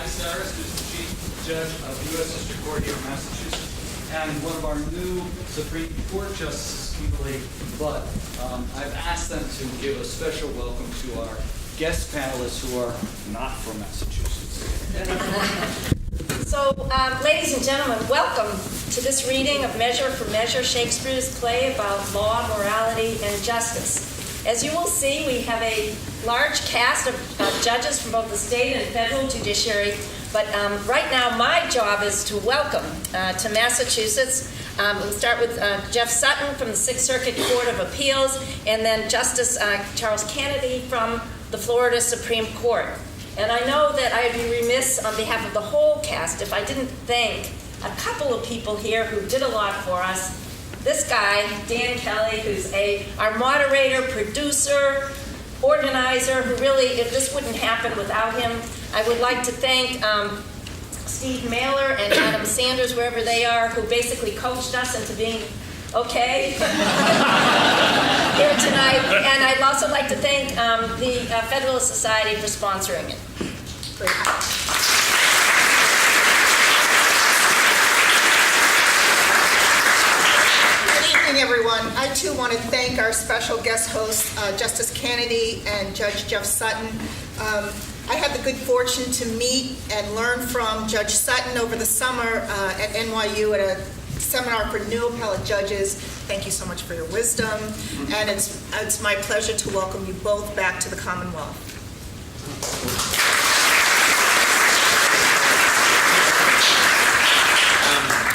Saris, who's the Chief Judge of the U.S. District Court here in Massachusetts, and one of our new Supreme Court Justices, Kimberly. But I've asked them to give a special welcome to our guest panelists who are not from Massachusetts. So, ladies and gentlemen, welcome to this reading of Measure for Measure, Shakespeare's play about law, morality, and justice. As you will see, we have a large cast of judges from both the state and federal judiciary, but right now my job is to welcome to Massachusetts. We'll start with Jeff Sutton from the Sixth Circuit Court of Appeals, and then Justice Charles Canady from the Florida Supreme Court. And I know that I'd be remiss on behalf of the whole cast if I didn't thank a couple of people here who did a lot for us. This guy, Dan Kelly, who's our moderator, producer, organizer, who really, if this wouldn't happen without him. I would like to thank Steve Mailer and Adam Sanders, wherever they are, who basically coached us into being okay here tonight. And I'd also like to thank the Federalist Society for sponsoring it. Great. Everyone, I too want to thank our special guest hosts, Justice Canady and Judge Jeff Sutton. I had the good fortune to meet and learn from Judge Sutton over the summer at NYU at a seminar for new appellate judges. Thank you so much for your wisdom, and it's my pleasure to welcome you both back to the Commonwealth.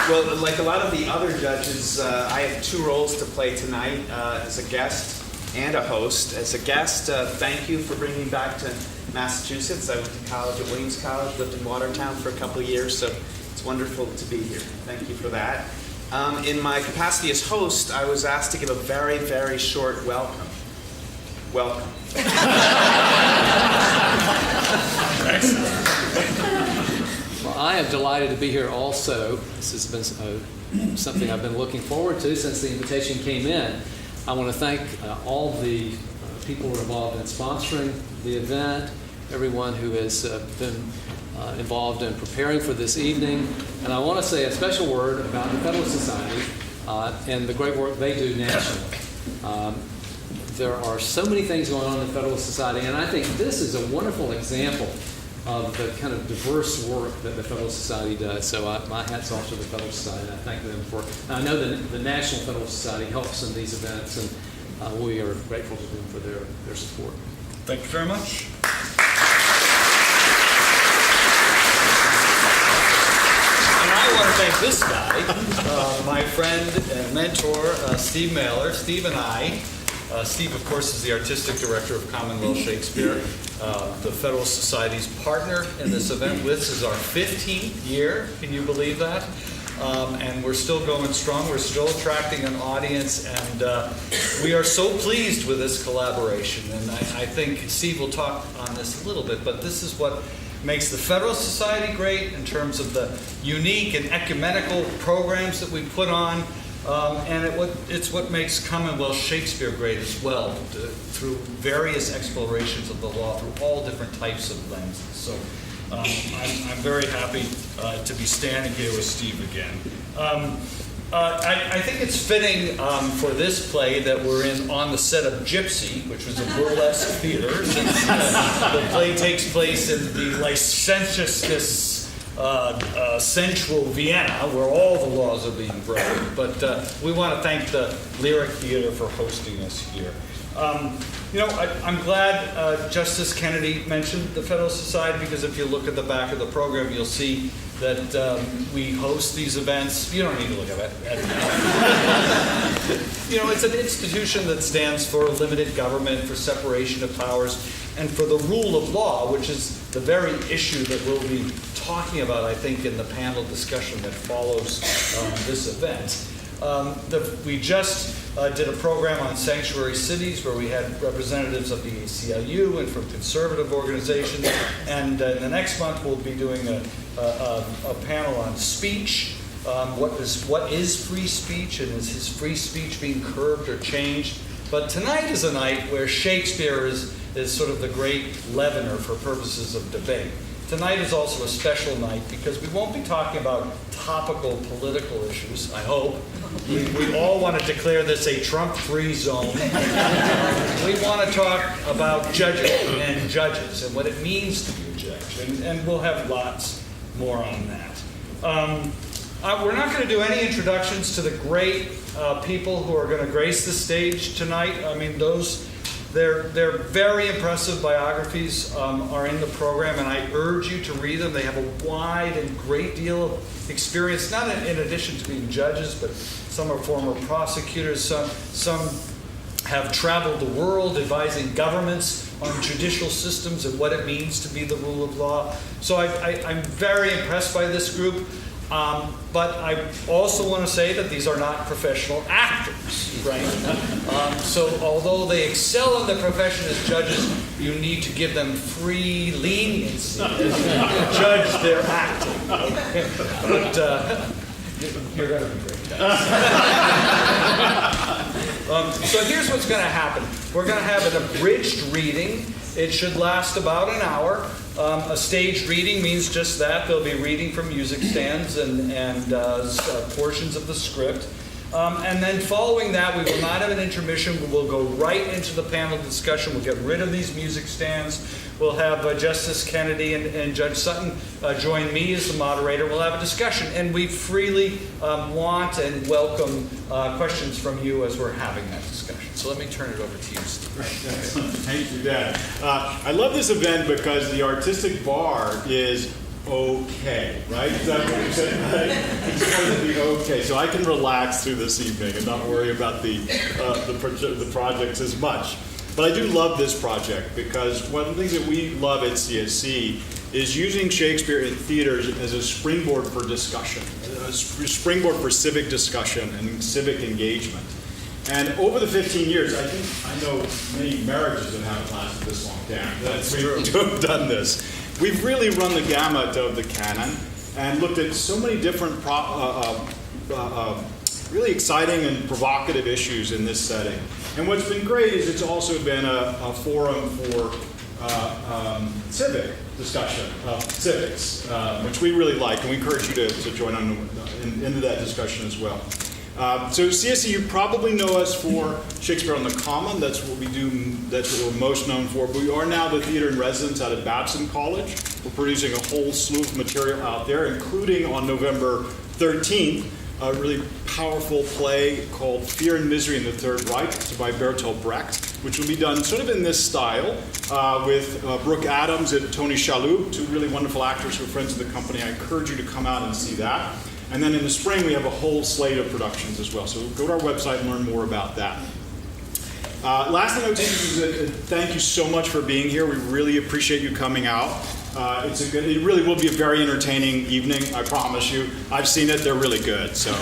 Well, like a lot of the other judges, I have two roles to play tonight, as a guest and a host. As a guest, thank you for bringing me back to Massachusetts. I went to college at Williams College, lived in Watertown for a couple of years, so it's wonderful to be here. Thank you for that. In my capacity as host, I was asked to give a very, very short welcome. Welcome. Well, I am delighted to be here also. This has been something I've been looking forward to since the invitation came in. I want to thank all the people who are involved in sponsoring the event, everyone who has been involved in preparing for this evening. And I want to say a special word about the Federalist Society and the great work they do nationally. There are so many things going on in the Federalist Society, and I think this is a wonderful example of the kind of diverse work that the Federalist Society does. So my hat's off to the Federalist Society, and I thank them for it. I know that the National Federalist Society helps in these events, and we are grateful to them for their support. Thank you very much. And I want to thank this guy, my friend and mentor, Steve Mailer. Steve and I, Steve, of course, is the artistic director of Commonwealth Shakespeare, the Federalist Society's partner in this event. This is our 15th year. Can you believe that? And we're still going strong. We're still attracting an audience, and we are so pleased with this collaboration. And I think Steve will talk on this a little bit, but this is what makes the Federalist Society great in terms of the unique and ecumenical programs that we put on. And it's what makes Commonwealth Shakespeare great as well, through various explorations of the law through all different types of lenses. So I'm very happy to be standing here with Steve again. I think it's fitting for this play that we're on the set of Gypsy, which was a burlesque theater, since the play takes place in the licentiousness central Vienna, where all the laws are being broken. But we want to thank the Lyric Theater for hosting us here. I'm glad Justice Canady mentioned the Federalist Society, because if you look at the back of the program, you'll see that we host these events. You don't need to look at it. It's an institution that stands for limited government, for separation of powers, and for the rule of law, which is the very issue that we'll be talking about, I think, in the panel discussion that follows this event. We just did a program on sanctuary cities where we had representatives of the ACLU and from conservative organizations. And in the next month, we'll be doing a panel on speech. What is free speech, and is his free speech being curbed or changed? But tonight is a night where Shakespeare is sort of the great leavener for purposes of debate. tonight is also a special night because we won't be talking about topical political issues, I hope. We all want to declare this a Trump-free zone. We want to talk about judges and judges and what it means to be a judge, and we'll have lots more on that. We're not going to do any introductions to the great people who are going to grace the stage tonight. I mean, they're very impressive biographies are in the program, and I urge you to read them. They have a wide and great deal of experience, not in addition to being judges, but some are former prosecutors. Some have traveled the world advising governments on judicial systems and what it means to be the rule of law. So I'm very impressed by this group. But I also want to say that these are not professional actors, right? So although they excel in their profession as judges, you need to give them free leniency as you judge their acting. But you're going to be great. So here's what's going to happen. We're going to have an abridged reading. It should last about an hour. A staged reading means just that. They'll be reading from music stands and portions of the script. And then following that, we will not have an intermission. We will go right into the panel discussion. We'll get rid of these music stands. We'll have Justice Canady and Judge Sutton join me as the moderator. We'll have a discussion. And we freely want and welcome questions from you as we're having that discussion. So let me turn it over to you, Steve. Thank you, Dad. I love this event because the artistic bar is okay, right? Is that what you said? Right? It's supposed to be okay, so I can relax through this evening and not worry about the projects as much. But I do love this project because one of the things that we love at CSC is using Shakespeare in theaters as a springboard for discussion, a springboard for civic discussion and civic engagement. And over the 15 years, I know many marriages that haven't lasted this long. That's true. We've done this. We've really run the gamut of the canon and looked at so many different really exciting and provocative issues in this setting. And what's been great is it's also been a forum for civic discussion of civics, which we really like, and we encourage you to join into that discussion as well. So CSC, you probably know us for Shakespeare on the Common. That's what we do. That's what we're most known for. But we are now the theater in residence out at Babson College. We're producing a whole slew of material out there, including on November 13th, a really powerful play called Fear and Misery in the Third Reich. It's by Bertolt Brecht, which will be done sort of in this style with Brooke Adams and Tony Shalhoub, two really wonderful actors who are friends of the company. I encourage you to come out and see that. And then in the spring, we have a whole slate of productions as well. So go to our website and learn more about that. Last thing I would say is thank you so much for being here. We really appreciate you coming out. It really will be a very entertaining evening, I promise you. I've seen it. They're really good. So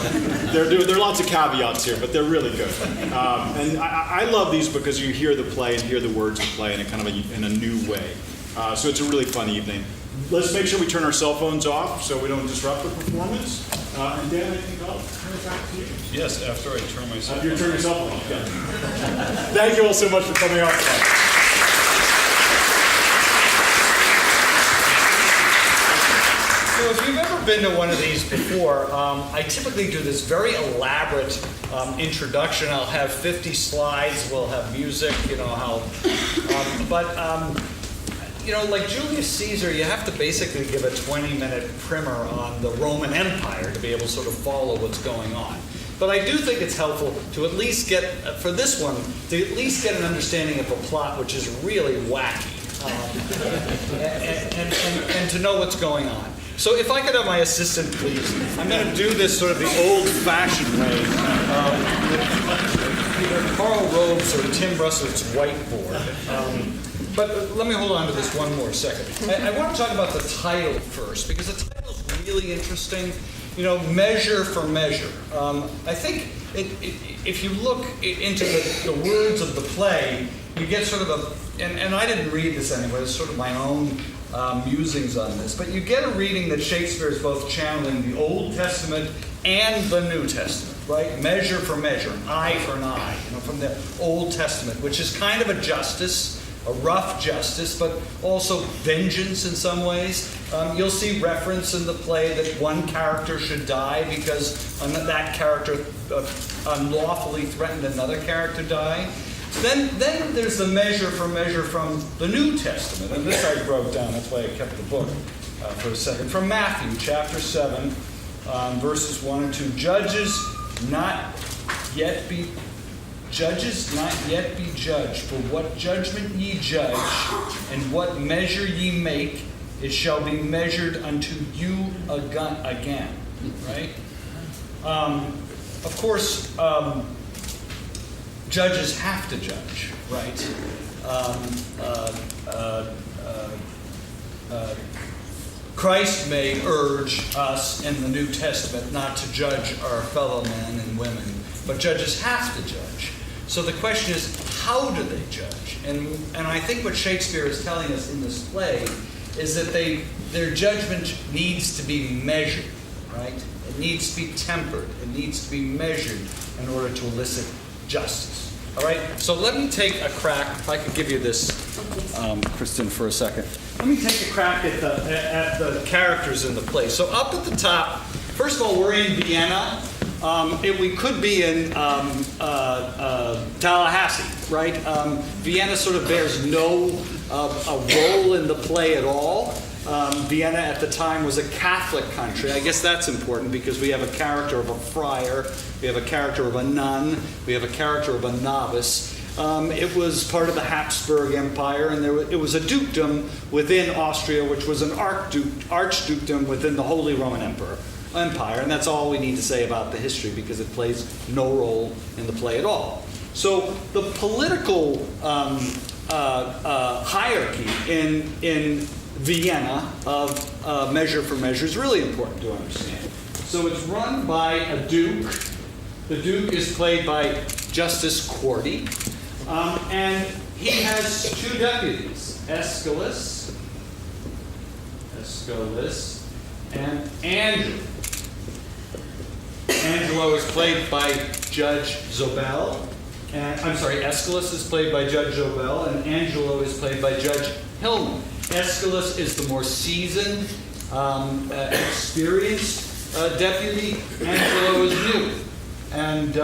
there are lots of caveats here, but they're really good. And I love these because you hear the play and hear the words of the play in a new way. So it's a really fun evening. Let's make sure we turn our cell phones off so we don't disrupt the performance. And Dan, I think I'll turn it back to you. Yes, after I turn my cell phone. You turn your cell phone off, yeah. Thank you all so much for coming out tonight. So if you've ever been to one of these before, I typically do this very elaborate introduction. I'll have 50 slides. We'll have music, like Julius Caesar, you have to basically give a 20-minute primer on the Roman Empire to be able to sort of follow what's going on. But I do think it's helpful to at least get, for this one, to at least get an understanding of the plot, which is really wacky, and to know what's going on. So if I could have my assistant, please. I'm going to do this sort of the old-fashioned way. Either Carl Rove's or Tim Russett's whiteboard. But let me hold on to this one more second. I want to talk about the title first, because the title is really interesting. Measure for measure. I think if you look into the words of the play, you get sort of and I didn't read this anyway, it's sort of my own musings on this, but you get a reading that Shakespeare is both channeling the Old Testament and the New Testament, right? Measure for measure, an eye for an eye, from the Old Testament, which is kind of a justice. a rough justice, but also vengeance in some ways. You'll see reference in the play that one character should die because that character unlawfully threatened another character die. Then there's the measure from the New Testament, and this I wrote down, that's why I kept the book for a second. From Matthew chapter 7, verses 1 and 2. Judges not yet be judged, for what judgment ye judge, and what measure ye make, it shall be measured unto you again. Right? Of course, judges have to judge, right? Christ may urge us in the New Testament not to judge our fellow men and women, but judges have to judge. So the question is, how do they judge? And I think what Shakespeare is telling us in this play is that their judgment needs to be measured, right? It needs to be tempered. It needs to be measured in order to elicit justice. All right? So let me take a crack, if I could give you this, Kristen, for a second. Let me take a crack at the characters in the play. So up at the top, first of all, we're in Vienna. We could be in Tallahassee, right? Vienna sort of bears no a role in the play at all. Vienna at the time was a Catholic country. I guess that's important because we have a character of a friar, we have a character of a nun, we have a character of a novice. It was part of the Habsburg Empire, and it was a dukedom within Austria, which was an archdukedom within the Holy Roman Empire. And that's all we need to say about the history because it plays no role in the play at all. So the political hierarchy in Vienna of Measure for Measure is really important to understand. So it's run by a duke. The duke is played by Justice Cordy. And he has two deputies, Aeschylus, and Angelo. Angelo is played by Judge Zobel. Aeschylus is played by Judge Zobel, and Angelo is played by Judge Hillman. Aeschylus is the more seasoned, experienced deputy. Angelo is new and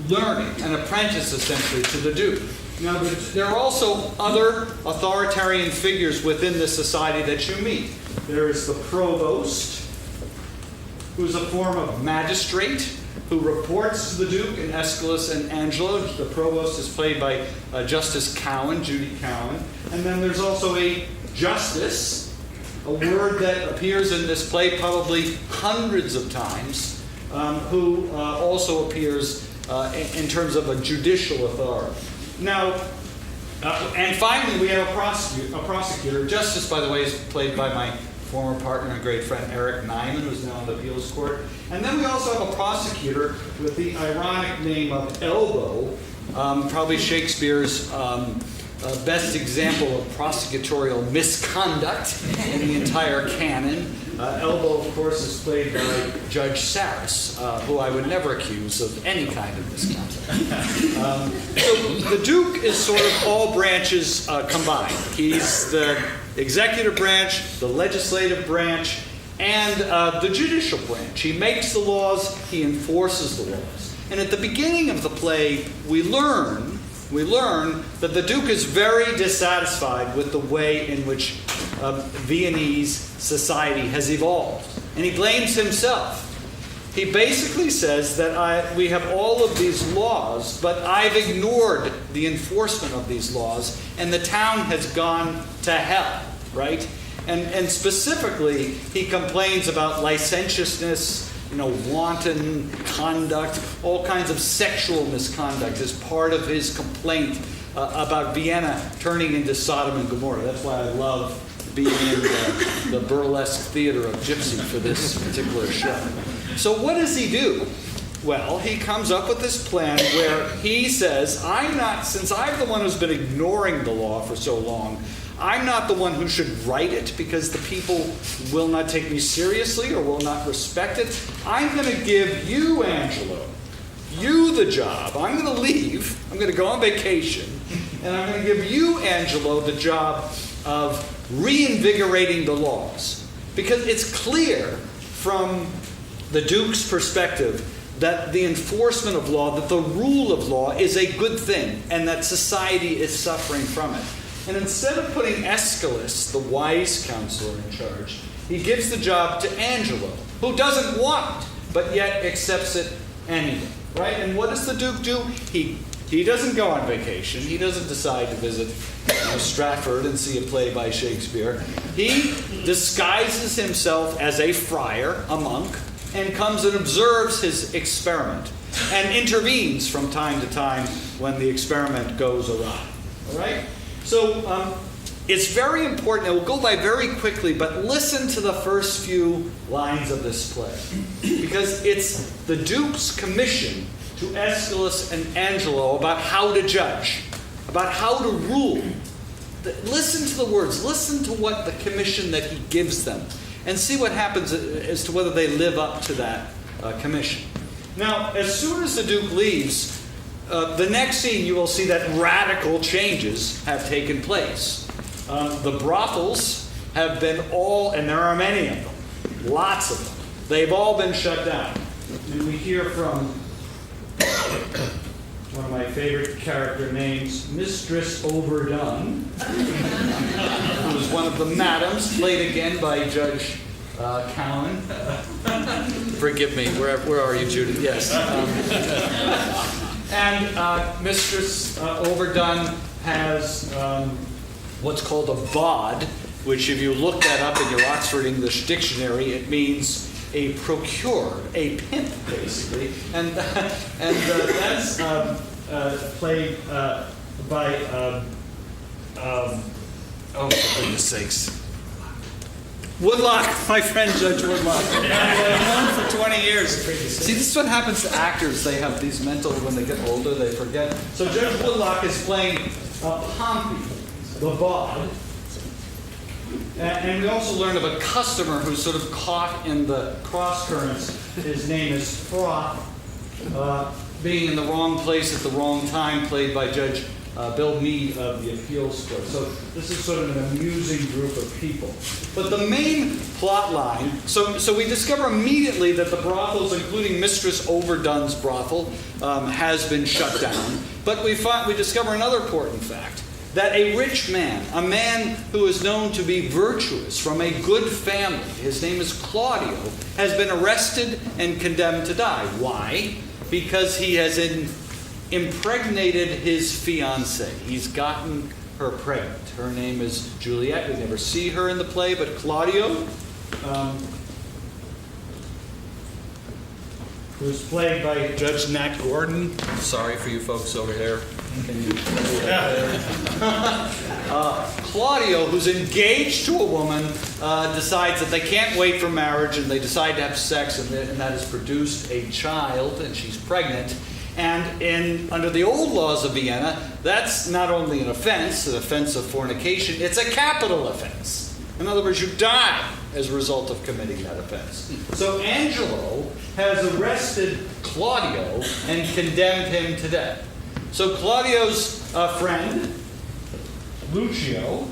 learning, an apprentice essentially to the Duke. Now, there are also other authoritarian figures within this society that you meet. There is the provost, who's a form of magistrate who reports to the Duke and Aeschylus and Angelo. The provost is played by Justice Cowan, Judy Cowan. And then there's also a justice, a word that appears in this play probably hundreds of times, who also appears in terms of a judicial authority. Now, and finally, we have a prosecutor. Justice, by the way, is played by my former partner and great friend Eric Nyman, who's now in the appeals court. And then we also have a prosecutor with the ironic name of Elbow, probably Shakespeare's best example of prosecutorial misconduct in the entire canon. Elbow, of course, is played by Judge Saris, who I would never accuse of any kind of misconduct. So the Duke is sort of all branches combined. He's the executive branch, the legislative branch, and the judicial branch. He makes the laws, he enforces the laws. And at the beginning of the play, we learn that the Duke is very dissatisfied with the way in which Viennese society has evolved. And he blames himself. He basically says that we have all of these laws, but I've ignored the enforcement of these laws, and the town has gone to hell, right? And specifically, he complains about licentiousness, wanton conduct, all kinds of sexual misconduct as part of his complaint about Vienna turning into Sodom and Gomorrah. That's why I love being in the burlesque theater of Gypsy for this particular show. So what does he do? Well, he comes up with this plan where he says, since I'm the one who's been ignoring the law for so long, I'm not the one who should write it because the people will not take me seriously or will not respect it. I'm going to give you, Angelo, the job. I'm going to leave. I'm going to go on vacation. And I'm going to give you, Angelo, the job of reinvigorating the laws. Because it's clear from the Duke's perspective that the enforcement of law, that the rule of law is a good thing, and that society is suffering from it. And instead of putting Aeschylus, the wise counselor, in charge, he gives the job to Angelo, who doesn't want it, but yet accepts it anyway. Right? And what does the Duke do? He doesn't go on vacation. He doesn't decide to visit Stratford and see a play by Shakespeare. He disguises himself as a friar, a monk, and comes and observes his experiment and intervenes from time to time when the experiment goes awry. All right? So it's very important. It will go by very quickly, but listen to the first few lines of this play. Because it's the Duke's commission to Aeschylus and Angelo about how to judge, about how to rule. Listen to the words. Listen to what the commission that he gives them. And see what happens as to whether they live up to that commission. Now, as soon as the Duke leaves, the next scene you will see that radical changes have taken place. The brothels have been and there are many of them, lots of them. They've all been shut down. And we hear from one of my favorite character names, Mistress Overdone, who is one of the madams, played again by Judge Cowan. Forgive me, where are you, Judy? Yes. And Mistress Overdone has what's called a bod, which if you look that up in your Oxford English Dictionary, it means a procured, a pimp, basically. And that's played by, oh, for goodness sakes, Woodlock, my friend Judge Woodlock. I've known for 20 years. See, this is what happens to actors. They have these mental, when they get older, they forget. So Judge Woodlock is playing Pompey, the bod. And we also learn of a customer who's sort of caught in the cross currents. His name is Froth, being in the wrong place at the wrong time, played by Judge Bill Meade of the Appeals Court. So this is sort of an amusing group of people. But the main plot line, so we discover immediately that the brothels, including Mistress Overdone's brothel, has been shut down. But we discover another important fact, that a rich man, a man who is known to be virtuous, from a good family, his name is Claudio, has been arrested and condemned to die. Why? Because he has impregnated his fiancée. He's gotten her pregnant. Her name is Juliet. We never see her in the play, but Claudio, who's played by Judge Nat Gorton. Sorry for you folks over here. Claudio, who's engaged to a woman, decides that they can't wait for marriage, and they decide to have sex, and that has produced a child, and she's pregnant. And under the old laws of Vienna, that's not only an offense of fornication, it's a capital offense. In other words, you die as a result of committing that offense. So Angelo has arrested Claudio and condemned him to death. So Claudio's friend, Lucio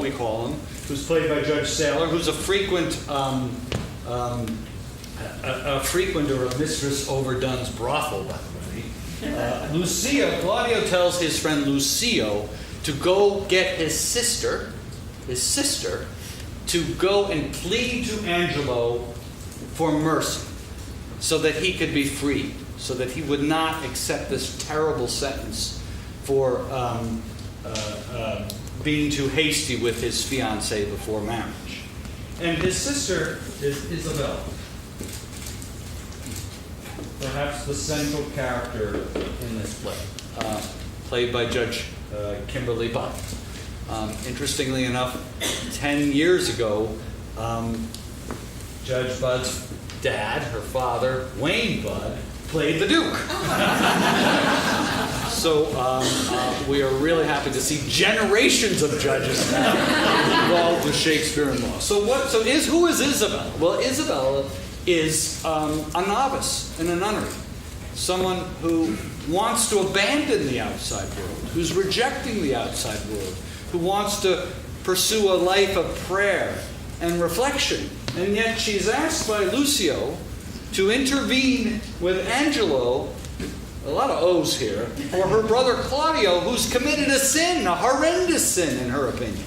we call him, who's played by Judge Saylor, who's a frequenter of Mistress Overdone's brothel, by the way. Claudio tells his friend Lucio to go get his sister, to go and plead to Angelo for mercy, so that he could be freed, so that he would not accept this terrible sentence for being too hasty with his fiancée before marriage. And his sister is Isabelle, perhaps the central character in this play, played by Judge Kimberly Budd. Interestingly enough, 10 years ago, Judge Budd's dad, her father, Wayne Budd, played the Duke. So we are really happy to see generations of judges now involved with Shakespearean law. Who is Isabelle? Well, Isabelle is a novice in a nunnery. someone who wants to abandon the outside world, who's rejecting the outside world, who wants to pursue a life of prayer and reflection. And yet she's asked by Lucio to intervene with Angelo, a lot of O's here, or her brother Claudio, who's committed a sin, a horrendous sin in her opinion.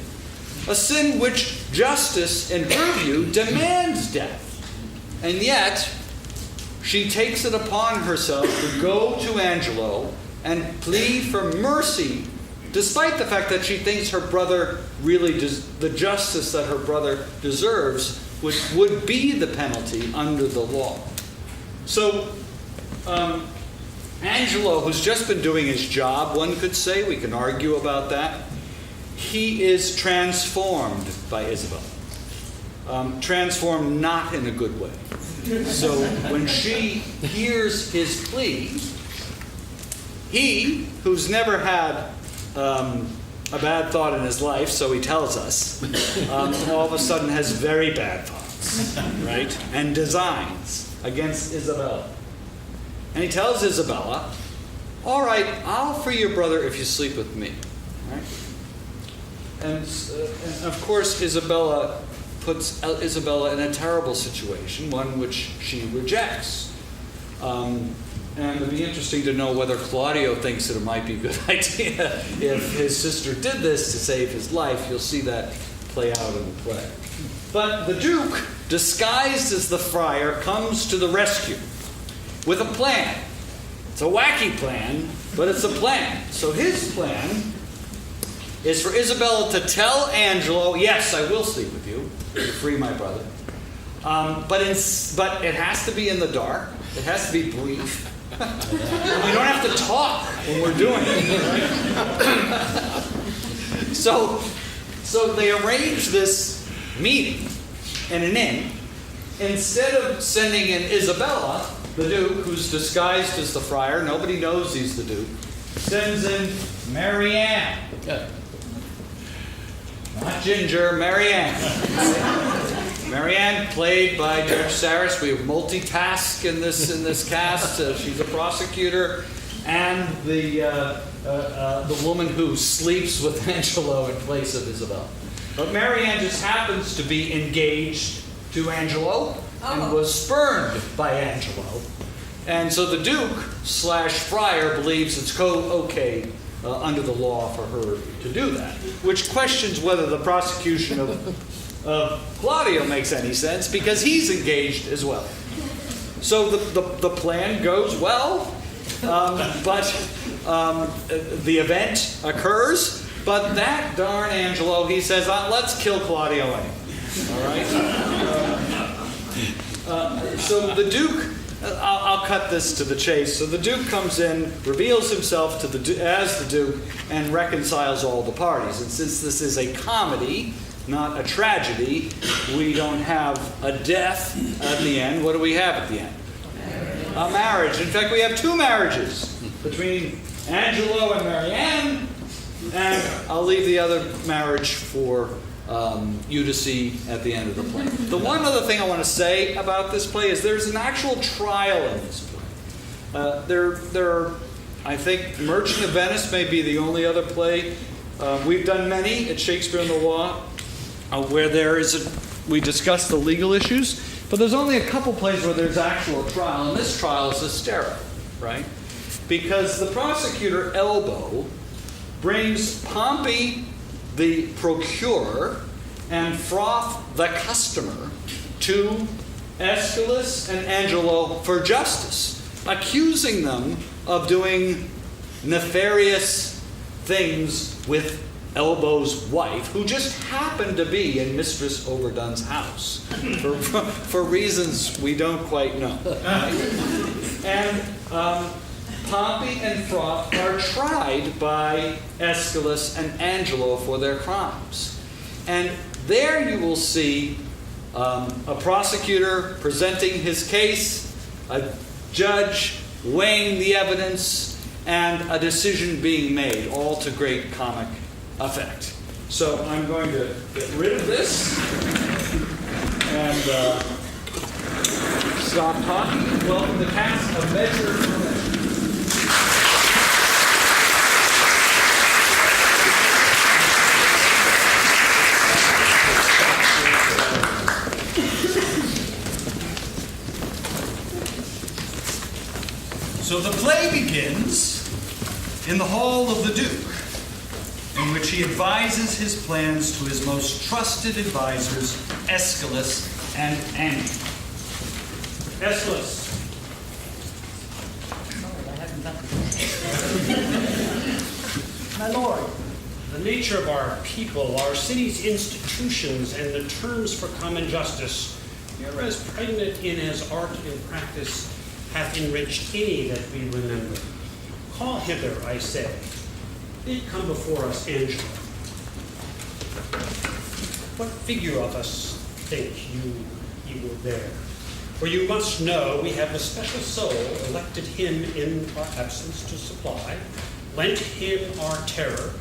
A sin which justice, in her view, demands death. And yet, she takes it upon herself to go to Angelo and plead for mercy, despite the fact that she thinks her brother really the justice that her brother deserves would be the penalty under the law. So, Angelo, who's just been doing his job, one could say, we can argue about that, he is transformed by Isabelle. Transformed not in a good way. So when she hears his plea, he, who's never had a bad thought in his life, so he tells us, all of a sudden has very bad thoughts, right? And designs against Isabella. And he tells Isabella, all right, I'll free your brother if you sleep with me. Right? And of course, Isabella puts Isabella in a terrible situation, one which she rejects. And it'd be interesting to know whether Claudio thinks that it might be a good idea if his sister did this to save his life. You'll see that play out in the play. But the Duke, disguised as the friar, comes to the rescue with a plan. It's a wacky plan, but it's a plan. So his plan is for Isabella to tell Angelo, yes, I will sleep with you to free my brother. But it has to be in the dark. It has to be brief. We don't have to talk when we're doing it. So they arrange this meeting in an inn. Instead of sending in Isabella, the Duke, who's disguised as the friar, nobody knows he's the Duke, sends in Marianne. Not Ginger, Marianne. Marianne, played by Judge Saris. We have multitask in this cast. She's a prosecutor, and the woman who sleeps with Angelo in place of Isabelle. But Marianne just happens to be engaged to Angelo and was spurned by Angelo. And so the Duke / friar believes it's okay under the law for her to do that, which questions whether the prosecution of Claudio makes any sense, because he's engaged as well. So the plan goes well, but the event occurs, but that darn Angelo, he says, let's kill Claudio anyway. All right? So the Duke, I'll cut this to the chase. So the Duke comes in, reveals himself as the Duke, and reconciles all the parties. And since this is a comedy, not a tragedy, we don't have a death at the end. What do we have at the end? A marriage. In fact, we have two marriages between Angelo and Marianne, and I'll leave the other marriage for you to see at the end of the play. The one other thing I want to say about this play is there's an actual trial in this play. There are, I think, Merchant of Venice may be the only other play. We've done many at Shakespeare in the Law where we discuss the legal issues, but there's only a couple plays where there's actual trial, and this trial is hysterical, right? Because the prosecutor, Elbow, brings Pompey, the procurer, and Froth, the customer, to Aeschylus and Angelo for justice, accusing them of doing nefarious things with Elbow's wife, who just happened to be in Mistress Overdone's house for reasons we don't quite know. And Pompey and Froth are tried by Aeschylus and Angelo for their crimes. And there you will see a prosecutor presenting his case, a judge weighing the evidence, and a decision being made, all to great comic effect. So I'm going to get rid of this and stop talking. Welcome the cast of Measure for Measure. in the hall of the Duke, in which he advises his plans to his most trusted advisors, Aeschylus and Annie. Aeschylus. My lord, The nature of our people, our city's institutions, and the terms for common justice are as pregnant in as art and practice hath enriched any that we remember. Call hither, I say. Bid come before us, Angelo. What figure of us think you he will bear? For you must know we have a special soul, elected him in our absence to supply, lent him our terror,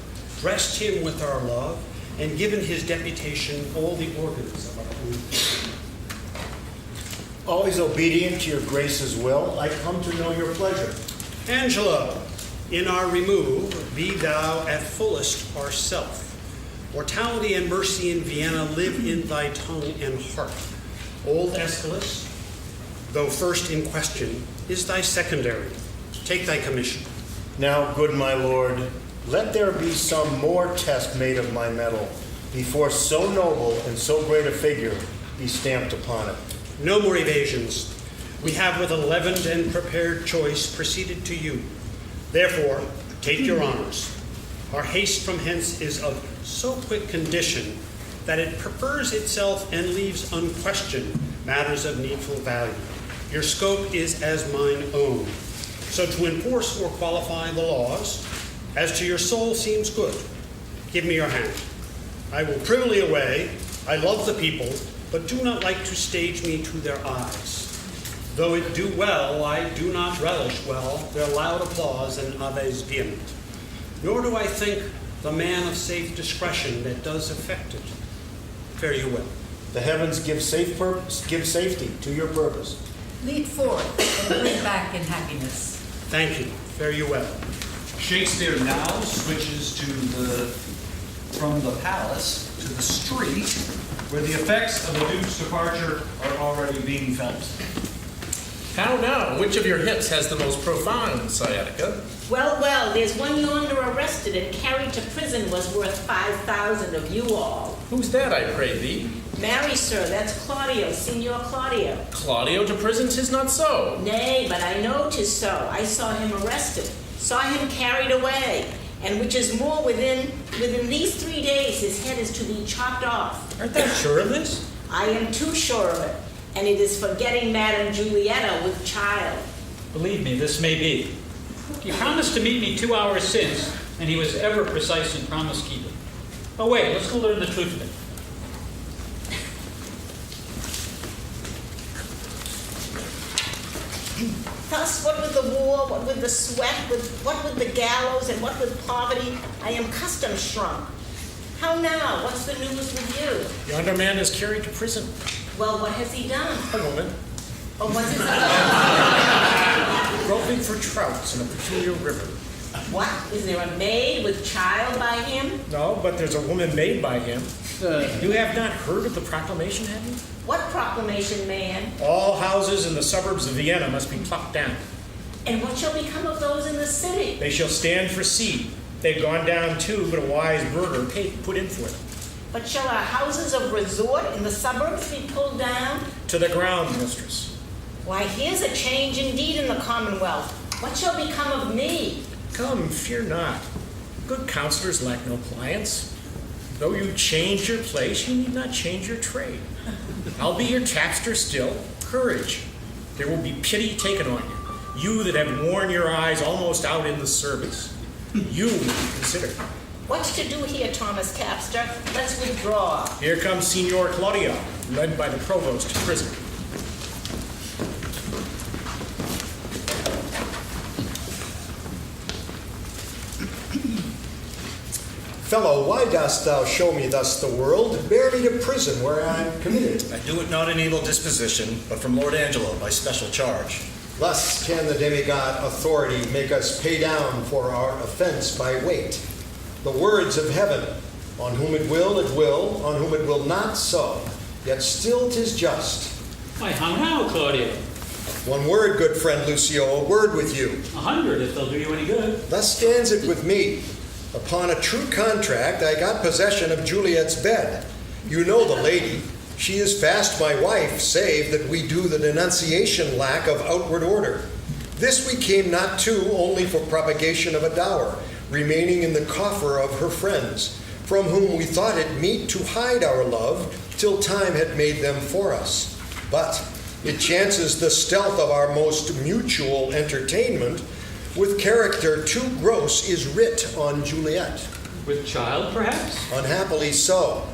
dressed him with our love, and given his deputation all the organs of our own being. Always obedient to your grace's will, I come to know your pleasure. Angelo, in our remove, be thou at fullest ourself. Mortality and mercy in Vienna live in thy tongue and heart. Old Aeschylus, though first in question, is thy secondary. Take thy commission. Now, good my lord, let there be some more test made of my metal, before so noble and so great a figure be stamped upon it. No more evasions. We have with a leavened and prepared choice proceeded to you. Therefore, take your honors. Our haste from hence is of so quick condition that it prefers itself and leaves unquestioned matters of needful value. Your scope is as mine own. So to enforce or qualify the laws, as to your soul seems good, give me your hand. I will privily away. I love the people, but do not like to stage me to their eyes. Though it do well, I do not relish well their loud applause and aves vehement. Nor do I think the man of safe discretion that does affect it. Fare you well. The heavens give safety to your purpose. lead forth and bring back in happiness. Thank you. Fare you well. Shakespeare now switches from the palace to the street, where the effects of the Duke's departure are already being felt. How now? Which of your hits has the most profound sciatica? Well, there's one yonder arrested and carried to prison was worth 5,000 of you all. Who's that, I pray thee? Marry, sir, that's Claudio, Signor Claudio. Claudio to prison? 'Tis not so. Nay, but I know 'tis so. I saw him arrested, saw him carried away, and which is more, within these 3 days his head is to be chopped off. Art thou sure of this? I am too sure of it, and it is for getting Madame Julietta with child. Believe me, this may be. He promised to meet me 2 hours since, and he was ever precise in promise-keeping. Oh, wait, let's go learn the truth of it. Thus, what with the war, what with the sweat, what with the gallows, and what with poverty, I am custom shrunk. How now? What's the news with you? Yonder man is carried to prison. Well, what has he done? A woman. Oh, what's his Groping for trouts in a peculiar river. What? Is there a maid with child by him? No, but there's a woman made by him. You have not heard of the proclamation, have you? What proclamation, man? All houses in the suburbs of Vienna must be plucked down. And what shall become of those in the city? They shall stand for seed. They've gone down too, but a wise burgher put in for them. But shall our houses of resort in the suburbs be pulled down? To the ground, mistress. Why, here's a change indeed in the Commonwealth. What shall become of me? Come, fear not. Good counselors lack no clients. Though you change your place, you need not change your trade. I'll be your tapster still. Courage. There will be pity taken on you. You that have worn your eyes almost out in the service. You will be considered. What's to do here, Thomas Tapster? Let's withdraw. Here comes Signor Claudio, led by the provost to prison. Fellow, why dost thou show me thus the world? Bear me to prison where I am committed. I do it not in evil disposition, but from Lord Angelo by special charge. Thus can the demigod authority make us pay down for our offense by weight. The words of heaven, on whom it will, on whom it will not, so. Yet still 'tis just. Why, how now, Claudio? One word, good friend Lucio, a word with you. 100 if they'll do you any good. Thus stands it with me. Upon a true contract, I got possession of Juliet's bed. You know the lady. She is fast my wife, save that we do the denunciation lack of outward order. This we came not to only for propagation of a dower, remaining in the coffer of her friends, from whom we thought it meet to hide our love till time had made them for us. But it chances the stealth of our most mutual entertainment with character too gross is writ on Juliet. With child, perhaps? Unhappily so.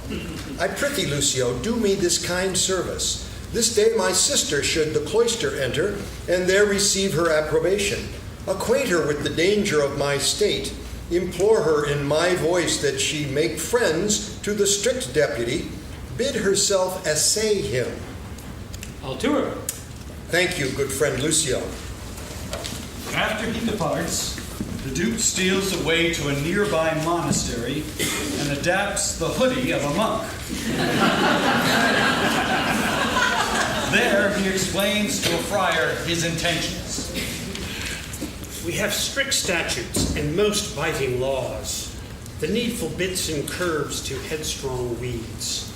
I prithee, Lucio, do me this kind service. This day my sister should the cloister enter, and there receive her approbation. Acquaint her with the danger of my state. Implore her in my voice that she make friends to the strict deputy. Bid herself essay him. I'll to her. Thank you, good friend Lucio. After he departs, the Duke steals away to a nearby monastery and adapts the hoodie of a monk. There, he explains to a friar his intentions. We have strict statutes and most biting laws, the needful bits and curves to headstrong weeds,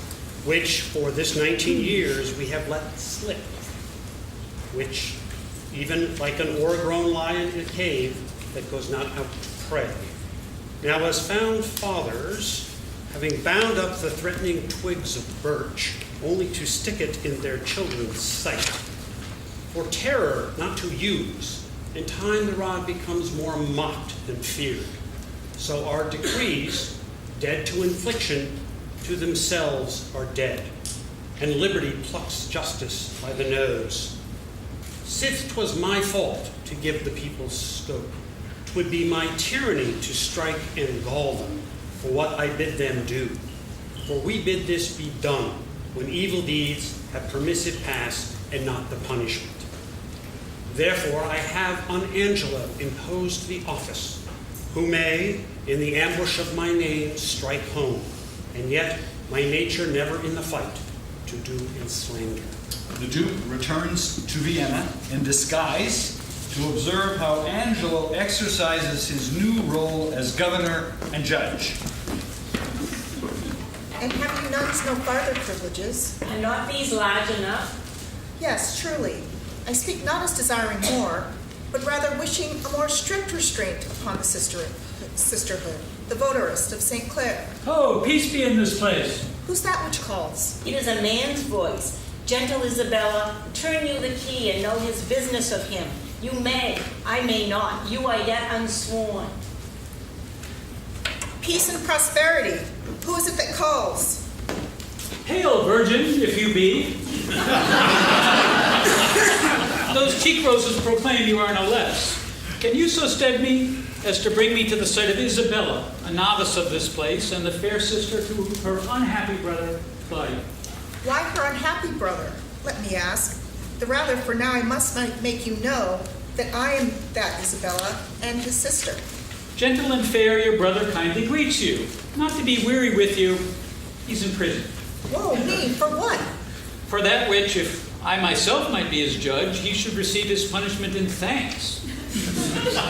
which for this 19 years we have let slip, which, even like an o'ergrown lion in a cave that goes not out to prey, now as found fathers, having bound up the threatening twigs of birch, only to stick it in their children's sight, for terror not to use, in time the rod becomes more mocked than feared. So our decrees, dead to infliction, to themselves are dead, and liberty plucks justice by the nose. Sith 'twas my fault to give the people scope, 'twould be my tyranny to strike and gall them for what I bid them do. For we bid this be done, when evil deeds have permissive pass and not the punishment. Therefore I have on Angelo imposed the office, who may, in the ambush of my name, strike home, and yet my nature never in the fight to do in slander. The Duke returns to Vienna in disguise to observe how Angelo exercises his new role as governor and judge. And have you nuns no farther privileges? Are not these large enough? Yes, truly. I speak not as desiring more, but rather wishing a more strict restraint upon the sisterhood, the votarist of St. Clair. Oh, peace be in this place. Who's that which calls? It is a man's voice. Gentle Isabella, turn you the key and know his business of him. You may, I may not. You are yet unsworn. Peace and prosperity. Who is it that calls? Hail, virgin, if you be. Those cheek roses proclaim you are no less. Can you so stead me as to bring me to the sight of Isabella, a novice of this place, and the fair sister to her unhappy brother, Claudius? Why her unhappy brother? Let me ask. The rather, for now I must make you know that I am that Isabella and his sister. Gentle and fair, your brother kindly greets you. Not to be weary with you, he's in prison. Whoa, me, for what? For that which, if I myself might be his judge, he should receive his punishment in thanks.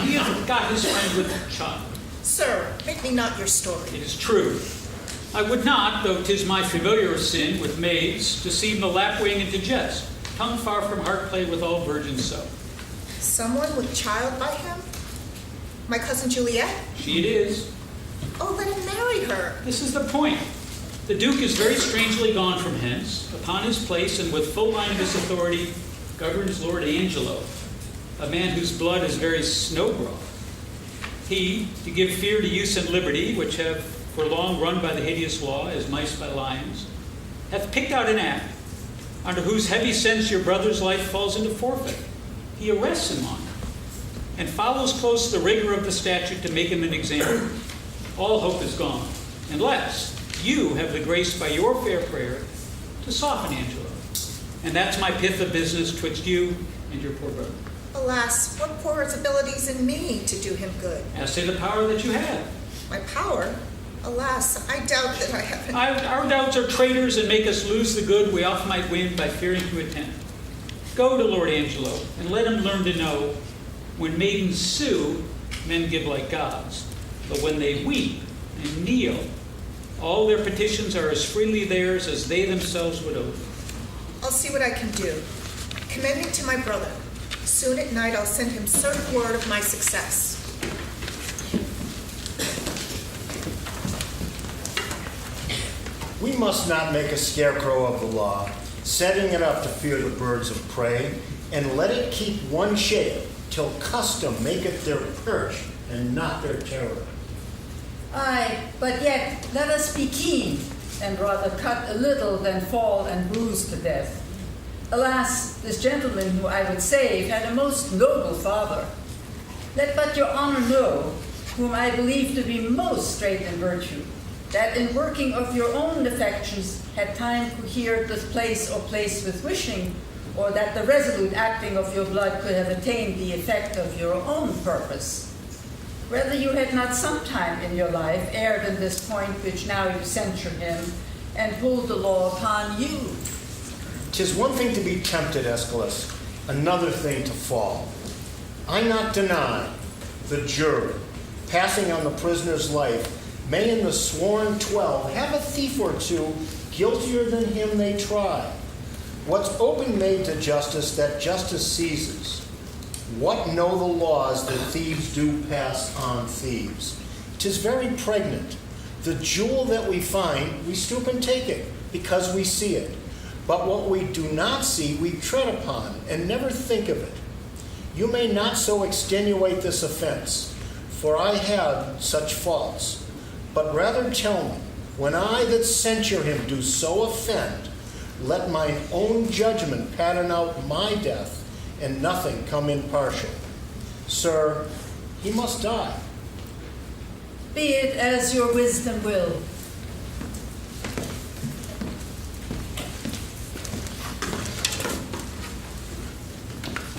He hath got his friend with child. Sir, make me not your story. It is true. I would not, though 'tis my familiar sin with maids, deceive the lapwing into jest, tongue far from heart play with all virgins so. Someone with child by him? My cousin Juliet? She it is. Oh, let him marry her. This is the point. The Duke is very strangely gone from hence. Upon his place and with full line of his authority governs Lord Angelo, a man whose blood is very snow-broth. He, to give fear to use and liberty, which have for long run by the hideous law as mice by lions, hath picked out an act under whose heavy sense your brother's life falls into forfeit. He arrests him on it, and follows close the rigor of the statute to make him an example. All hope is gone, unless you have the grace by your fair prayer to soften Angelo. And that's my pith of business twixt you and your poor brother. Alas, what poor is abilities in me to do him good? As to the power that you have. My power? Alas, I doubt that I have Our doubts are traitors and make us lose the good we oft might win by fearing to attend. Go to Lord Angelo, and let him learn to know, when maidens sue, men give like gods. But when they weep and kneel, all their petitions are as freely theirs as they themselves would owe. I'll see what I can do. Commend me to my brother. Soon at night I'll send him certain word of my success. We must not make a scarecrow of the law, setting it up to fear the birds of prey, and let it keep one shape till custom make it their perch and not their terror. Aye, but yet let us be keen, and rather cut a little than fall and bruise to death. Alas, this gentleman who I would save had a most noble father. Let but your honor know, whom I believe to be most straight in virtue, that in working of your own affections had time cohered with place or place with wishing, or that the resolute acting of your blood could have attained the effect of your own purpose. Whether you had not sometime in your life erred in this point which now you censure him, and pulled the law upon you. 'Tis one thing to be tempted, Aeschylus, another thing to fall. I not deny the jury, passing on the prisoner's life, may in the sworn 12 have a thief or two guiltier than him they try. What's open made to justice that justice seizes? What know the laws that thieves do pass on thieves? 'Tis very pregnant. The jewel that we find, we stoop and take it, because we see it. But what we do not see, we tread upon, and never think of it. You may not so extenuate this offense, for I had such faults. But rather tell me, when I that censure him do so offend, let mine own judgment pattern out my death, and nothing come impartial. Sir, he must die. Be it as your wisdom will.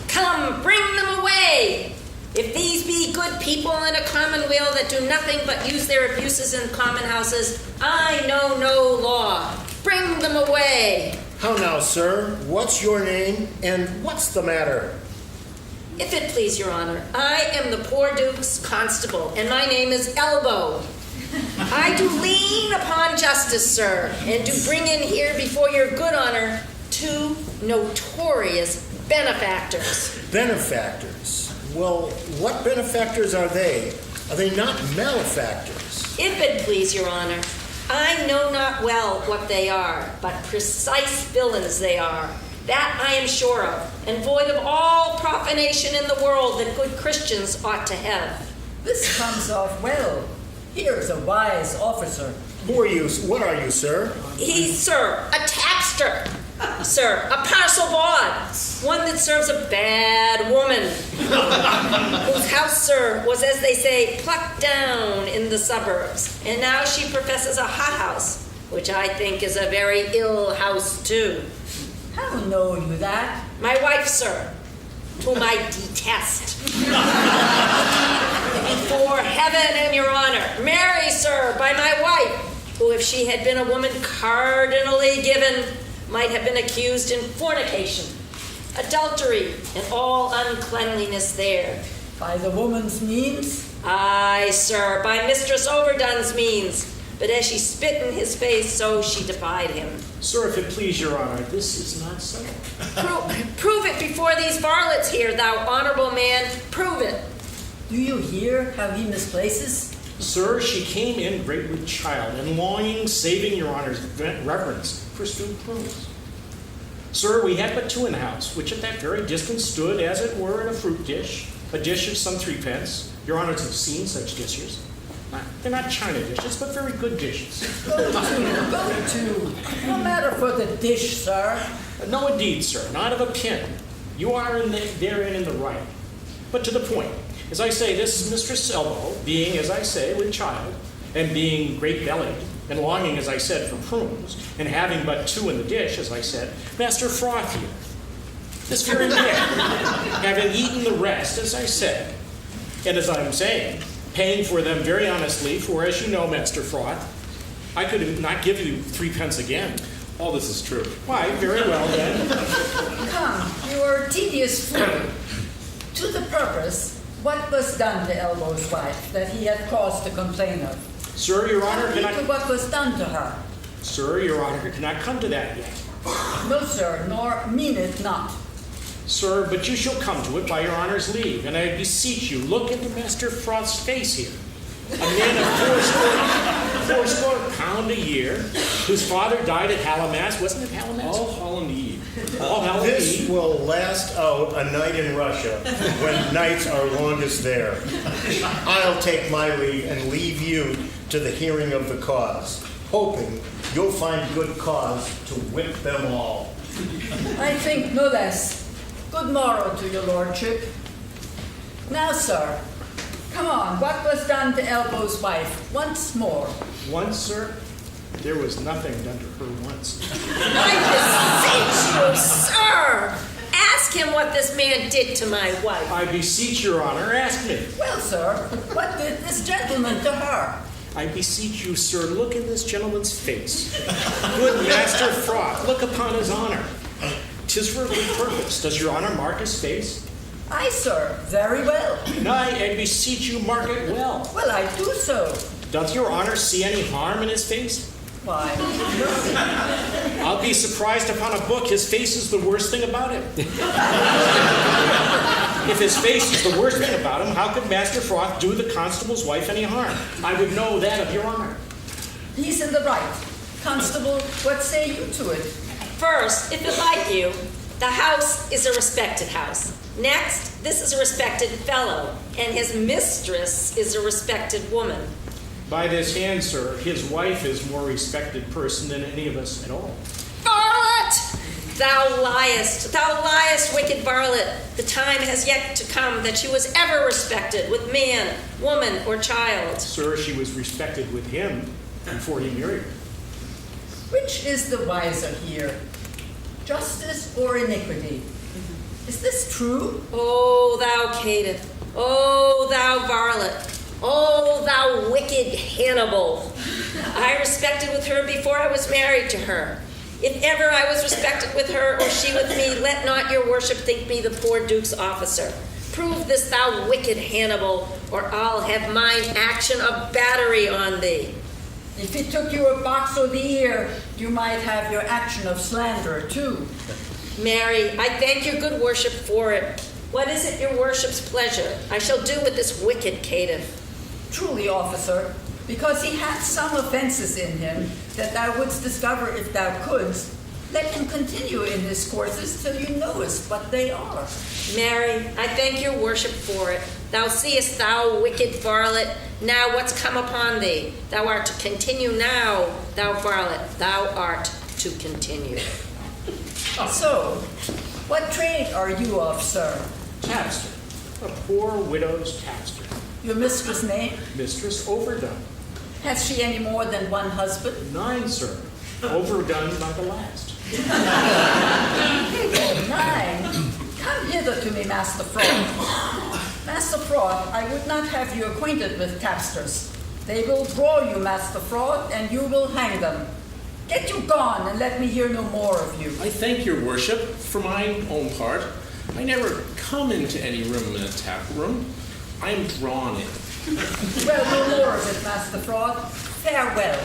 Come, bring them away. If these be good people in a commonweal that do nothing but use their abuses in common houses, I know no law. Bring them away. How now, sir? What's your name, and what's the matter? If it please your honor, I am the poor duke's constable, and my name is Elbow. I do lean upon justice, sir, and do bring in here before your good honor 2 notorious benefactors. Benefactors? Well, what benefactors are they? Are they not malefactors? If it please your honor, I know not well what they are, but precise villains they are. That I am sure of, and void of all profanation in the world that good Christians ought to have. This comes off well. Here's a wise officer. Who are you? What are you, sir? He's, sir, a tapster. Sir, a parcel bawd. One that serves a bad woman. Whose house, sir, was, as they say, plucked down in the suburbs. And now she professes a hothouse, which I think is a very ill house, too. How know you that? My wife, sir, whom I detest. Before heaven and your honor, Mary, sir, by my wife, who, if she had been a woman cardinally given, might have been accused in fornication, adultery, and all uncleanliness there. By the woman's means? Aye, sir, by Mistress Overdone's means. But as she spit in his face, so she defied him. Sir, if it please your honor, this is not so. Prove it before these varlets here, thou honorable man. Prove it. Do you hear how he misplaces? Sir, she came in great with child, and longing, saving your honor's reverence, for stewed prunes. Sir, we had but 2 in the house, which at that very distance stood, as it were, in a fruit dish, a dish of some 3 pence. Your honors have seen such dishes. They're not china dishes, but very good dishes. Go to. No matter for the dish, sir. No, indeed, sir, not of a pin. You are therein in the right. But to the point. As I say, this is Mistress Elbow, being, as I say, with child, and being great-bellied, and longing, as I said, for prunes, and having but 2 in the dish, as I said, Master Froth here, this very day, having eaten the rest, as I said, and as I'm saying, paying for them very honestly, for as you know, Master Froth, I could not give you 3 pence again. All this is true. Why, very well then. Come, you are a tedious fool. To the purpose, what was done to Elbow's wife that he had cause to complain of? Sir, Your Honor, Tell me to what was done to her. Sir, Your Honor, cannot come to that yet. No, sir, nor mean it not. Sir, but you shall come to it by Your Honor's leave, and I beseech you, look into Master Froth's face here. A man of fourscore pound a year, whose father died at Hallowmas. Wasn't it Hallowmas? All Hallow Eve. All Hallow This Eve. will last out a night in Russia, when nights are longest there. I'll take my leave and leave you to the hearing of the cause, hoping you'll find good cause to whip them all. I think no less. Good morrow to your lordship. Now, sir, come on, what was done to Elbow's wife? Once more. Once, sir, there was nothing done to her once. I beseech you, sir! Ask him what this man did to my wife. I beseech Your Honor, ask me. Well, sir, what did this gentleman to her? I beseech you, sir, look in this gentleman's face. Good Master Froth, look upon his honor. 'Tis for a good purpose. Does Your Honor mark his face? Aye, sir, very well. Nay, I beseech you, mark it well. Well, I do so. Doth Your Honor see any harm in his face? Why, no. I'll be surprised upon a book. His face is the worst thing about him. If his face is the worst thing about him, how could Master Froth do the constable's wife any harm? I would know that of Your Honor. He's in the right. Constable, what say you to it? First, if it like you, the house is a respected house. Next, this is a respected fellow, and his mistress is a respected woman. By this hand, sir, his wife is more respected person than any of us at all. Varlet! Thou liest, wicked varlet. The time has yet to come that she was ever respected with man, woman, or child. Sir, she was respected with him before he married her. Which is the wiser here, justice or iniquity? Is this true? O thou caitiff, O thou varlet, O thou wicked Hannibal. I respected with her before I was married to her. If ever I was respected with her, or she with me, let not your worship think me the poor duke's officer. Prove this, thou wicked Hannibal, or I'll have mine action of battery on thee. If he took you a box o' the ear, you might have your action of slander too. Mary, I thank your good worship for it. What is it your worship's pleasure I shall do with this wicked caitiff? Truly, officer, because he hath some offenses in him that thou wouldst discover if thou couldst, let him continue in his courses till you knowest what they are. Mary, I thank your worship for it. Thou seest, thou wicked varlet, now what's come upon thee. Thou art to continue now, thou varlet, thou art to continue. So, what trade are you of, sir? Tapster, a poor widow's tapster. Your mistress' name? Mistress Overdone. Hath she any more than one husband? 9, sir. Overdone by the last. 9. Come hither to me, Master Froth. Master Froth, I would not have you acquainted with tapsters. They will draw you, Master Froth, and you will hang them. Get you gone, and let me hear no more of you. I thank your worship. For my own part, I never come into any room in a tap room. I am drawn in. Well, no more of it, Master Froth. Farewell.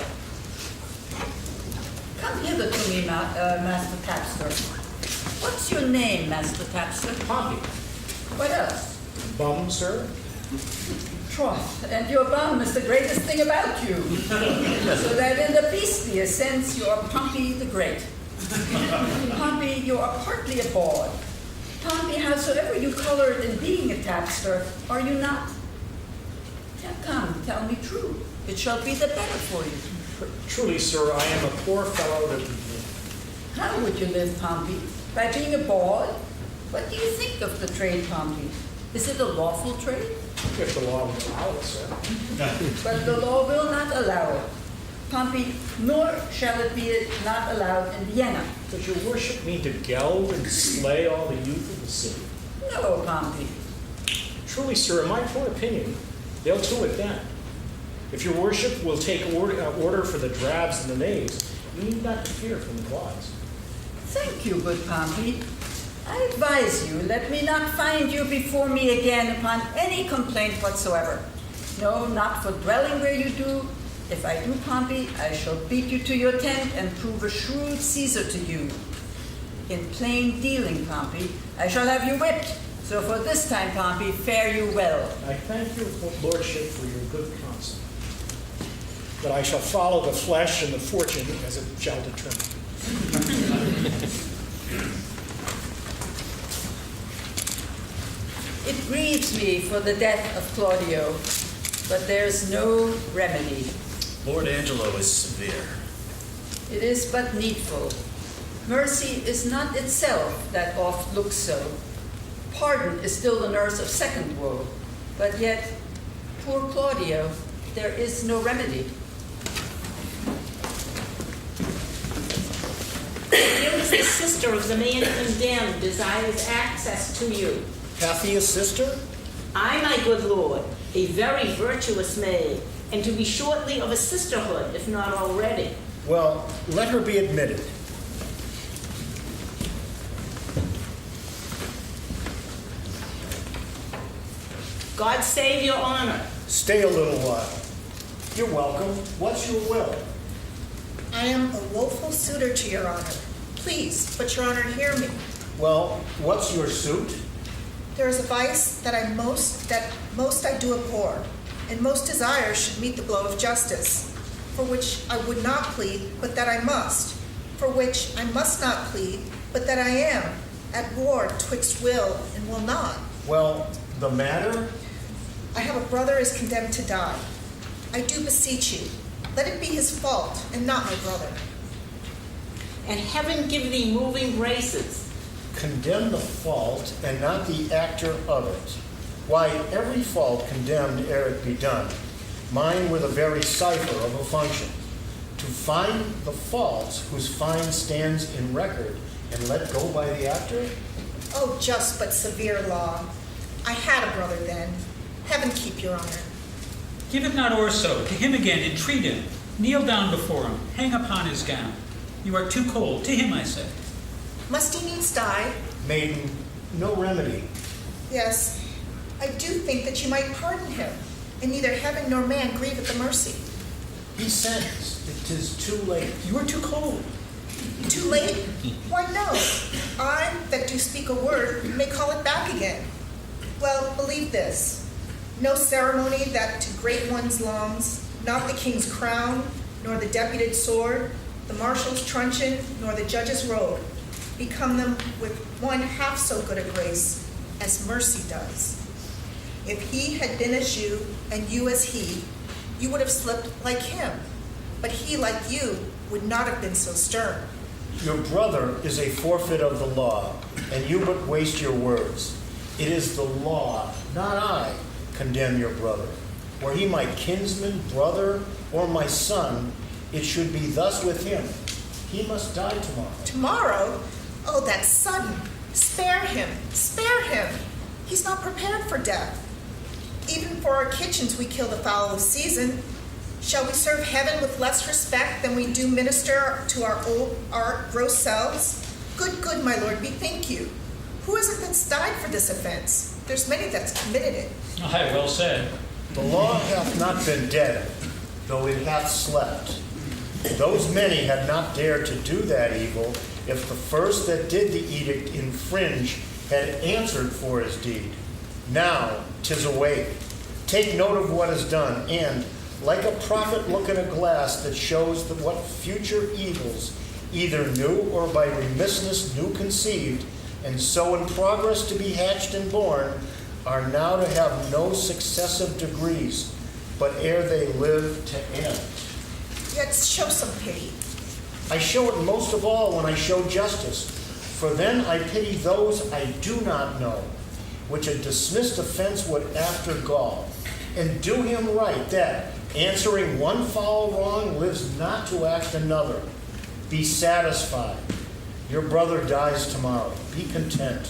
Come hither to me, Master Tapster. What's your name, Master Tapster? Poppy. What else? Bum, sir. Troth, and your bum is the greatest thing about you. So that in the beastliest sense, you are Pompey the Great. Pompey, you are partly a bawd. Pompey, howsoever you colored in being a tapster, are you not? Now come, tell me true. It shall be the better for you. Truly, sir, I am a poor fellow that would live. How would you live, Pompey? By being a bawd? What do you think of the trade, Pompey? Is it a lawful trade? If the law will allow it, sir. But the law will not allow it. Pompey, nor shall it be not allowed in Vienna. Does your worship mean to geld and slay all the youth of the city? No, Pompey. Truly, sir, in my poor opinion, they'll do it then. If your worship will take order for the drabs and the knaves, You need not fear from the claws. Thank you, good Pompey. I advise you, let me not find you before me again upon any complaint whatsoever. No, not for dwelling where you do. If I do, Pompey, I shall beat you to your tent and prove a shrewd Caesar to you. In plain dealing, Pompey, I shall have you whipped. So for this time, Pompey, fare you well. I thank your lordship for your good counsel, but I shall follow the flesh and the fortune as it shall determine. It grieves me for the death of Claudio, but there's no remedy. Lord Angelo is severe. It is but needful. Mercy is not itself that oft looks so. Pardon is still the nurse of second woe, but yet, poor Claudio, there is no remedy. Here's the sister of the man condemned desires access to you. Hath he a sister? I, my good lord, a very virtuous maid, and to be shortly of a sisterhood, if not already. Well, let her be admitted. God save your honor. Stay a little while. You're welcome. What's your will? I am a woeful suitor to your honor. Please, but your honor, hear me. Well, what's your suit? There is a vice that most I do abhor, and most desire should meet the blow of justice, for which I would not plead, but that I must, for which I must not plead, but that I am, at war twixt will and will not. Well, the matter? I have a brother is condemned to die. I do beseech you, let it be his fault, and not my brother. And heaven give thee moving graces. Condemn the fault and not the actor of it. Why, every fault condemned ere it be done. Mine were the very cipher of a function. To find the faults whose fine stands in record and let go by the actor? Oh, just but severe law. I had a brother then. Heaven keep your honor. Give it not or so. To him again, entreat him. Kneel down before him. Hang upon his gown. You are too cold. To him, I say. Must he needs die? Maiden, no remedy. Yes, I do think that you might pardon him, and neither heaven nor man grieve at the mercy. Be sentenced. It is too late. You are too cold. Too late? Why, no. I, that do speak a word, may call it back again. Well, believe this. No ceremony that to great ones longs, not the king's crown, nor the deputed sword, the marshal's truncheon, nor the judge's robe, become them with one half so good a grace as mercy does. If he had been as you, and you as he, you would have slipped like him, but he, like you, would not have been so stern. Your brother is a forfeit of the law, and you but waste your words. It is the law, not I, condemn your brother. Were he my kinsman, brother, or my son, it should be thus with him. He must die tomorrow. Tomorrow? Oh, that's sudden. Spare him. Spare him. He's not prepared for death. Even for our kitchens we kill the fowl of season. Shall we serve heaven with less respect than we do minister to our gross selves? Good, my lord, bethink you. Who is it that's died for this offense? There's many that's committed it. Aye, well said. The law hath not been dead, though it hath slept. Those many had not dared to do that evil, if the first that did the edict infringe had answered for his deed. Now 'tis awake. Take note of what is done, and, like a prophet look in a glass that shows that what future evils, either new or by remissness new conceived, and so in progress to be hatched and born, are now to have no successive degrees, but ere they live to end. Yet show some pity. I show it most of all when I show justice, for then I pity those I do not know, which a dismissed offense would after gall, and do him right that, answering one foul wrong, lives not to act another. Be satisfied. Your brother dies tomorrow. Be content.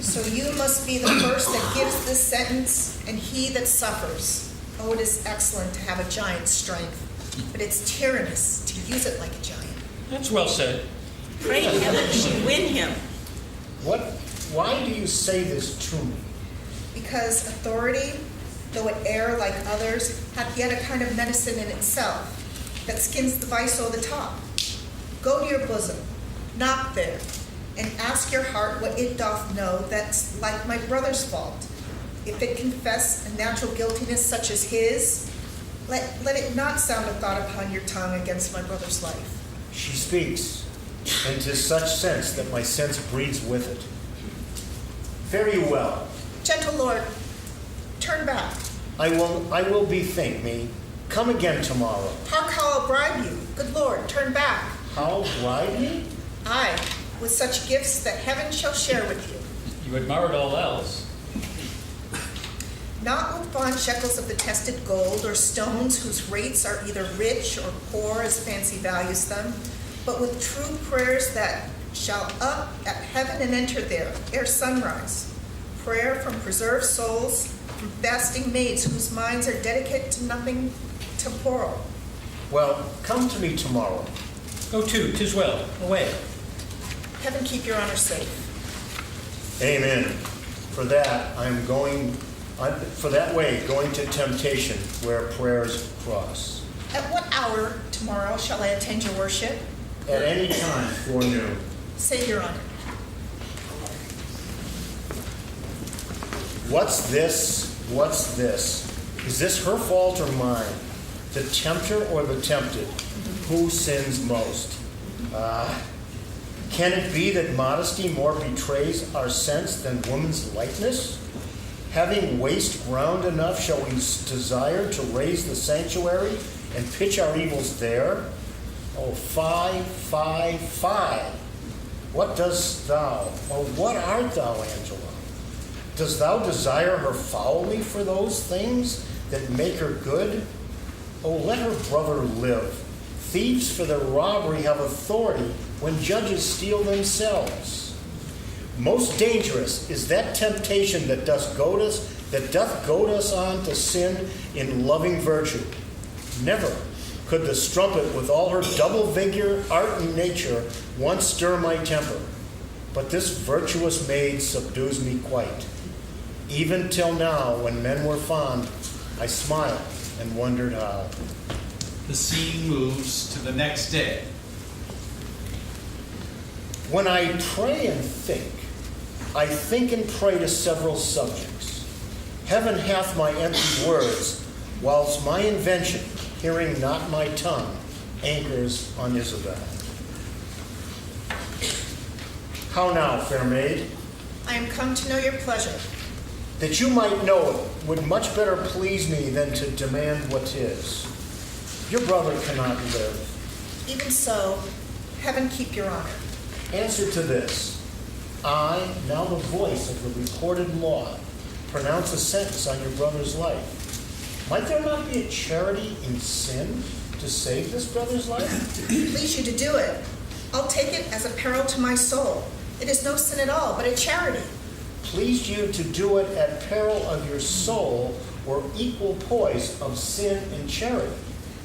So you must be the first that gives this sentence, and he that suffers. Oh, it is excellent to have a giant's strength. but it's tyrannous to use it like a giant. That's well said. Pray heaven she win him. Why do you say this to me? Because authority, though it err like others, hath yet a kind of medicine in itself, that skins the vice o'er the top. Go to your bosom, knock there, and ask your heart what it doth know that's like my brother's fault. If it confess a natural guiltiness such as his, let it not sound a thought upon your tongue against my brother's life. She speaks, and 'tis such sense that my sense breeds with it. Very well. Gentle lord, turn back. I will bethink me. Come again tomorrow. Hark how I'll bribe you. Good lord, turn back. How bribe me? Aye, with such gifts that heaven shall share with you. You admired all else. Not with fond shekels of the tested gold, or stones whose rates are either rich or poor as fancy values them, but with true prayers that shall up at heaven and enter there ere sunrise. Prayer from preserved souls, from fasting maids whose minds are dedicated to nothing temporal. Well, come to me tomorrow. Go to, 'tis well. Away. Heaven keep your honor safe. Amen. For that way going to temptation where prayers cross. At what hour tomorrow shall I attend your worship? At any time forenoon. Say, your honor. What's this? What's this? Is this her fault or mine? The tempter or the tempted? Who sins most? Can it be that modesty more betrays our sense than woman's lightness? Having waste ground enough, shall we desire to raise the sanctuary and pitch our evils there? Oh, fie, fie, fie. What dost thou, or what art thou, Angelo? Dost thou desire her foully for those things that make her good? Oh, let her brother live. Thieves for their robbery have authority when judges steal themselves. Most dangerous is that temptation that doth goad us on to sin in loving virtue. Never could the strumpet with all her double vigor, art, and nature once stir my temper. But this virtuous maid subdues me quite. Even till now, when men were fond, I smiled and wondered how. The scene moves to the next day. When I pray and think, I think and pray to several subjects. Heaven hath my empty words, whilst my invention, hearing not my tongue, anchors on Isabelle. How now, fair maid? I am come to know your pleasure. That you might know it would much better please me than to demand what 'tis. Your brother cannot live. Even so, heaven keep your honor. Answer to this. I, now the voice of the recorded law, pronounce a sentence on your brother's life. Might there not be a charity in sin to save this brother's life? Please you to do it. I'll take it as a peril to my soul. It is no sin at all, but a charity. Please you to do it at peril of your soul, or equal poise of sin and charity.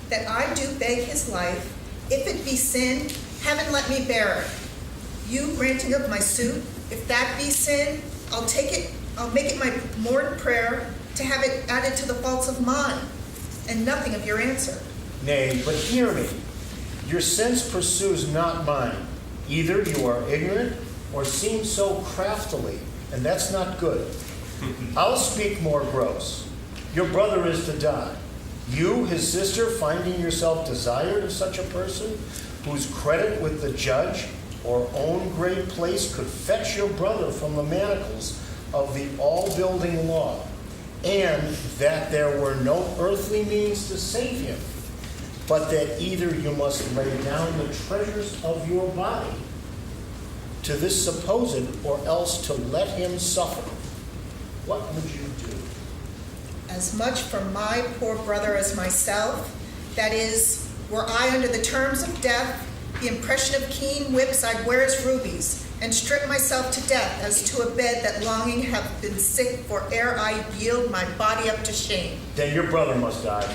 That I do beg his life. If it be sin, heaven let me bear it. You granting of my suit, if that be sin, I'll make it my morn prayer to have it added to the faults of mine, and nothing of your answer. Nay, but hear me. Your sense pursues not mine. Either you are ignorant, or seem so craftily, and that's not good. I'll speak more gross. Your brother is to die. You, his sister, finding yourself desired of such a person, whose credit with the judge or own great place could fetch your brother from the manacles of the all-building law, and that there were no earthly means to save him, but that either you must lay down the treasures of your body to this supposed, or else to let him suffer. What would you do? As much for my poor brother as myself, that is, were I under the terms of death, the impression of keen whips I'd wear as rubies, and strip myself to death as to a bed that longing have been sick for ere I yield my body up to shame. Then your brother must die.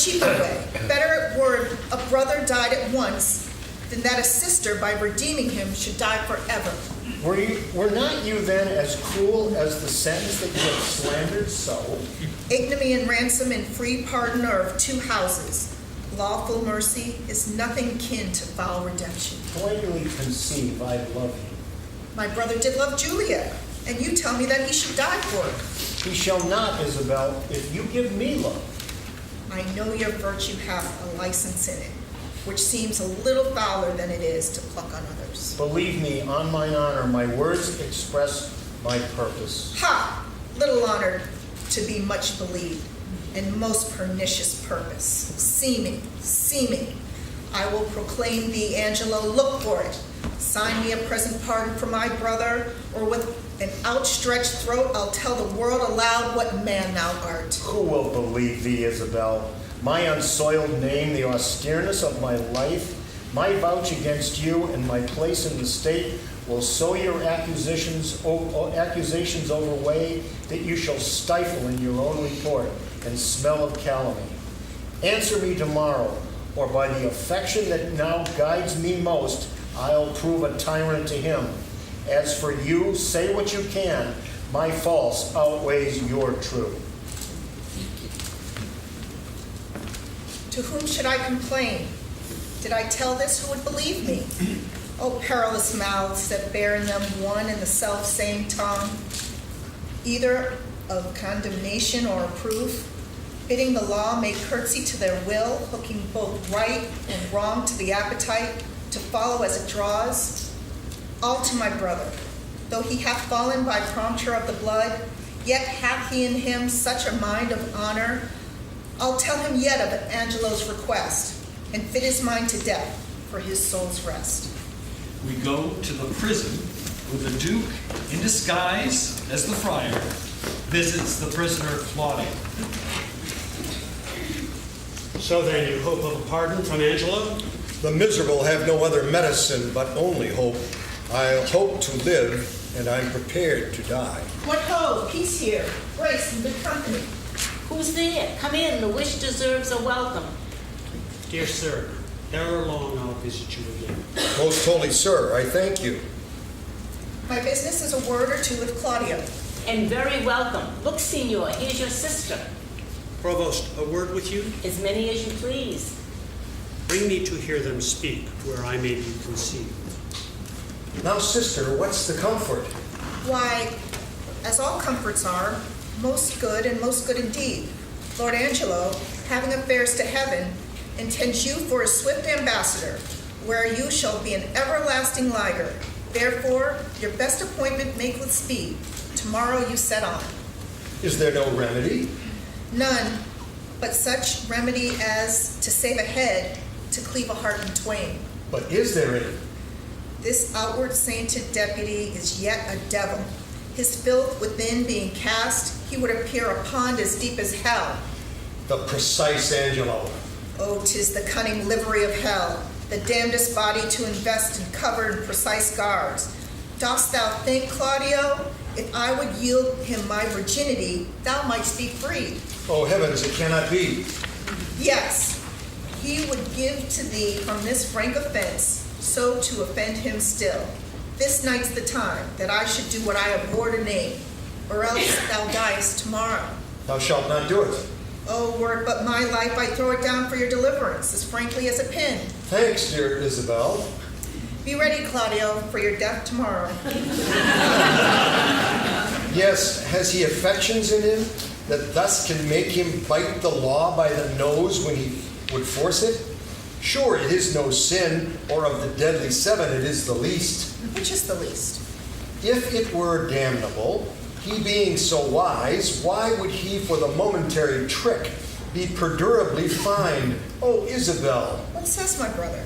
cheaper way. Better were a brother died at once than that a sister, by redeeming him, should die forever. Were not you then as cruel as the sentence that you have slandered so? Ignominy and ransom and free pardon are of two houses. Lawful mercy is nothing kin to foul redemption. Plainly conceive I love you. My brother did love Julia, and you tell me that he should die for her. He shall not, Isabelle, if you give me love. I know your virtue hath a license in it, which seems a little fouler than it is to pluck on others. Believe me, on mine honor, my words express my purpose. Ha! Little honored to be much believed, and most pernicious purpose. Seeming. I will proclaim thee, Angelo, look for it. Sign me a present pardon for my brother, or with an outstretched throat I'll tell the world aloud what man thou art. Who will believe thee, Isabelle? My unsoiled name, the austereness of my life, my vouch against you, and my place in the state will so your accusations overweigh that you shall stifle in your own report and smell of calumny. Answer me tomorrow, or by the affection that now guides me most, I'll prove a tyrant to him. As for you, say what you can. My false outweighs your true. To whom should I complain? Did I tell this, who would believe me? Oh, perilous mouths that bear in them one and the self same tongue, either of condemnation or proof, bidding the law make curtsy to their will, hooking both right and wrong to the appetite, to follow as it draws. All to my brother, though he hath fallen by prompture of the blood, yet hath he in him such a mind of honor. I'll tell him yet of Angelo's request, and fit his mind to death for his soul's rest. We go to the prison where the Duke, in disguise as the friar, visits the prisoner Claudia. So then, you hope of a pardon from Angelo? The miserable have no other medicine but only hope. I'll hope to live, and I'm prepared to die. What ho, peace here, grace and good company. Who's there? Come in, the wish deserves a welcome. Dear sir, ere long I'll visit you again. Most holy sir, I thank you. My business is a word or two with Claudia. And very welcome. Look, Signor, here's your sister. Provost, a word with you? As many as you please. Bring me to hear them speak, where I may be conceived. Now, sister, what's the comfort? Why, as all comforts are, most good and most good indeed. Lord Angelo, having affairs to heaven, intends you for a swift ambassador, where you shall be an everlasting liger. Therefore, your best appointment make with speed. Tomorrow you set on. Is there no remedy? None, but such remedy as to save a head, to cleave a heart in twain. But is there any? This outward sainted deputy is yet a devil. His filth within being cast, he would appear a pond as deep as hell. The precise Angelo. Oh, 'tis the cunning livery of hell, the damnedest body to invest and cover in precise guards. Dost thou think, Claudio, if I would yield him my virginity, thou mightst be freed? Oh, heavens, it cannot be. Yes, he would give to thee from this frank offense, so to offend him still. This night's the time that I should do what I abhor to name, or else thou diest tomorrow. Thou shalt not do it. Oh, were it but my life, I'd throw it down for your deliverance, as frankly as a pin. Thanks, dear Isabelle. Be ready, Claudio, for your death tomorrow. Yes, has he affections in him that thus can make him bite the law by the nose when he would force it? Sure, it is no sin, or of the deadly seven it is the least. Which is the least? If it were damnable, he being so wise, why would he for the momentary trick be perdurably fined? Oh, Isabelle. What says my brother?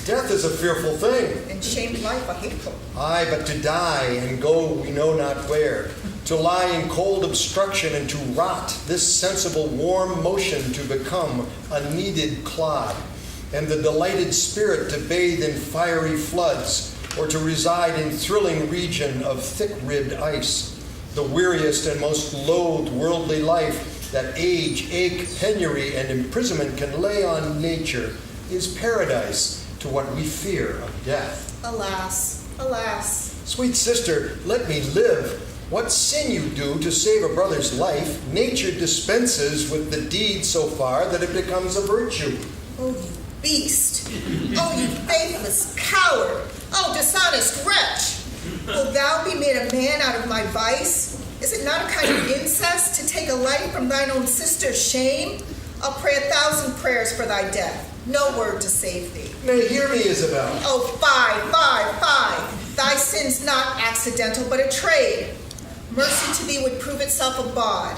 Death is a fearful thing. And shamed life a hateful. Aye, but to die and go we know not where, to lie in cold obstruction and to rot, this sensible warm motion to become a kneaded clod, and the delighted spirit to bathe in fiery floods, or to reside in thrilling region of thick-ribbed ice, the weariest and most loathed worldly life, that age, ache, penury, and imprisonment can lay on nature is paradise to what we fear of death. Alas, alas. Sweet sister, let me live. What sin you do to save a brother's life, nature dispenses with the deed so far that it becomes a virtue. Oh, you beast. Oh, you faithless coward. Oh, dishonest wretch. Will thou be made a man out of my vice? Is it not a kind of incest to take a life from thine own sister's shame? I'll pray 1,000 prayers for thy death. No word to save thee. Nay, hear me, Isabelle. Oh, fie. Thy sin's not accidental, but a trade. Mercy to thee would prove itself a bawd.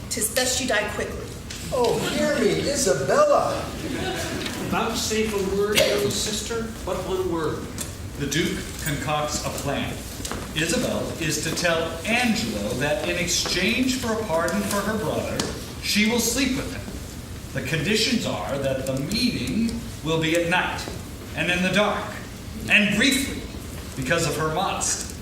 'Tis best you die quickly. Oh, hear me, Isabella. Vouchsafe a word, young sister, but one word. The Duke concocts a plan. Isabelle is to tell Angelo that in exchange for a pardon for her brother, she will sleep with him. The conditions are that the meeting will be at night and in the dark and briefly because of her modesty.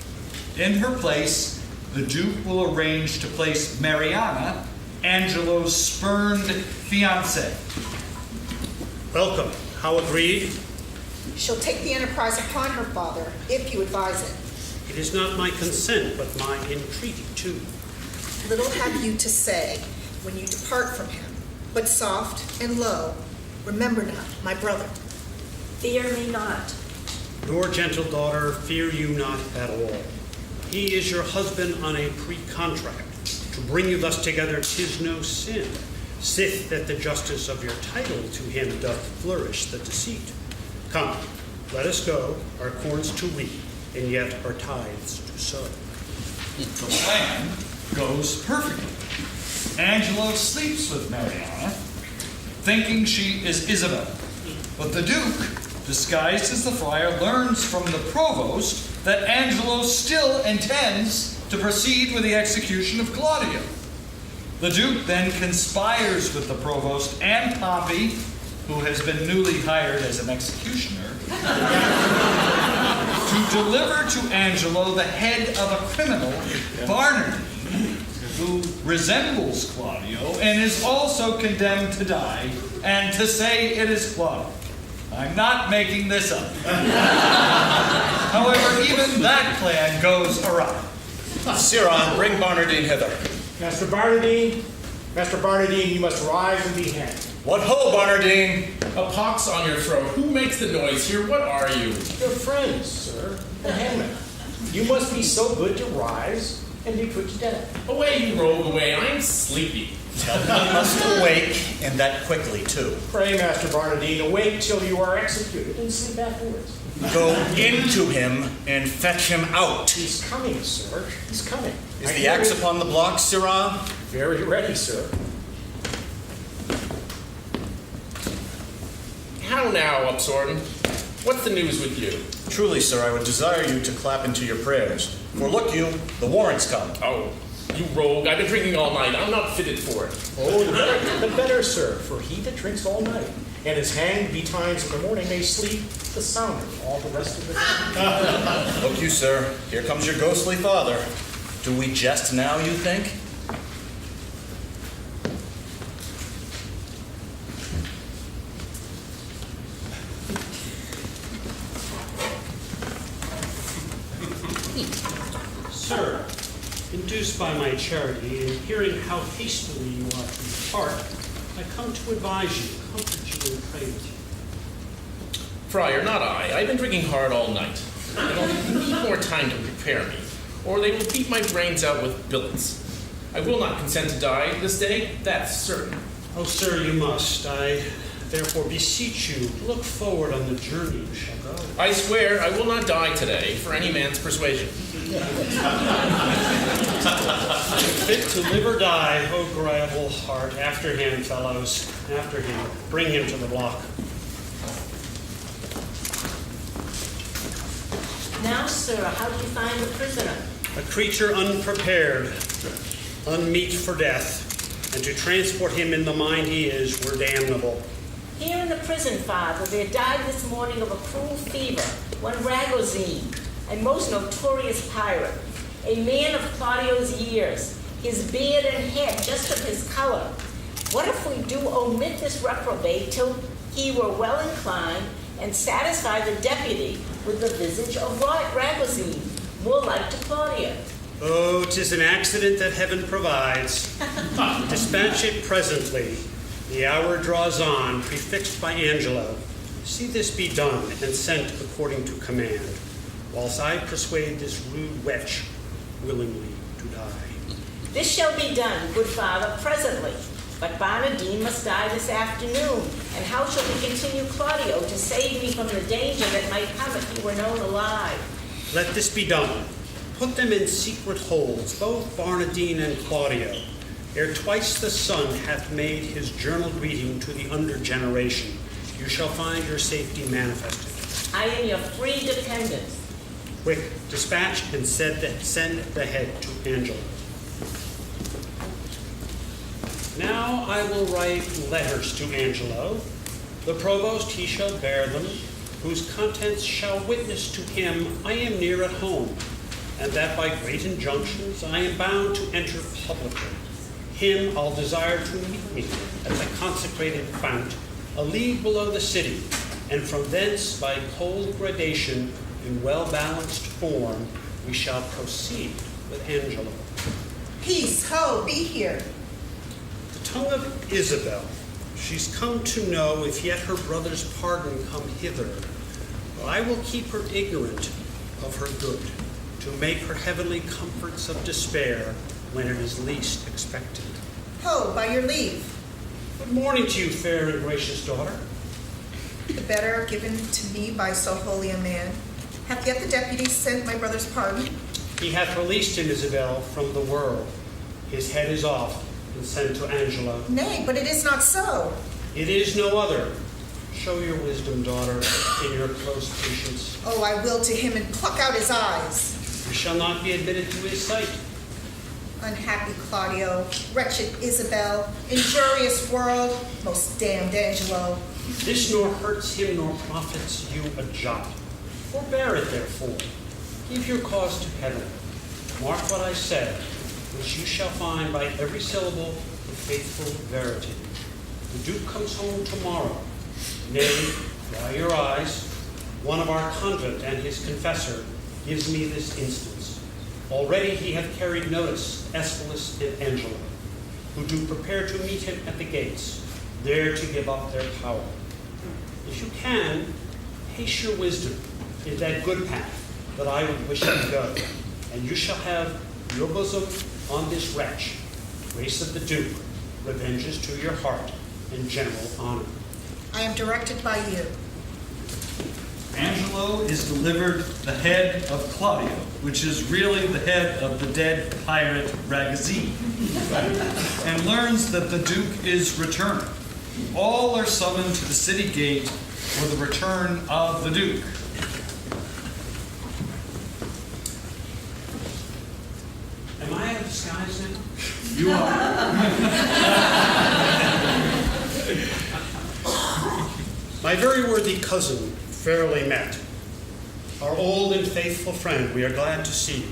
In her place, the Duke will arrange to place Mariana, Angelo's spurned fiancée. Welcome. How agreed? She'll take the enterprise upon her, father, if you advise it. It is not my consent, but my entreaty too. Little have you to say when you depart from him, but soft and low. Remember now, my brother. Fear me not. Nor, gentle daughter, fear you not at all. He is your husband on a pre-contract. To bring you thus together, 'tis no sin, sith that the justice of your title to him doth flourish the deceit. Come, let us go, our corns to reap, and yet our tithes to sow. The plan goes perfectly. Angelo sleeps with Mariana, thinking she is Isabelle. But the Duke, disguised as the friar, learns from the provost that Angelo still intends to proceed with the execution of Claudio. The Duke then conspires with the provost and Pompey, who has been newly hired as an executioner, to deliver to Angelo the head of a criminal, Barnard, who resembles Claudio and is also condemned to die, and to say it is Claudio. I'm not making this up. However, even that plan goes awry. Sirrah, bring Barnardine hither. Master Barnardine, you must rise and be hanged. What ho, Barnardine? A pox on your throat. Who makes the noise here? What are you? Your friends, sir, the hangman. You must be so good to rise and be put to death. Away, you rogue, away. I'm sleepy. Tell him he must awake, and that quickly, too. Pray, Master Barnardine, awake till you are executed and sleep afterwards. Go into him and fetch him out. He's coming, sir. He's coming. Is the axe upon the block, Sirrah? Very ready, sir. How now, Upsorden? What's the news with you? Truly, sir, I would desire you to clap into your prayers. For look you, the warrant's come. Oh, you rogue. I've been drinking all night. I'm not fitted for it. Oh, the better, sir, for he that drinks all night and is hanged betimes in the morning may sleep the sounder all the rest of the day. Look you, sir, here comes your ghostly father. Do we jest now, you think? Sir, induced by my charity and hearing how hastily you are to depart, I come to advise you, comfort you, and pray with you. Friar, not I. I've been drinking hard all night. They'll need more time to prepare me, or they will beat my brains out with billets. I will not consent to die this day, that's certain. Oh, sir, you must. I therefore beseech you, look forward on the journey you shall go. I swear I will not die today for any man's persuasion. Fit to live or die, oh gravel heart. After him, fellows, after him. Bring him to the block. Now, sir, how do you find the prisoner? A creature unprepared, unmeet for death, and to transport him in the mind he is were damnable. Here in the prison, Father, there died this morning of a cruel fever one Ragozine, a most notorious pirate, a man of Claudio's years. his beard and head just of his color. What if we do omit this reprobate till he were well inclined, and satisfy the deputy with the visage of Ragozine, more like to Claudia? Oh, 'tis an accident that heaven provides. Dispatch it presently. The hour draws on, prefixed by Angelo. See this be done, and sent according to command, whilst I persuade this rude wretch willingly to die. This shall be done, good father, presently. But Barnardine must die this afternoon. And how shall we continue Claudio to save me from the danger that might come if he were known alive? Let this be done. Put them in secret holds, both Barnardine and Claudio, ere twice the sun hath made his journal greeting to the under generation. You shall find your safety manifested. I am your free dependent. Quick, dispatch and send the head to Angelo. Now I will write letters to Angelo. The provost he shall bear them, whose contents shall witness to him I am near at home, and that by great injunctions I am bound to enter publicly. Him I'll desire to meet me at the consecrated fount, a league below the city, and from thence by cold gradation in well-balanced form we shall proceed with Angelo. Peace, ho, be here. Tongue of Isabelle, she's come to know if yet her brother's pardon come hither. But I will keep her ignorant of her good, to make her heavenly comforts of despair when it is least expected. Ho, by your leave. Good morning to you, fair and gracious daughter. The better given to me by so holy a man. Hath yet the deputy sent my brother's pardon? He hath released him, Isabelle, from the world. His head is off, and sent to Angelo. Nay, but it is not so. It is no other. Show your wisdom, daughter, in your close patience. Oh, I will to him and pluck out his eyes. You shall not be admitted to his sight. Unhappy Claudio, wretched Isabelle, injurious world, most damned Angelo. This nor hurts him nor profits you a jot. Forbear it, therefore. Give your cause to heaven. Mark what I said, which you shall find by every syllable of faithful verity. The Duke comes home tomorrow. Nay, dry your eyes. One of our convent and his confessor gives me this instance. Already he hath carried notice, Aeschylus and Angelo, who do prepare to meet him at the gates, there to give up their power. If you can, haste your wisdom in that good path that I would wish you to go, and you shall have your bosom on this wretch, grace of the Duke, revenges to your heart, and general honor. I am directed by you. Angelo is delivered the head of Claudio, which is really the head of the dead pirate Ragozine, and learns that the Duke is returned. All are summoned to the city gate for the return of the Duke. Am I out of disguise now? You are. My very worthy cousin, fairly met. Our old and faithful friend, we are glad to see you.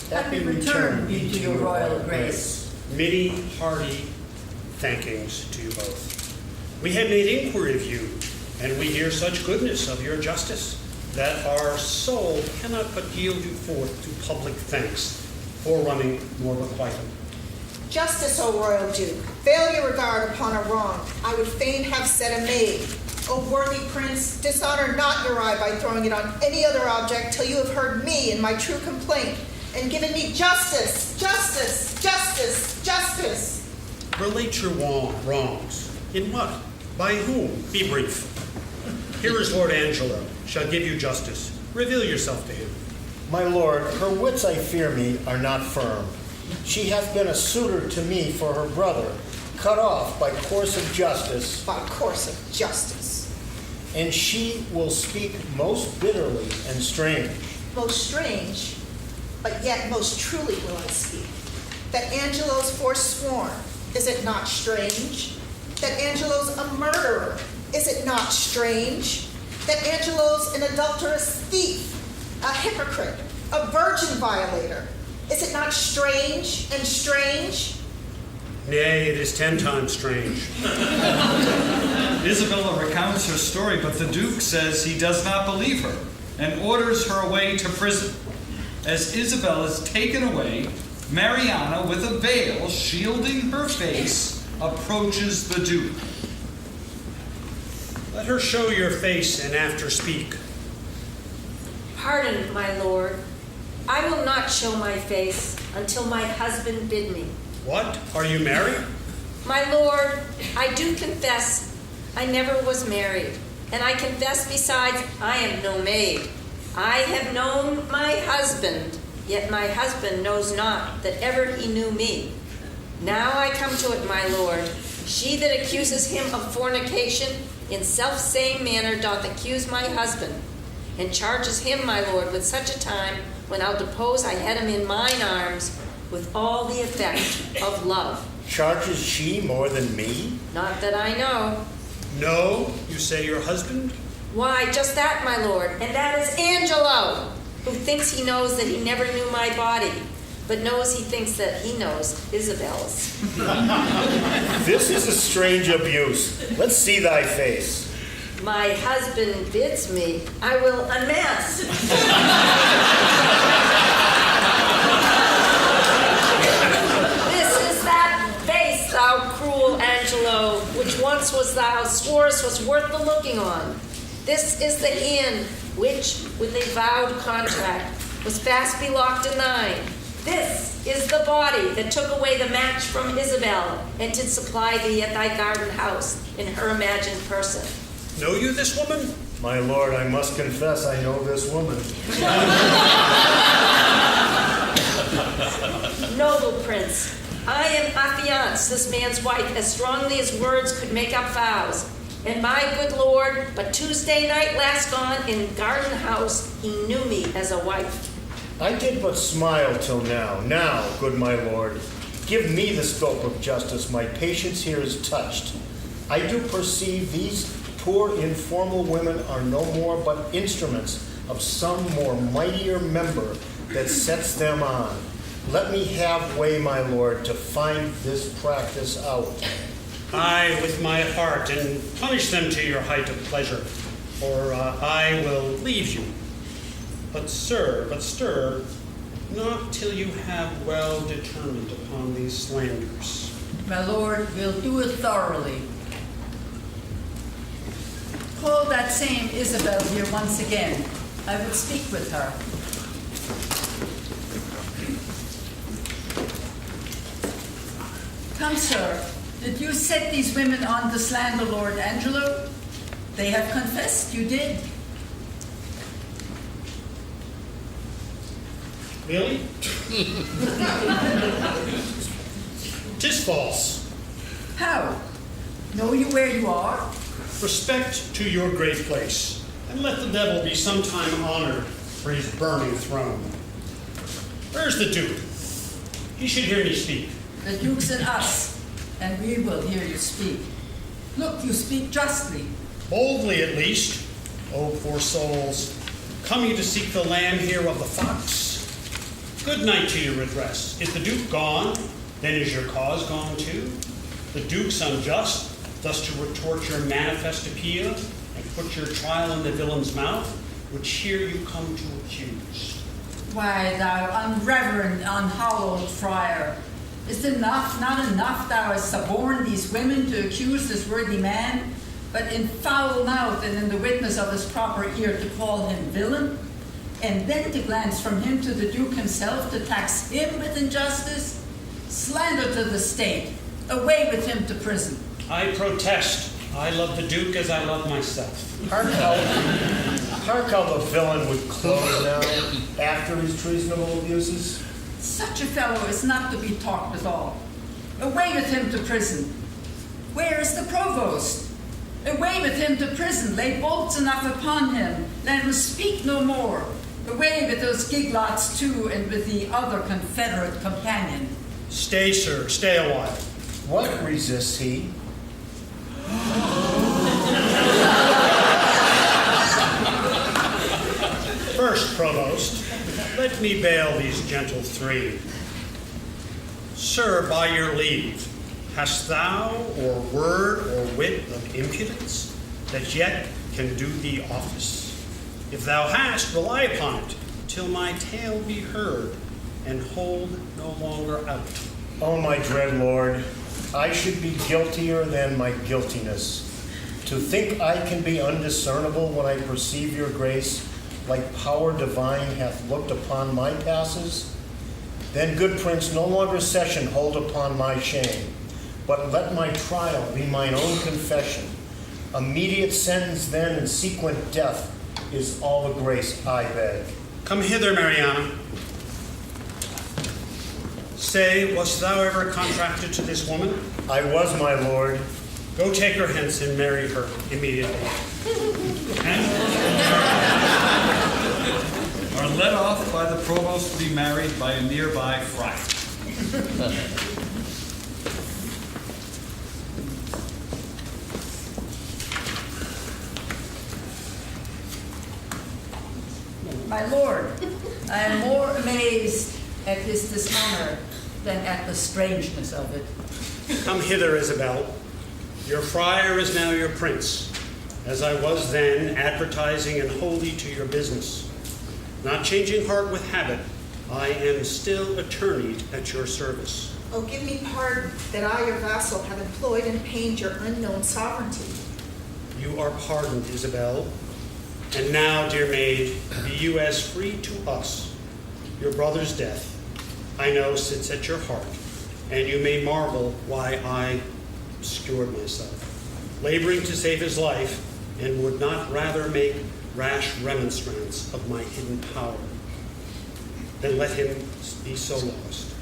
Happy return be to your royal grace. Many hearty thankings to you both. We have made inquiry of you, and we hear such goodness of your justice that our soul cannot but yield you forth to public thanks for running nor requital. Justice, O royal Duke, veil your regard upon a wrong. I would fain have said a maid. O worthy prince, dishonor not your eye by throwing it on any other object till you have heard me in my true complaint and given me justice, justice, justice, justice. Relate your wrongs. In what? By whom? Be brief. Here is Lord Angelo, shall give you justice. Reveal yourself to him. My lord, her wits, I fear me, are not firm. She hath been a suitor to me for her brother, cut off by course of justice. By course of justice. And she will speak most bitterly and strange. Most strange, but yet most truly will I speak. That Angelo's forsworn, is it not strange? That Angelo's a murderer, is it not strange? That Angelo's an adulterous thief, a hypocrite, a virgin violator, Is it not strange and strange? Nay, it is 10 times strange. Isabella recounts her story, but the Duke says he does not believe her and orders her away to prison. As Isabelle is taken away, Mariana, with a veil shielding her face, approaches the Duke. Let her show your face and after speak. Pardon, my lord. I will not show my face until my husband bid me. What? Are you married? My lord, I do confess I never was married, and I confess besides I am no maid. I have known my husband, yet my husband knows not that ever he knew me. Now I come to it, my lord. She that accuses him of fornication in self-same manner doth accuse my husband, and charges him, my lord, with such a time when I'll depose I had him in mine arms with all the effect of love. Charges she more than me? Not that I know. No, you say your husband? Why, just that, my lord, and that is Angelo, who thinks he knows that he never knew my body, but knows he thinks that he knows Isabelle's. This is a strange abuse. Let's see thy face. My husband bids me, I will unmask. This is that face, thou cruel Angelo, which once was thou sworest was worth the looking on. This is the hand which, with a vowed contract, was fast belocked in thine. This is the body that took away the match from Isabelle and did supply thee at thy garden house in her imagined person. Know you this woman? My lord, I must confess I know this woman. Noble prince, I am affianced this man's wife as strongly as words could make up vows. And my good lord, but Tuesday night last gone in garden house, he knew me as a wife. I did but smile till now. Now, good my lord, give me the scope of justice. My patience here is touched. I do perceive these poor informal women are no more but instruments of some more mightier member that sets them on. Let me have way, my lord, to find this practice out. I, with my heart, and punish them to your height of pleasure, or I will leave you. But sir, not till you have well determined upon these slanders. My lord, we'll do it thoroughly. Call that same Isabelle here once again. I will speak with her. Come, sir. Did you set these women on to slander Lord Angelo? They have confessed you did. Really? 'Tis false. How? Know you where you are? Respect to your great place, and let the devil be sometime honored for his burning throne. Where's the Duke? He should hear me speak. The Duke's in us, and we will hear you speak. Look, you speak justly. Boldly at least. O poor souls, come you to seek the lamb here of the fox? Good night to your redress. Is the Duke gone? Then is your cause gone too? The Duke's unjust, thus to retort your manifest appeal, and put your trial in the villain's mouth, which here you come to accuse. Why, thou unreverend, unhallowed friar, is it not enough thou hast suborned these women to accuse this worthy man, but in foul mouth and in the witness of his proper ear to call him villain, and then to glance from him to the Duke himself to tax him with injustice? Slander to the state, away with him to prison. I protest. I love the Duke as I love myself. Hark how the villain would close now after his treasonable abuses. Such a fellow is not to be talked withal. Away with him to prison. Where is the provost? Away with him to prison. Lay bolts enough upon him. Let him speak no more. Away with those giglots too, and with the other Confederate companion. Stay, sir. Stay a while. What resists he? First, provost, Let me bail these gentle three. Sir, by your leave, hast thou or word or wit of impudence that yet can do thee office? If thou hast, rely upon it, till my tale be heard, and hold no longer out. Oh, my dread lord, I should be guiltier than my guiltiness. To think I can be undiscernible when I perceive your grace, like power divine hath looked upon my passes? Then, good prince, no longer session hold upon my shame, but let my trial be mine own confession. Immediate sentence then and sequent death is all the grace I beg. Come hither, Mariana. Say, wast thou ever contracted to this woman? I was, my lord. Go take her hence and marry her immediately. Are led off by the provost to be married by a nearby friar. My lord, I am more amazed at his dishonor than at the strangeness of it. Come hither, Isabelle. Your friar is now your prince, as I was then, advertising and wholly to your business. Not changing heart with habit, I am still attorneyed at your service. Oh, give me pardon that I, your vassal, have employed and pained your unknown sovereignty. You are pardoned, Isabelle. And now, dear maid, be you as free to us. Your brother's death, I know, sits at your heart, and you may marvel why I obscured myself, laboring to save his life, and would not rather make rash remonstrance of my hidden power than let him be so lost.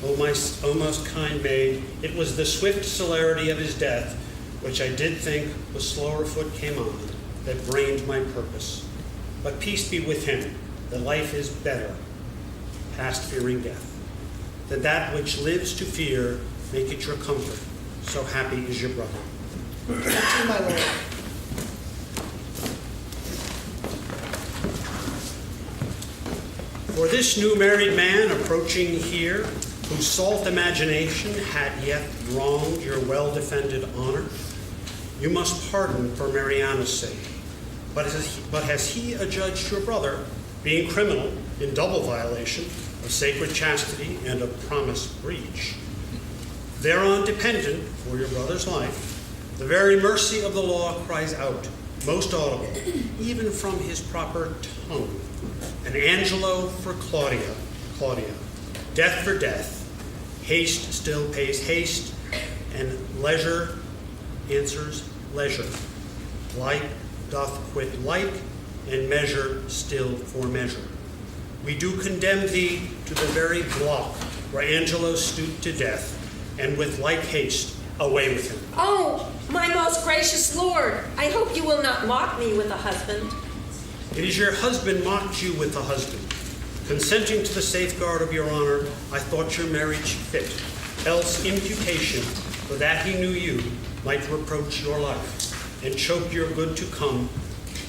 O most kind maid, it was the swift celerity of his death, which I did think the slower foot came on, that brained my purpose. But peace be with him, that life is better, past fearing death, than that which lives to fear. Make it your comfort, so happy is your brother. Thank you, my lord. For this new married man approaching here, whose salt imagination had yet wronged your well-defended honor, you must pardon for Mariana's sake. But has he adjudged your brother, being criminal in double violation of sacred chastity and of promise breach? Thereon dependent for your brother's life, the very mercy of the law cries out, most audible, even from his proper tongue. An Angelo for Claudia, death for death, haste still pays haste, and leisure answers leisure. Like doth quit like, and measure still for measure. We do condemn thee to the very block where Angelo stooped to death, and with like haste away with him. Oh, my most gracious lord, I hope you will not mock me with a husband. It is your husband mocked you with a husband. Consenting to the safeguard of your honor, I thought your marriage fit. Else imputation, for that he knew you, might reproach your life, and choke your good to come.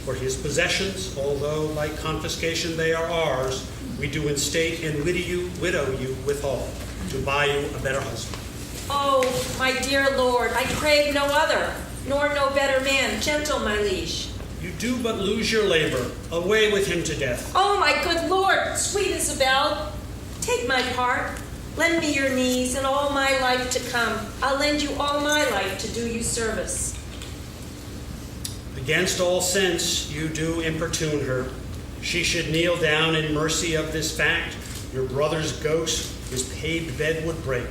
For his possessions, although by confiscation they are ours, we do instate and widow you withal, to buy you a better husband. Oh, my dear lord, I crave no other, nor no better man, gentle my liege. You do but lose your labor. Away with him to death. Oh, my good lord, sweet Isabelle, take my part. Lend me your knees and all my life to come. I'll lend you all my life to do you service. Against all sense you do importune her. She should kneel down in mercy of this fact. Your brother's ghost his paved bed would break,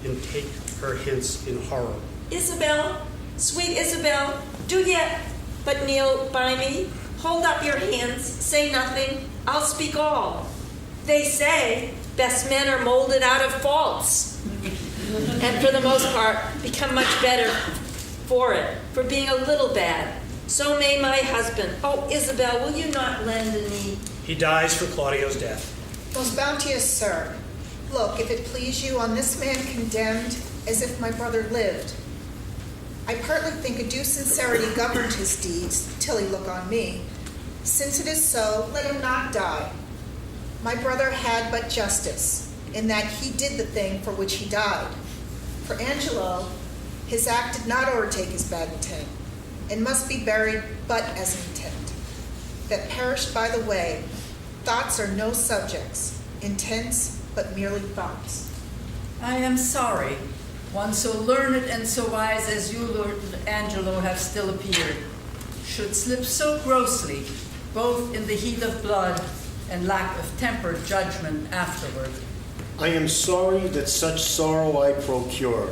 and take her hence in horror. Isabelle, sweet Isabelle, do yet but kneel by me. Hold up your hands, say nothing, I'll speak all. They say best men are molded out of faults, and for the most part become much better for it, for being a little bad. So may my husband. Oh, Isabelle, will you not lend a knee? He dies for Claudio's death. Most bounteous sir, look, if it please you, on this man condemned as if my brother lived. I partly think a due sincerity governed his deeds, till he look on me. Since it is so, let him not die. My brother had but justice, in that he did the thing for which he died. For Angelo, his act did not overtake his bad intent, and must be buried but as an intent, that perished by the way. Thoughts are no subjects, intents but merely thoughts. I am sorry one so learned and so wise as you, Lord Angelo, have still appeared, should slip so grossly, both in the heat of blood and lack of tempered judgment afterward. I am sorry that such sorrow I procure,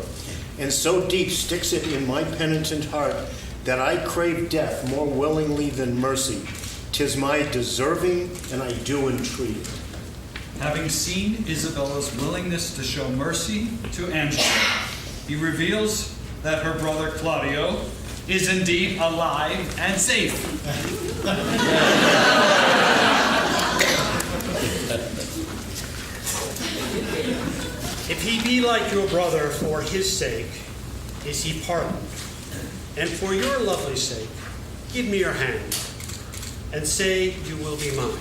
and so deep sticks it in my penitent heart that I crave death more willingly than mercy. 'Tis my deserving, and I do entreat it. Having seen Isabella's willingness to show mercy to Angelo, he reveals that her brother Claudio is indeed alive and safe. If he be like your brother for his sake, is he pardoned? And for your lovely sake, give me your hand, and say you will be mine.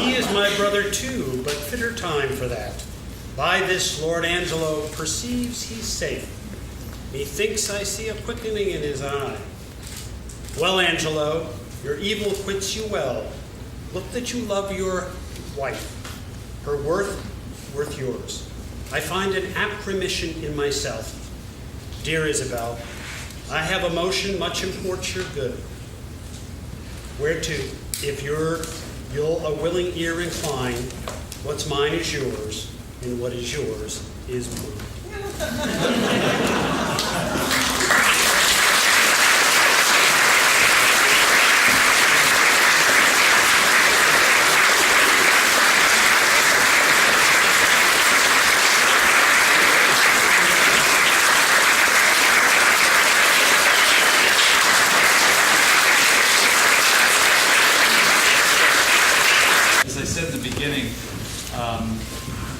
He is my brother too, but fitter time for that. By this Lord Angelo perceives he's safe. Methinks I see a quickening in his eye. Well, Angelo, your evil quits you well. Look that you love your wife, her worth yours. I find an apt remission in myself. Dear Isabelle, I have a motion much imports your good. Whereto, if you'll a willing ear incline, what's mine is yours, and what is yours is mine.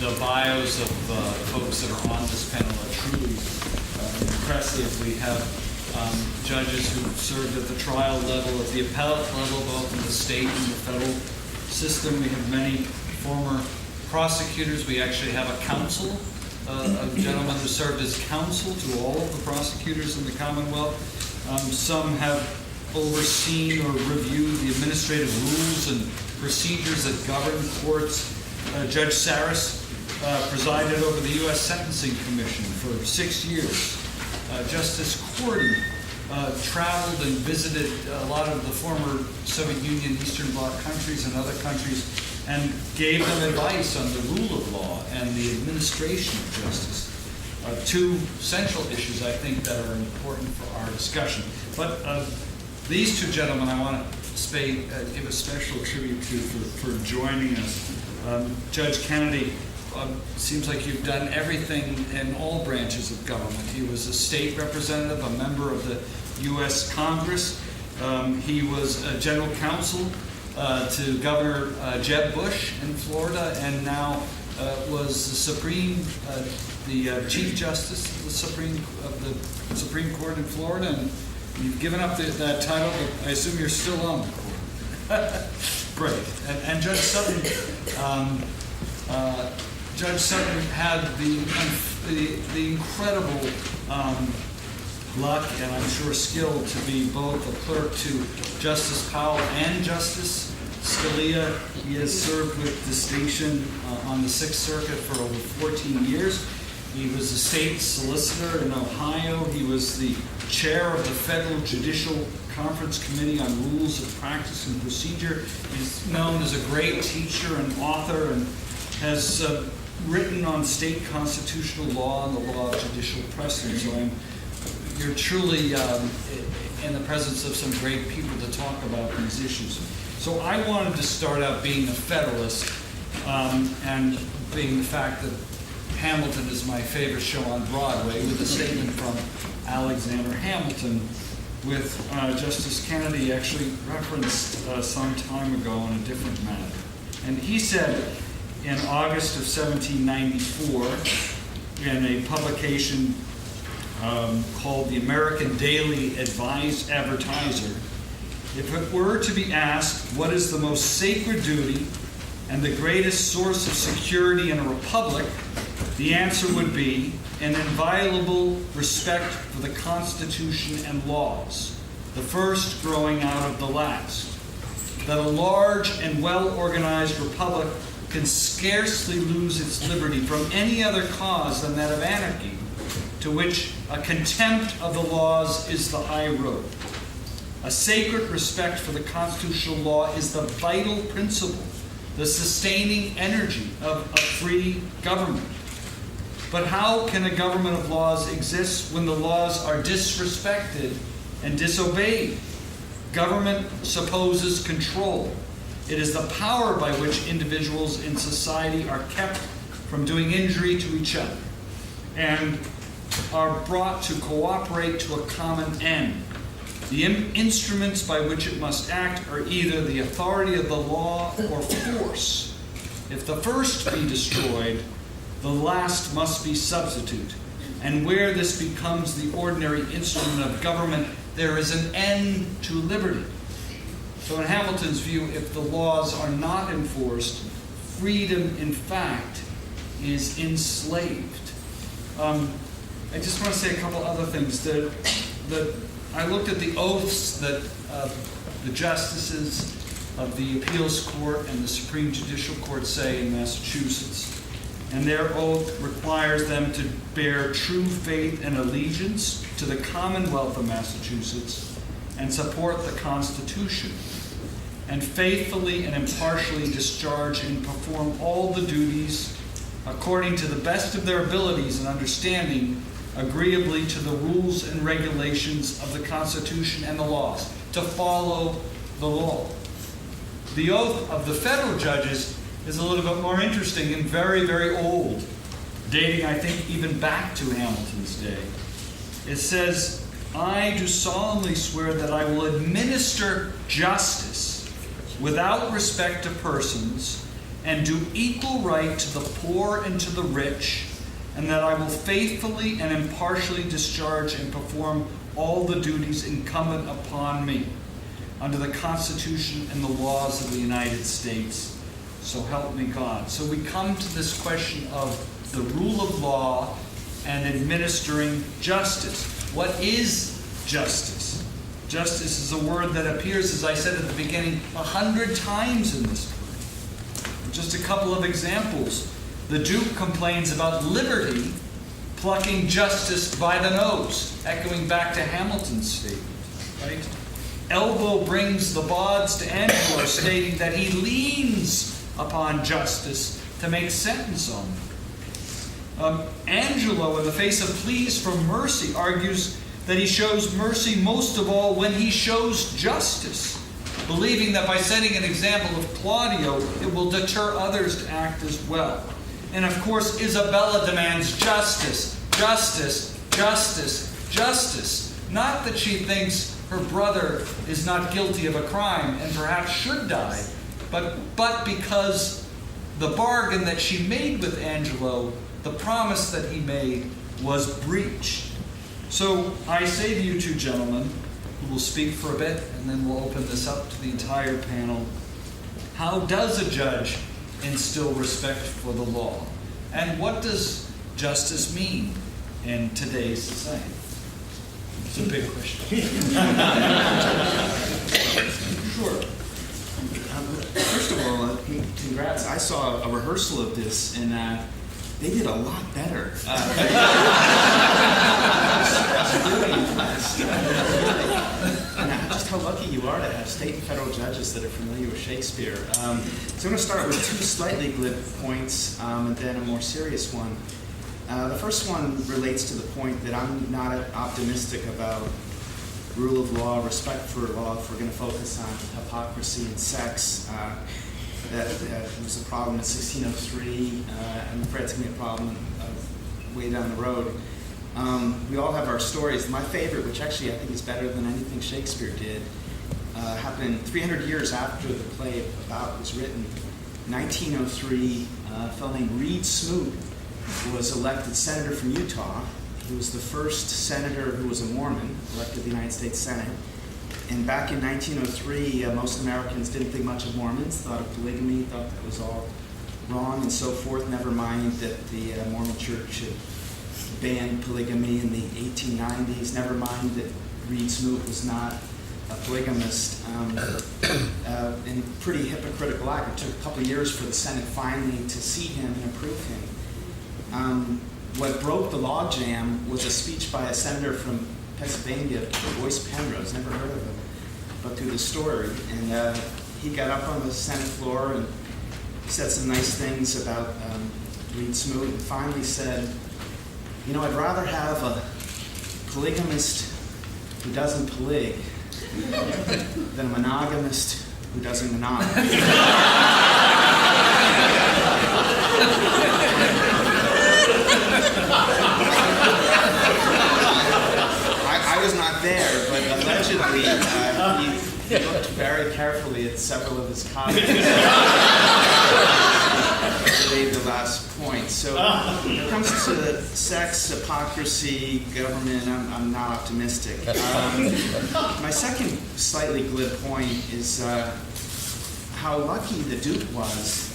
The bios of folks that are on this panel are truly impressive. We have judges who served at the trial level, at the appellate level, both in the state and the federal system. We have many former prosecutors. We actually have a counsel, a gentleman who served as counsel to all of the prosecutors in the Commonwealth. Some have overseen or reviewed the administrative rules and procedures that govern courts. Judge Saris presided over the U.S. Sentencing Commission for 6 years. Justice Cordy traveled and visited a lot of the former Soviet Union Eastern Bloc countries and other countries and gave them advice on the rule of law and the administration of justice. Two central issues, I think, that are important for our discussion. But these two gentlemen I want to give a special tribute to for joining us. Judge Canady, seems like you've done everything in all branches of government. He was a state representative, a member of the U.S. Congress. He was a general counsel to Governor Jeb Bush in Florida, and now was the Chief Justice of the Supreme Court in Florida. And you've given up that title, but I assume you're still on the court. Great. And Judge Sutton. Judge Sutton had the incredible luck and I'm sure skill to be both a clerk to Justice Powell and Justice Scalia. He has served with distinction on the Sixth Circuit for over 14 years. He was a state solicitor in Ohio. He was the chair of the Federal Judicial Conference Committee on Rules of Practice and Procedure. He's known as a great teacher and author and has written on state constitutional law and the law of judicial precedent. So you're truly in the presence of some great people to talk about these issues. So I wanted to start out being a Federalist and being the fact that Hamilton is my favorite show on Broadway, with a statement from Alexander Hamilton, with Justice Canady actually referenced some time ago on a different matter. And he said in August of 1794, in a publication called the American Daily Advertiser, If it were to be asked what is the most sacred duty and the greatest source of security in a republic, the answer would be an inviolable respect for the Constitution and laws, the first growing out of the last. That a large and well-organized republic can scarcely lose its liberty from any other cause than that of anarchy, to which a contempt of the laws is the high road. A sacred respect for the constitutional law is the vital principle, the sustaining energy of a free government. But how can a government of laws exist when the laws are disrespected and disobeyed? Government supposes control. It is the power by which individuals in society are kept from doing injury to each other and are brought to cooperate to a common end. The instruments by which it must act are either the authority of the law or force. If the first be destroyed, the last must be substitute. And where this becomes the ordinary instrument of government, there is an end to liberty. So in Hamilton's view, if the laws are not enforced, freedom, in fact, is enslaved. I just want to say a couple other things. I looked at the oaths that the justices of the appeals court and the Supreme Judicial Court say in Massachusetts. And their oath requires them to bear true faith and allegiance to the Commonwealth of Massachusetts and support the Constitution, and faithfully and impartially discharge and perform all the duties according to the best of their abilities and understanding, agreeably to the rules and regulations of the Constitution and the laws, to follow the law. The oath of the federal judges is a little bit more interesting and very, very old, dating, I think, even back to Hamilton's day. It says, I do solemnly swear that I will administer justice without respect to persons and do equal right to the poor and to the rich, and that I will faithfully and impartially discharge and perform all the duties incumbent upon me under the Constitution and the laws of the United States. So help me God. So we come to this question of the rule of law and administering justice. What is justice? Justice is a word that appears, as I said at the beginning, 100 times in this book. Just a couple of examples. The Duke complains about liberty plucking justice by the nose, echoing back to Hamilton's statement, right? Elbow brings the bawds to Angelo, stating that he leans upon justice to make sentence on them. Angelo, in the face of pleas for mercy, argues that he shows mercy most of all when he shows justice, believing that by setting an example of Claudio, it will deter others to act as well. And of course, Isabella demands justice, justice, justice, justice. Not that she thinks her brother is not guilty of a crime and perhaps should die, but because the bargain that she made with Angelo, the promise that he made, was breached. So I say to you two gentlemen, who will speak for a bit, and then we'll open this up to the entire panel, how does a judge instill respect for the law? And what does justice mean in today's society? It's a big question. Sure. First of all, congrats. I saw a rehearsal of this, and they did a lot better. Really impressed. Just how lucky you are to have state and federal judges that are familiar with Shakespeare. So I'm going to start with two slightly glib points, and then a more serious one. The first one relates to the point that I'm not optimistic about rule of law, respect for law, if we're going to focus on hypocrisy and sex. That was a problem in 1603. I'm afraid it's going to be a problem way down the road. We all have our stories. My favorite, which actually I think is better than anything Shakespeare did, happened 300 years after the play about was written. 1903, a fellow named Reed Smoot was elected senator from Utah. He was the first senator who was a Mormon elected to the United States Senate. And back in 1903, most Americans didn't think much of Mormons, thought of polygamy, thought that was all wrong and so forth, never mind that the Mormon Church had banned polygamy in the 1890s, never mind that Reed Smoot was not a polygamist, in pretty hypocritical act. It took a couple of years for the Senate finally to see him and approve him. What broke the logjam was a speech by a senator from Pennsylvania, Boyce Penrose, never heard of him, but through the story. And he got up on the Senate floor and said some nice things about Reed Smoot, and finally said, you know, I'd rather have a polygamist who doesn't polyg than a monogamist who doesn't monog. I was not there, but allegedly he looked very carefully at several of his colleagues. Made the last point. So when it comes to sex, hypocrisy, government, I'm not optimistic. My second slightly glib point is how lucky the Duke was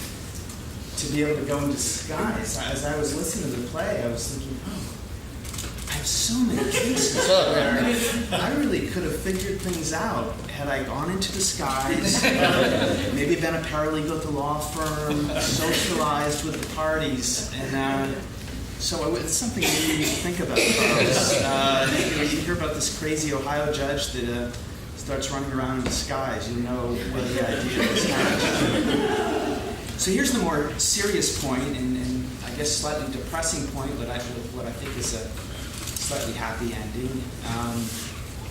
to be able to go in disguise. As I was listening to the play, I was thinking, I have so many cases where I really could have figured things out had I gone into disguise, maybe been a paralegal at the law firm, socialized with the parties, and so it's something you need to think about, Charles. You hear about this crazy Ohio judge that starts running around in disguise. You know what the idea is. So here's the more serious point, and I guess slightly depressing point, what I think is a slightly happy ending.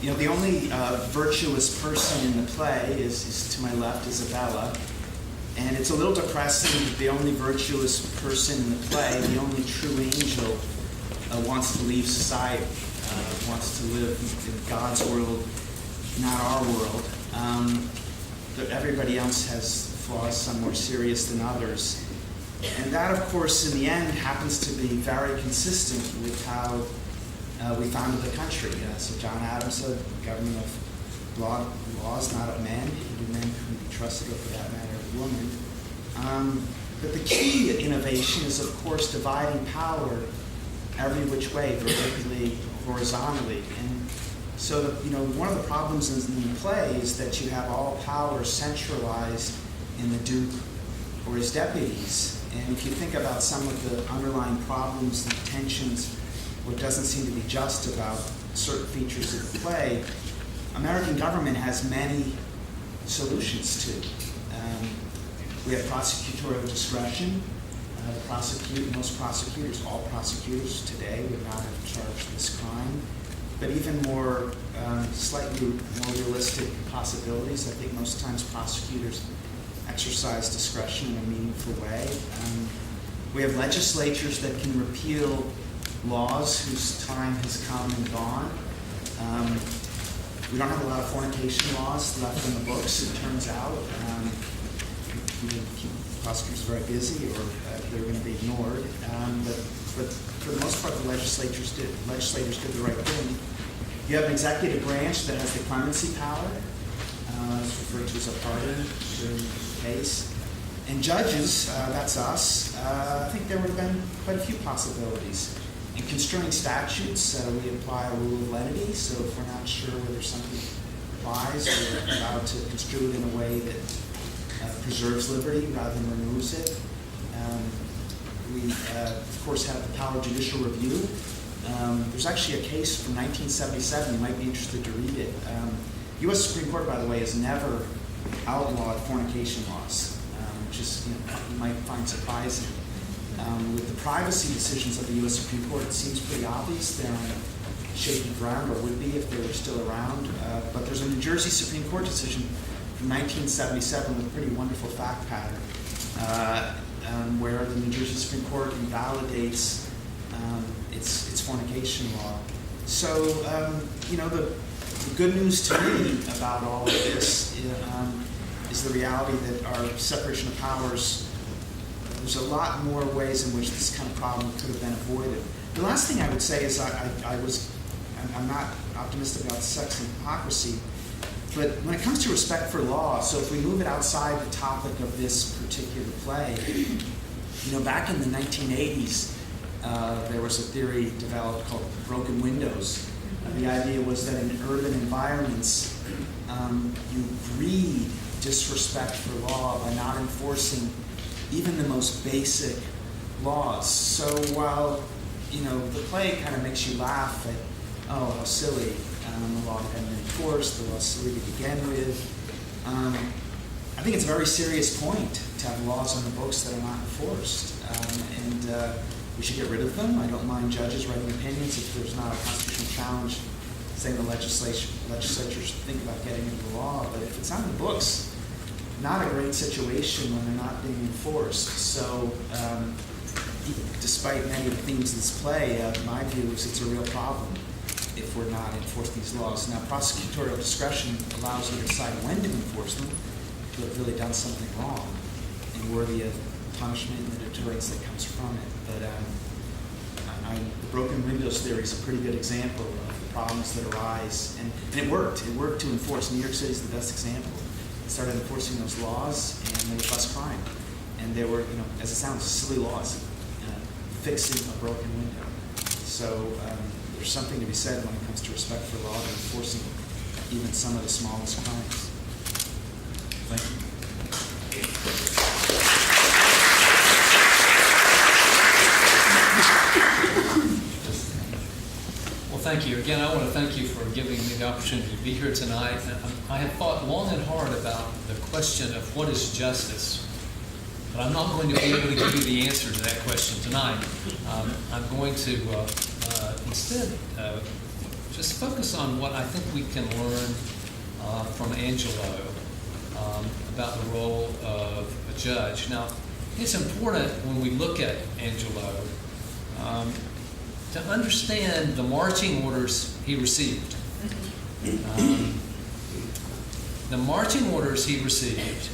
You know, the only virtuous person in the play is to my left, Isabella. And it's a little depressing that the only virtuous person in the play, the only true angel, wants to leave society, wants to live in God's world, not our world. Everybody else has flaws, some more serious than others. And that, of course, in the end, happens to be very consistent with how we founded the country. So John Adams said, government of laws, not of men. Even men couldn't be trusted, or for that matter, woman. But the key to innovation is, of course, dividing power every which way, vertically, horizontally. And so, one of the problems in the play is that you have all power centralized in the Duke or his deputies. And if you think about some of the underlying problems and tensions, what doesn't seem to be just about certain features of the play, American government has many solutions to. We have prosecutorial discretion. Most prosecutors, all prosecutors today would not have charged this crime. But even more, slightly more realistic possibilities, I think most times prosecutors exercise discretion in a meaningful way. We have legislatures that can repeal laws whose time has come and gone. We don't have a lot of fornication laws left in the books, it turns out. Prosecutors are very busy, or they're going to be ignored. But for the most part, the legislators did the right thing. You have an executive branch that has the clemency power. It's referred to as a pardon during the case. And judges, that's us, I think there would have been quite a few possibilities. In construing statutes, we apply a rule of lenity, so if we're not sure whether something applies, we're allowed to construe it in a way that preserves liberty rather than removes it. We, of course, have the power of judicial review. There's actually a case from 1977, you might be interested to read it. U.S. Supreme Court, by the way, has never outlawed fornication laws, which is, you might find surprising. With the privacy decisions of the U.S. Supreme Court, it seems pretty obvious they're on shaky ground, or would be if they were still around. But there's a New Jersey Supreme Court decision from 1977 with a pretty wonderful fact pattern, where the New Jersey Supreme Court invalidates its fornication law. So, the good news to me about all of this is the reality that our separation of powers, there's a lot more ways in which this kind of problem could have been avoided. The last thing I would say is I'm not optimistic about sex and hypocrisy. But when it comes to respect for law, so if we move it outside the topic of this particular play, back in the 1980s, there was a theory developed called broken windows. The idea was that in urban environments, you breed disrespect for law by not enforcing even the most basic laws. So while, the play kind of makes you laugh at, oh, how silly, the law hadn't been enforced, the law's silly to begin with. I think it's a very serious point to have laws on the books that are not enforced. And we should get rid of them. I don't mind judges writing opinions if there's not a constitutional challenge saying the legislature should think about getting into the law. But if it's on the books, not a great situation when they're not being enforced. So despite many of the themes of this play, my view is it's a real problem if we're not enforcing these laws. Now, prosecutorial discretion allows you to decide when to enforce them if you've really done something wrong and worthy of punishment and the deterrence that comes from it. But the broken windows theory is a pretty good example of the problems that arise. And it worked. It worked to enforce. New York City is the best example. They started enforcing those laws, and there was less crime. And they were, as it sounds, silly laws, fixing a broken window. So there's something to be said when it comes to respect for law and enforcing even some of the smallest crimes. Thank you. Well, thank you. Again, I want to thank you for giving me the opportunity to be here tonight. I have thought long and hard about the question of what is justice. But I'm not going to be able to give you the answer to that question tonight. I'm going to instead just focus on what I think we can learn from Angelo about the role of a judge. Now, it's important when we look at Angelo to understand the marching orders he received. The marching orders he received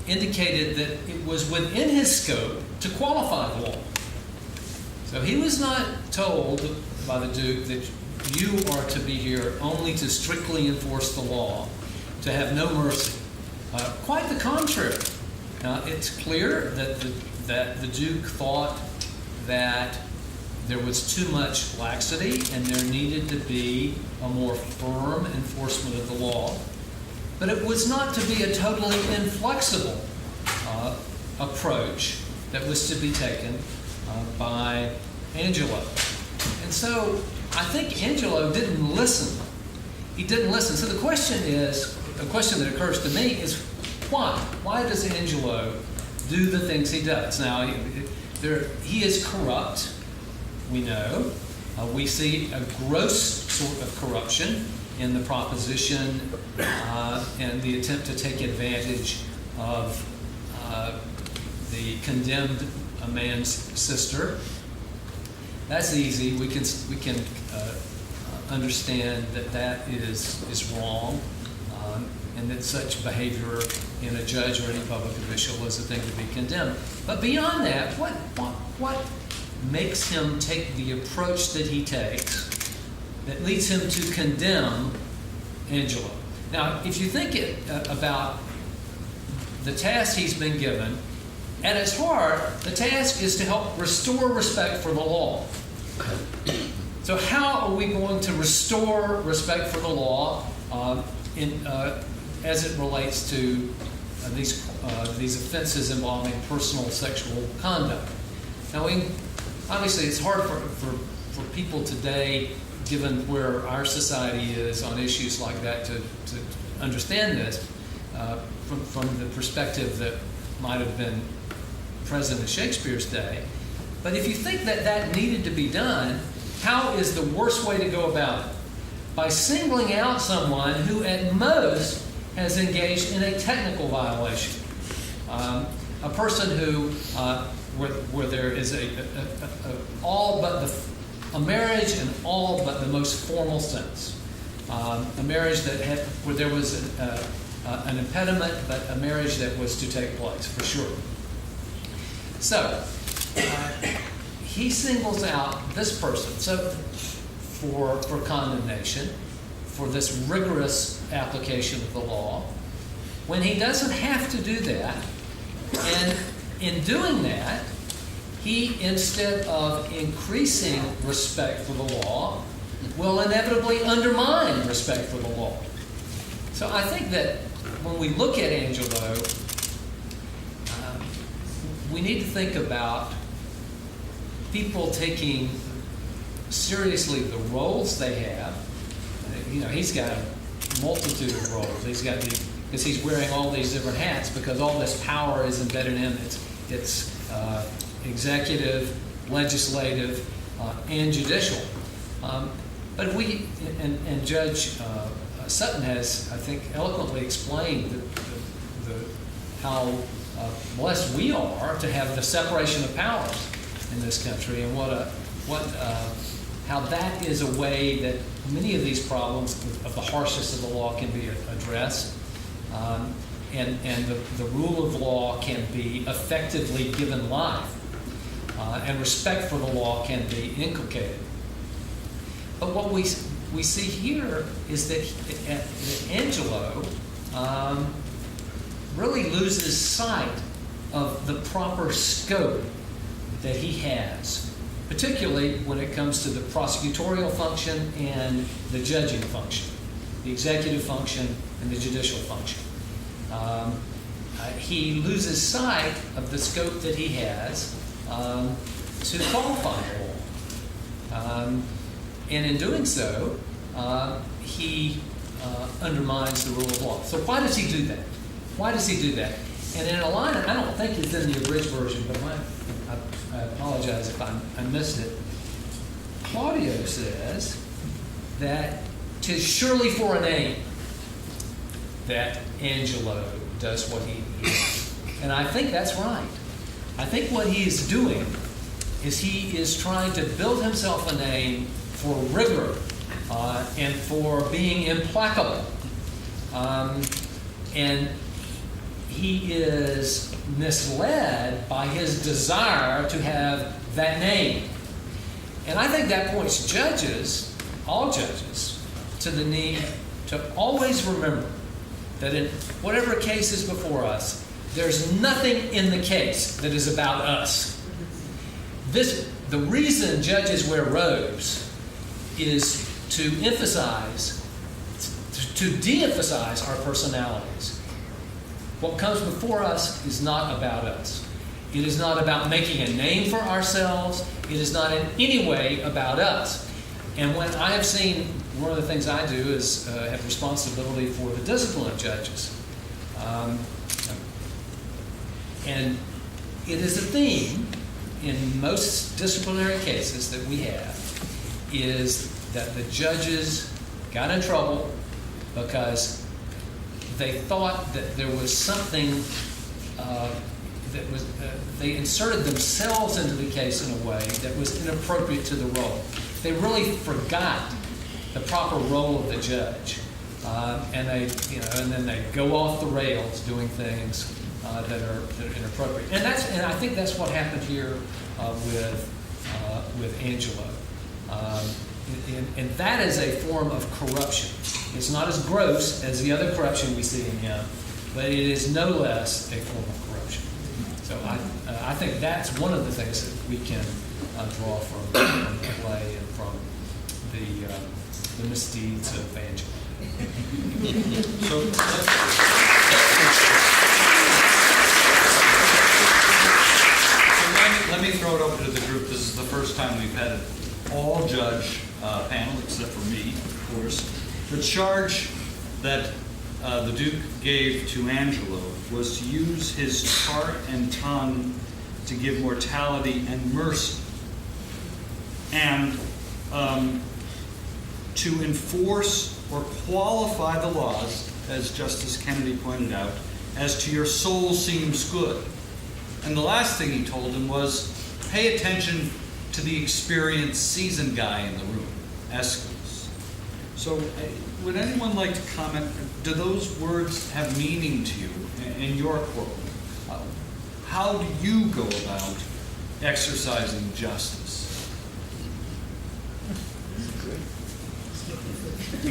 indicated that it was within his scope to qualify the law. So he was not told by the Duke that you are to be here only to strictly enforce the law, to have no mercy. Quite the contrary. Now, it's clear that the Duke thought that there was too much laxity and there needed to be a more firm enforcement of the law. But it was not to be a totally inflexible approach that was to be taken by Angelo. And so I think Angelo didn't listen. He didn't listen. So the question that occurs to me is why? Why does Angelo do the things he does? Now, he is corrupt, we know. We see a gross sort of corruption in the proposition and the attempt to take advantage of the condemned man's sister. That's easy. We can understand that is wrong, and that such behavior in a judge or any public official is a thing to be condemned. But beyond that, what makes him take the approach that he takes that leads him to condemn Angelo? Now, if you think about the task he's been given, at its heart, the task is to help restore respect for the law. So how are we going to restore respect for the law as it relates to these offenses involving personal sexual conduct? Now, obviously, it's hard for people today, given where our society is on issues like that, to understand this from the perspective that might have been present in Shakespeare's day. But if you think that needed to be done, how is the worst way to go about it? By singling out someone who at most has engaged in a technical violation. A person who, where there is a marriage in all but the most formal sense. A marriage where there was an impediment, but a marriage that was to take place, for sure. So, he singles out this person for condemnation for this rigorous application of the law, when he doesn't have to do that. And in doing that, he, instead of increasing respect for the law, will inevitably undermine respect for the law. So I think that when we look at Angelo, we need to think about people taking seriously the roles they have. You know, he's got a multitude of roles. He's got because he's wearing all these different hats, because all this power is embedded in it. It's executive, legislative, and judicial. But we, and Judge Sutton has, I think, eloquently explained how blessed we are to have the separation of powers in this country, and how that is a way that many of these problems of the harshness of the law can be addressed, and the rule of law can be effectively given life, and respect for the law can be inculcated. But what we see here is that Angelo really loses sight of the proper scope that he has, particularly when it comes to the prosecutorial function and the judging function, the executive function and the judicial function. He loses sight of the scope that he has to qualify the law. And in doing so, he undermines the rule of law. So why does he do that? Why does he do that? And in a line, I don't think it's in the abridged version, but I apologize if I missed it. Claudius says that 'tis surely for a name that Angelo does what he does. And I think that's right. I think what he is doing is he is trying to build himself a name for rigor and for being implacable. And he is misled by his desire to have that name. And I think that points judges, all judges, to the need to always remember that in whatever case is before us, there's nothing in the case that is about us. The reason judges wear robes is to emphasize, to de-emphasize our personalities. What comes before us is not about us. It is not about making a name for ourselves. It is not in any way about us. And when I have seen, one of the things I do is have responsibility for the discipline of judges. And it is a theme in most disciplinary cases that we have, is that the judges got in trouble because they thought that there was something they inserted themselves into the case in a way that was inappropriate to the role. They really forgot the proper role of the judge, and then they go off the rails doing things that are inappropriate. And I think that's what happened here with Angelo. And that is a form of corruption. It's not as gross as the other corruption we see in him, but it is no less a form of corruption. So I think that's one of the things that we can draw from the play and from the misdeeds of Angelo. So let me throw it over to the group. This is the first time we've had an all-judge panel, except for me, of course. The charge that the Duke gave to Angelo was to use his heart and tongue to give mortality and mercy, and to enforce or qualify the laws, as Justice Canady pointed out, as to your soul seems good. And the last thing he told him was, pay attention to the experienced, seasoned guy in the room, Aeschylus. So would anyone like to comment? Do those words have meaning to you in your courtroom? How do you go about exercising justice? No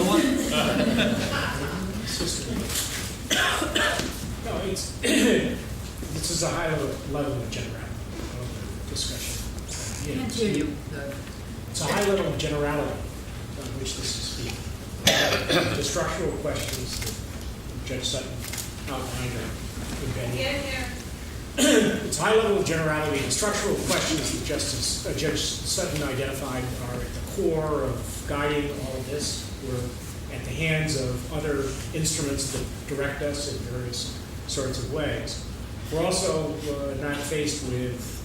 one? No, it's, this is a high level of generality of discussion. Can't hear you. It's a high level of generality on which this is speaking. The structural questions that Judge Sutton outlined are embedded. It's a high level of generality. The structural questions that Judge Sutton identified are at the core of guiding all of this. We're at the hands of other instruments that direct us in various sorts of ways. We're also not faced with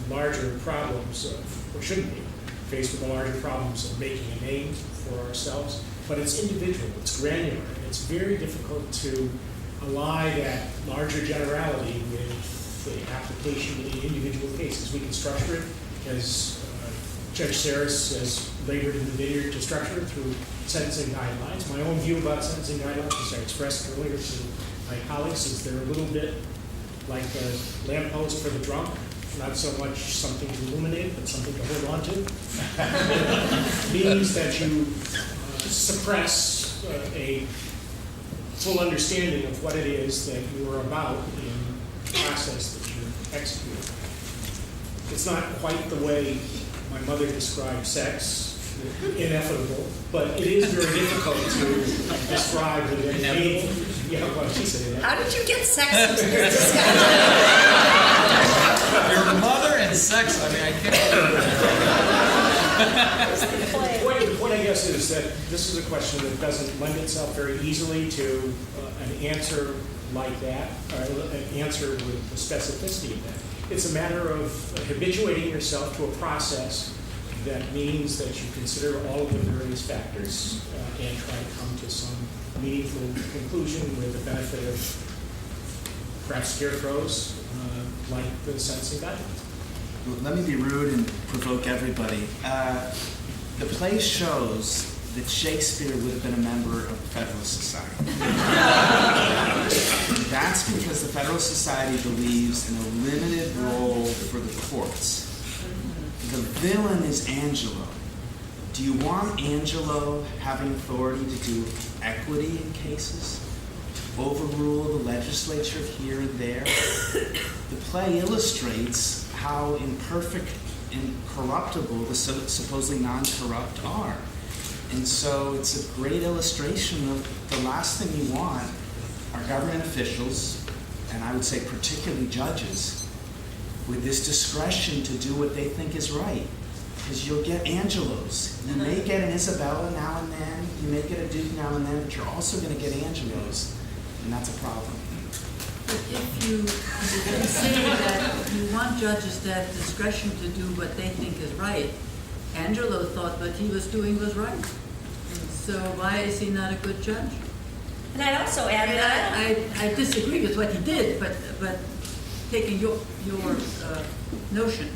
larger problems of, or shouldn't be, faced with the larger problems of making a name for ourselves, but it's individual, it's granular, and it's very difficult to ally that larger generality with the application in the individual cases. We can structure it as Judge Saris has labored in the vineyard to structure it through sentencing guidelines. My own view about sentencing guidelines, as I expressed earlier to my colleagues, is they're a little bit like a lamppost for the drunk. Not so much something to illuminate, but something to hold on to. It means that you suppress a full understanding of what it is that you are about in the process that you're executing. It's not quite the way my mother described sex, ineffable, but it is very difficult to describe with any. Yeah, well, she said it. How did you get sex into this discussion? Your mother and sex, I mean, I can't. The point, I guess, is that this is a question that doesn't lend itself very easily to an answer like that, or an answer with the specificity of that. It's a matter of habituating yourself to a process that means that you consider all of the various factors and try to come to some meaningful conclusion with the benefit of perhaps scarecrows like the sentencing guidelines. Let me be rude and provoke everybody. The play shows that Shakespeare would have been a member of the Federalist Society. That's because the Federalist Society believes in a limited role for the courts. The villain is Angelo. Do you want Angelo having authority to do equity in cases? To overrule the legislature here and there? The play illustrates how imperfect and corruptible the supposedly non-corrupt are. And so it's a great illustration of the last thing you want are government officials, and I would say particularly judges, with this discretion to do what they think is right. Because you'll get Angelos. You may get an Isabella now and then, you may get a Duke now and then, but you're also going to get Angelos, and that's a problem. But if you say that you want judges to have discretion to do what they think is right, Angelo thought what he was doing was right. And so why is he not a good judge? And I'd also add that I disagree with what he did, but taking your notion.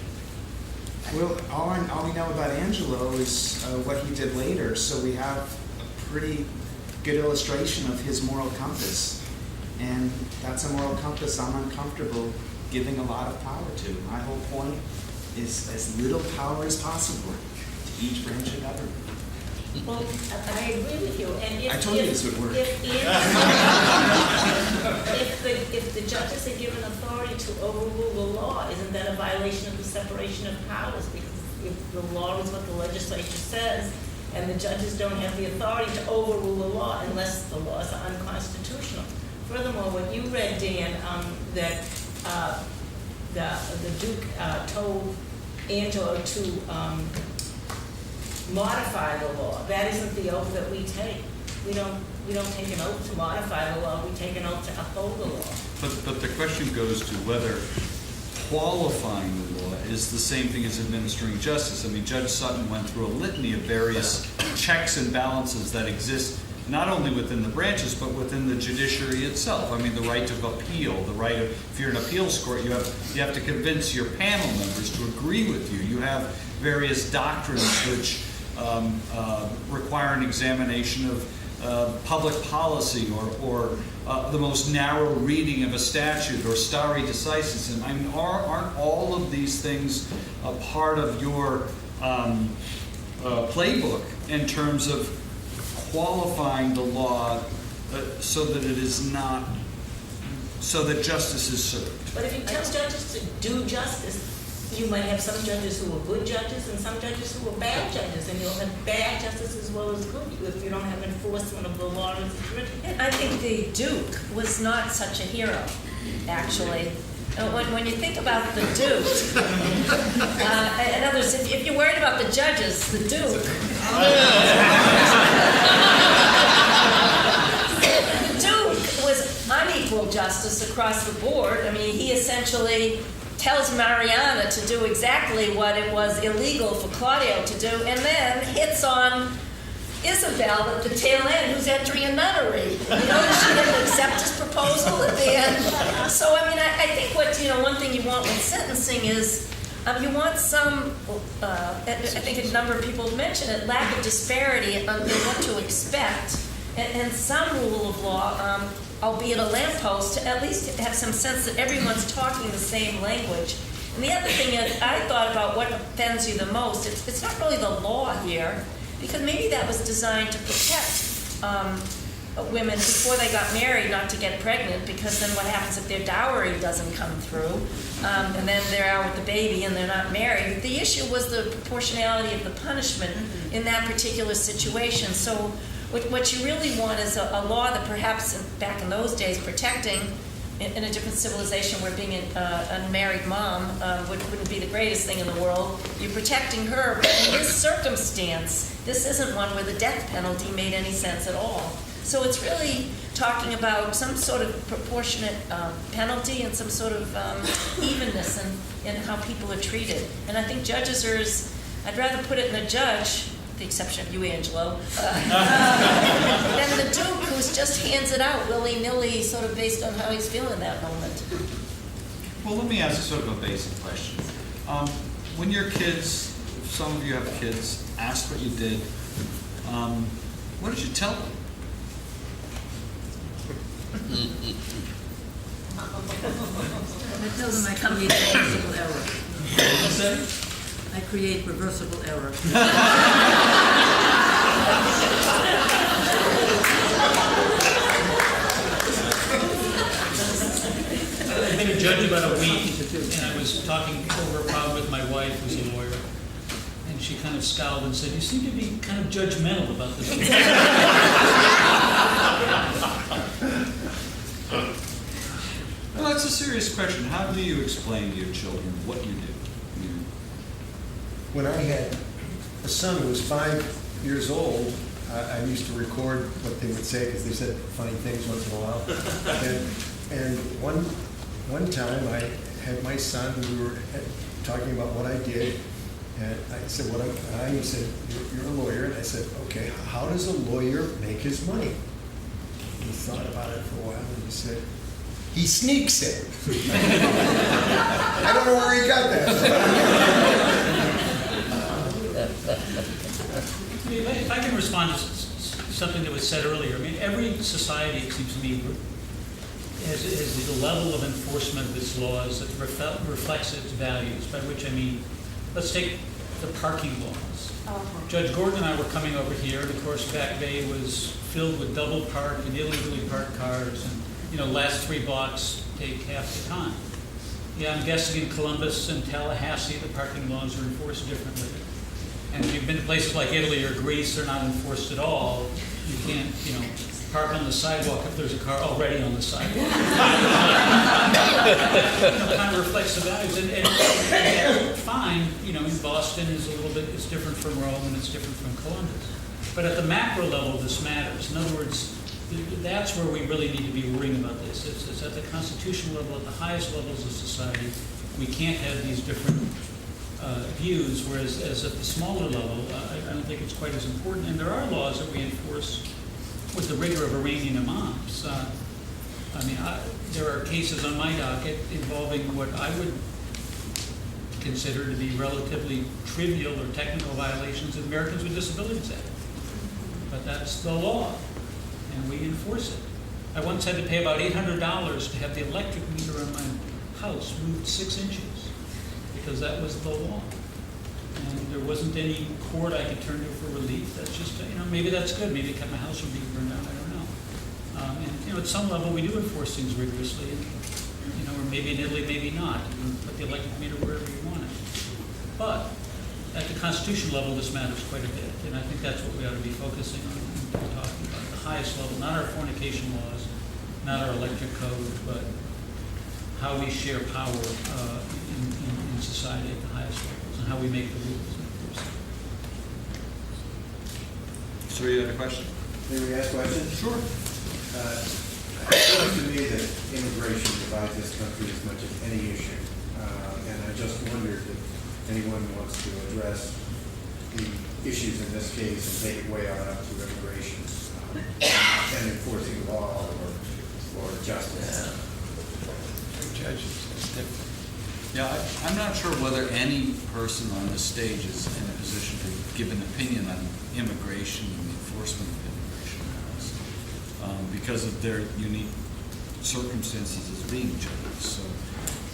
Well, all we know about Angelo is what he did later, so we have a pretty good illustration of his moral compass. And that's a moral compass I'm uncomfortable giving a lot of power to. My whole point is as little power as possible to each branch of government. Well, I agree with you. And if, I told you this would work. If the judges are given authority to overrule the law, isn't that a violation of the separation of powers? Because if the law is what the legislature says, and the judges don't have the authority to overrule the law unless the laws are unconstitutional. Furthermore, when you read, Dan, that the Duke told Angelo to modify the law, that isn't the oath that we take. We don't take an oath to modify the law. We take an oath to uphold the law. But the question goes to whether qualifying the law is the same thing as administering justice. I mean, Judge Sutton went through a litany of various checks and balances that exist not only within the branches, but within the judiciary itself. I mean, the right of appeal, the right of, if you're an appeals court, you have to convince your panel members to agree with you. You have various doctrines which require an examination of public policy or the most narrow reading of a statute or stare decisis. And I mean, aren't all of these things a part of your playbook in terms of qualifying the law so that it is not, so that justice is served? But if you tell judges to do justice, you might have some judges who are good judges and some judges who are bad judges, and you'll have bad justice as well as good if you don't have enforcement of the law as it's written. And I think the Duke was not such a hero, actually. When you think about the Duke, in other words, if you're worried about the judges, the Duke. The Duke was unequal justice across the board. I mean, he essentially tells Mariana to do exactly what it was illegal for Claudio to do, and then hits on Isabelle at the tail end, who's entering a nunnery. She didn't accept his proposal at the end. So, I mean, I think one thing you want with sentencing is you want some, I think a number of people have mentioned it, lack of disparity in what to expect, and some rule of law, albeit a lamppost, to at least have some sense that everyone's talking the same language. And the other thing is, I thought about what offends you the most. It's not really the law here, because maybe that was designed to protect women before they got married not to get pregnant, because then what happens if their dowry doesn't come through, and then they're out with the baby and they're not married. The issue was the proportionality of the punishment in that particular situation. So what you really want is a law that perhaps back in those days protecting, in a different civilization where being an unmarried mom wouldn't be the greatest thing in the world. You're protecting her, but in this circumstance, this isn't one where the death penalty made any sense at all. So it's really talking about some sort of proportionate penalty and some sort of evenness in how people are treated. And I think judges are, I'd rather put it in a judge, the exception of you, Angelo, than the Duke, who's just hands it out willy-nilly, sort of based on how he's feeling that moment. Well, let me ask sort of a basic question. When your kids, if some of you have kids, asked what you did, what did you tell them? I tell them I create reversible error. What's that? I create reversible error. I've been a judge about a week, and I was talking over a problem with my wife, who's a lawyer, and she kind of scowled and said, "You seem to be kind of judgmental about this." Well, that's a serious question. How do you explain to your children what you do? When I had a son who was 5 years old, I used to record what they would say because they said funny things once in a while. And one time I had my son, we were talking about what I did, and I said, and he said, you're a lawyer. And I said, okay, how does a lawyer make his money? And he thought about it for a while, and he said, he sneaks it. I don't know where he got that. If I can respond to something that was said earlier, I mean, every society, it seems to me, has a level of enforcement of its laws that reflects its values, by which I mean, let's take the parking laws. Judge Gorton and I were coming over here, and of course Back Bay was filled with double parked and illegally parked cars, and last 3 blocks take half the time. Yeah, I'm guessing in Columbus and Tallahassee, the parking laws are enforced differently. And if you've been to places like Italy or Greece, they're not enforced at all. You can't, park on the sidewalk if there's a car already on the sidewalk. Kind of reflects the values. And fine, in Boston is it's different from Rome and it's different from Columbus. But at the macro level, this matters. In other words, that's where we really need to be worrying about this. It's at the constitutional level, at the highest levels of society. We can't have these different views, whereas at the smaller level, I don't think it's quite as important. And there are laws that we enforce with the rigor of Iranian imams. There are cases on my docket involving what I would consider to be relatively trivial or technical violations of Americans with Disabilities Act. But that's the law. and we enforce it. I once had to pay about $800 to have the electric meter in my house moved 6 inches, because that was the law. And there wasn't any court I could turn to for relief. That's just, maybe that's good. Maybe it kept my house from being burned down. I don't know. And at some level, we do enforce things rigorously. And, or maybe in Italy, maybe not. You can put the electric meter wherever you want it. But at the constitutional level, this matters quite a bit. And I think that's what we ought to be focusing on and talking about. The highest level, not our fornication laws, not our electric code, but how we share power in society at the highest levels and how we make the rules. So you have a question? May we ask questions? Sure. It seems to me that immigration divides this country as much as any issue. And I just wondered if anyone wants to address the issues in this case and take it way on up to immigration and enforcing law or justice. Yeah, I'm not sure whether any person on this stage is in a position to give an opinion on immigration and the enforcement of immigration laws because of their unique circumstances as being judges. So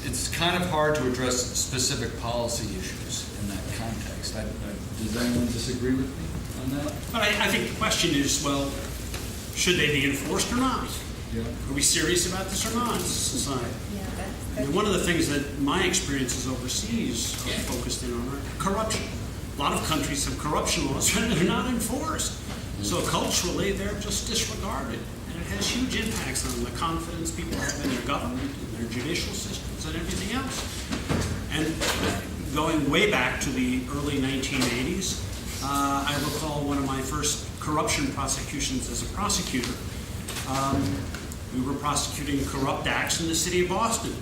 it's kind of hard to address specific policy issues in that context. Does anyone disagree with me on that? But I think the question is, well, should they be enforced or not? Yeah. Are we serious about this or not as a society? I mean, one of the things that my experiences overseas are focused in on are corruption. A lot of countries have corruption laws and they're not enforced. So culturally, they're just disregarded. And it has huge impacts on the confidence people have in their government, in their judicial systems, and everything else. And going way back to the early 1980s, I recall one of my first corruption prosecutions as a prosecutor. We were prosecuting corrupt acts in the city of Boston.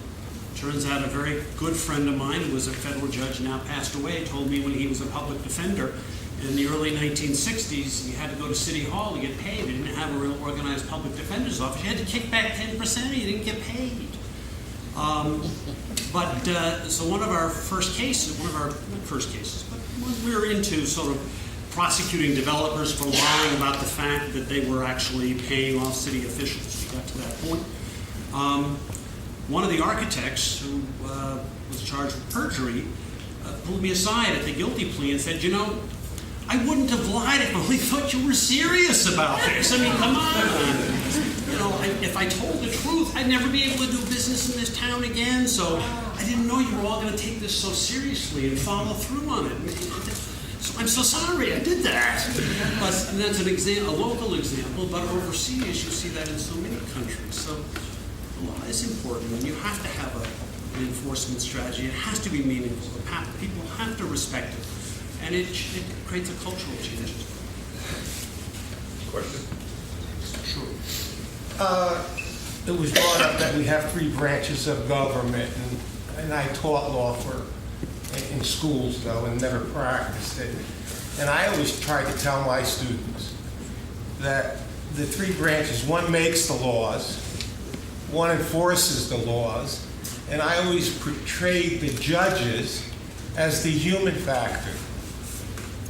Turns out a very good friend of mine who was a federal judge, now passed away, told me when he was a public defender in the early 1960s, you had to go to City Hall to get paid. They didn't have a real organized public defender's office. You had to kick back 10% or you didn't get paid. So one of our first cases, not first cases, but when we were into sort of prosecuting developers for lying about the fact that they were actually paying off city officials. We got to that point. One of the architects who was charged with perjury pulled me aside at the guilty plea and said, I wouldn't have lied if I only thought you were serious about this. I mean, come on. If I told the truth, I'd never be able to do business in this town again. So I didn't know you were all going to take this so seriously and follow through on it. So I'm so sorry I did that. And that's a local example, but overseas you see that in so many countries. So the law is important, and you have to have an enforcement strategy. It has to be meaningful. People have to respect it, and it creates a cultural change as well. Question? Sure. It was brought up that we have 3 branches of government, and I taught law in schools, though, and never practiced it. And I always try to tell my students that the 3 branches, one makes the laws, one enforces the laws, and I always portrayed the judges as the human factor.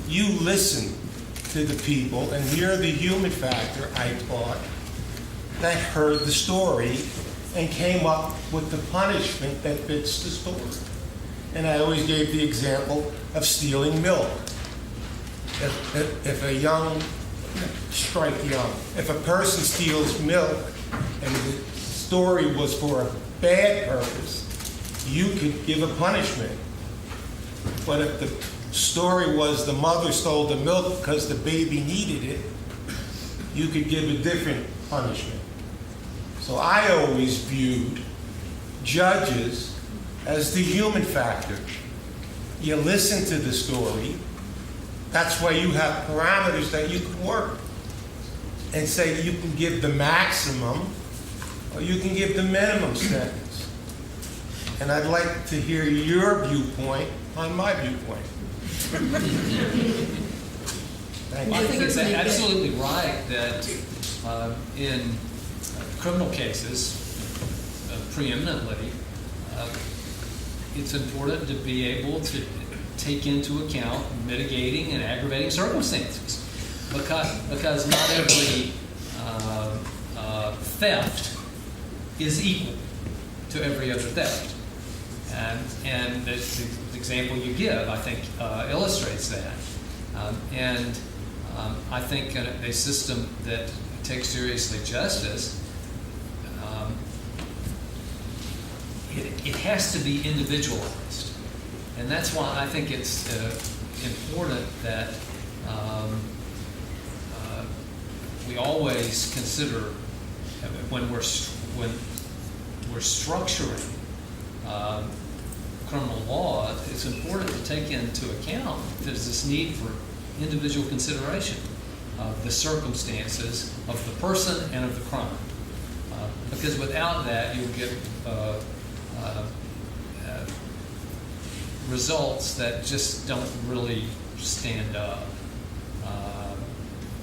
You listen to the people, and you're the human factor, I taught, that heard the story and came up with the punishment that fits the story. And I always gave the example of stealing milk. If a young, strike young, if a person steals milk and the story was for a bad purpose, you could give a punishment. But if the story was the mother stole the milk because the baby needed it, you could give a different punishment. So I always viewed judges as the human factor. You listen to the story. That's why you have parameters that you can work and say you can give the maximum or you can give the minimum sentence. And I'd like to hear your viewpoint on my viewpoint. Thank you. I think it's absolutely right that in criminal cases, preeminently, it's important to be able to take into account mitigating and aggravating circumstances, because not every theft is equal to every other theft. And the example you give, I think, illustrates that. I think a system that takes seriously justice, it has to be individualized. And that's why I think it's important that we always consider when we're structuring criminal law, it's important to take into account there's this need for individual consideration of the circumstances of the person and of the crime. Because without that, you'll get results that just don't really stand up,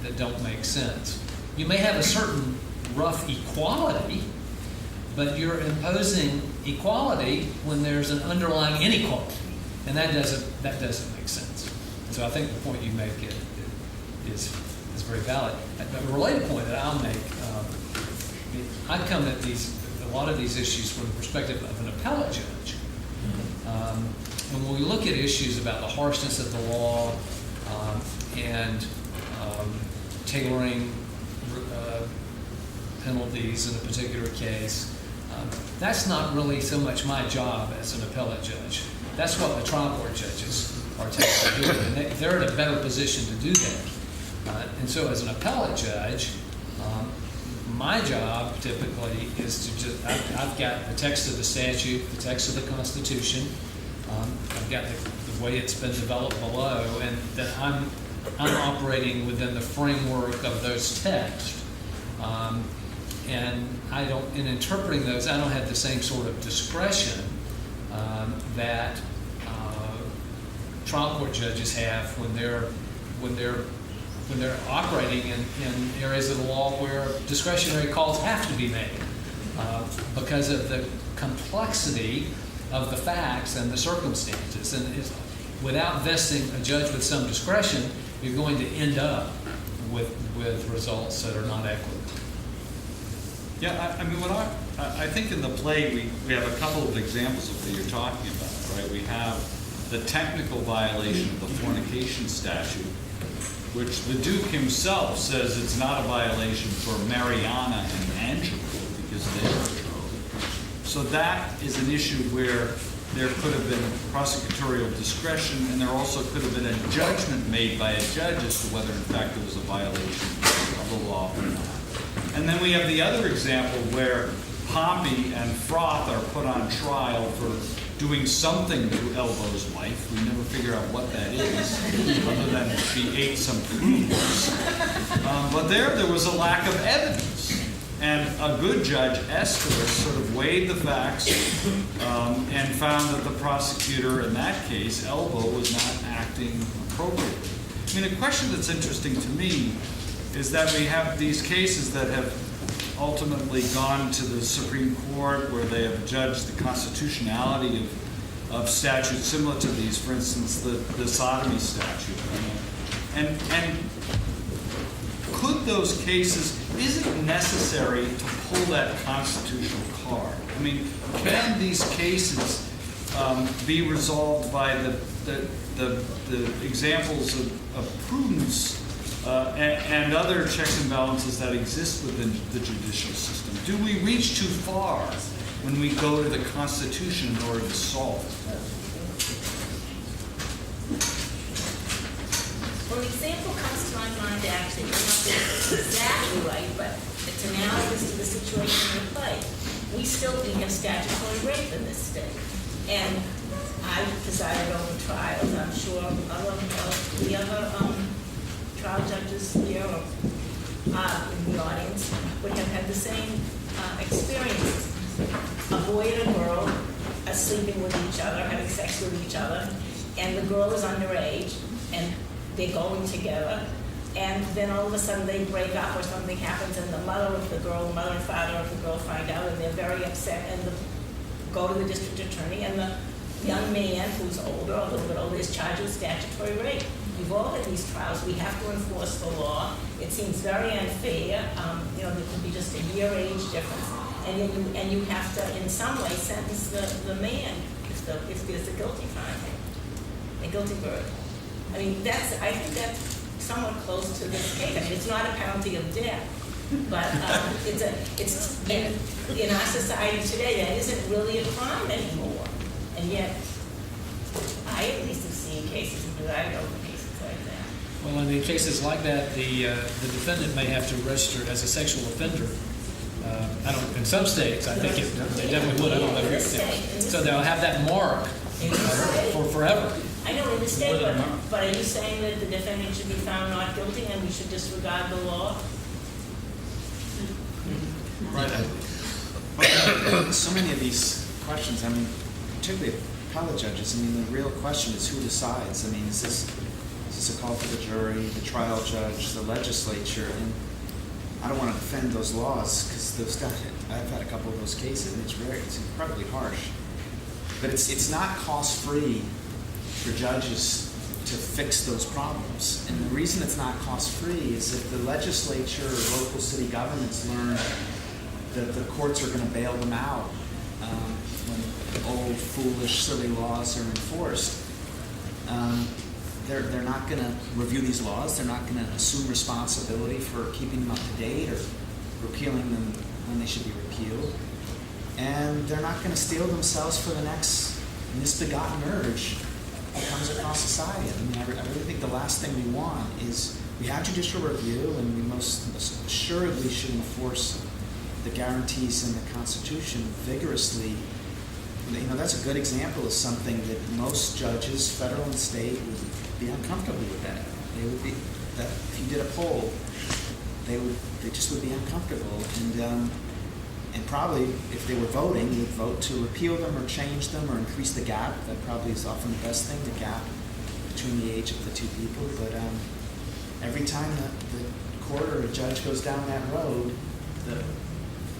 that don't make sense. You may have a certain rough equality, but you're imposing equality when there's an underlying inequality, and that doesn't make sense. And so I think the point you make is very valid. A related point that I'll make, I come at a lot of these issues from the perspective of an appellate judge. And when we look at issues about the harshness of the law and tailoring penalties in a particular case, that's not really so much my job as an appellate judge. That's what the trial court judges are tasked with doing, and they're in a better position to do that. And so as an appellate judge, my job typically is to just, I've got the text of the statute, the text of the Constitution, I've got the way it's been developed below, and that I'm operating within the framework of those texts. And in interpreting those, I don't have the same sort of discretion that trial court judges have when they're operating in areas of the law where discretionary calls have to be made because of the complexity of the facts and the circumstances. And without vesting a judge with some discretion, you're going to end up with results that are not equitable. Yeah, I mean, I think in the play we have a couple of examples of what you're talking about, right? We have the technical violation of the fornication statute, which the Duke himself says it's not a violation for Mariana and Angelo because they're betrothed. So that is an issue where there could have been prosecutorial discretion, and there also could have been a judgment made by a judge as to whether in fact it was a violation of the law or not. And then we have the other example where Pompey and Froth are put on trial for doing something to Elbow's wife. We never figure out what that is, other than she ate some prunes. But there was a lack of evidence. And a good judge, Aeschylus, sort of weighed the facts and found that the prosecutor in that case, Elbow, was not acting appropriately. I mean, a question that's interesting to me is that we have these cases that have ultimately gone to the Supreme Court where they have judged the constitutionality of statutes similar to these, for instance, the sodomy statute. And could those cases, is it necessary to pull that constitutional card? I mean, can these cases be resolved by the examples of prudence and other checks and balances that exist within the judicial system? Do we reach too far when we go to the Constitution in order to solve it? Well, an example comes to my mind actually, it's not exactly right, but it's analogous to the situation in play. We still do have statutory rape in this state. And I presided over trials. I'm sure the other trial judges here or in the audience would have had the same experiences. A boy and a girl are sleeping with each other, having sex with each other, and the girl is underage, and they're going together, and then all of a sudden they break up or something happens, and the mother of the girl, the mother and father of the girl find out, and they're very upset, and go to the district attorney, and the young man who's older, a little bit older, is charged with statutory rape. You've all had these trials. We have to enforce the law. It seems very unfair. There could be just a year age difference, and you have to, in some way, sentence the man if there's a guilty finding, a guilty verdict. I mean, I think that's somewhat close to this case. I mean, it's not a penalty of death, but it's in our society today that isn't really a crime anymore, and yet I at least have seen cases, but I know cases like that. Well, in cases like that, the defendant may have to register as a sexual offender. I don't. In some states, I think they definitely would. I don't know if so they'll have that mark for forever. I know in the state, but are you saying that the defendant should be found not guilty and we should disregard the law? Right. So many of these questions, I mean, particularly appellate judges, I mean, the real question is who decides? I mean, is this a call for the jury, the trial judge, the legislature? And I don't want to defend those laws because those guys, I've had a couple of those cases, and it's incredibly harsh. But it's not cost-free for judges to fix those problems. And the reason it's not cost-free is if the legislature or local city governments learn that the courts are going to bail them out when old, foolish, silly laws are enforced, they're not going to review these laws. They're not going to assume responsibility for keeping them up to date or repealing them when they should be repealed. And they're not going to steel themselves for the next misbegotten urge that comes across society. I mean, I really think the last thing we want is we have judicial review, and we most assuredly should enforce the guarantees in the Constitution vigorously. That's a good example of something that most judges, federal and state, would be uncomfortable with that. They would be that if you did a poll, they just would be uncomfortable, and probably if they were voting, they would vote to repeal them or change them or increase the gap. That probably is often the best thing, the gap between the age of the two people. But every time the court or a judge goes down that road,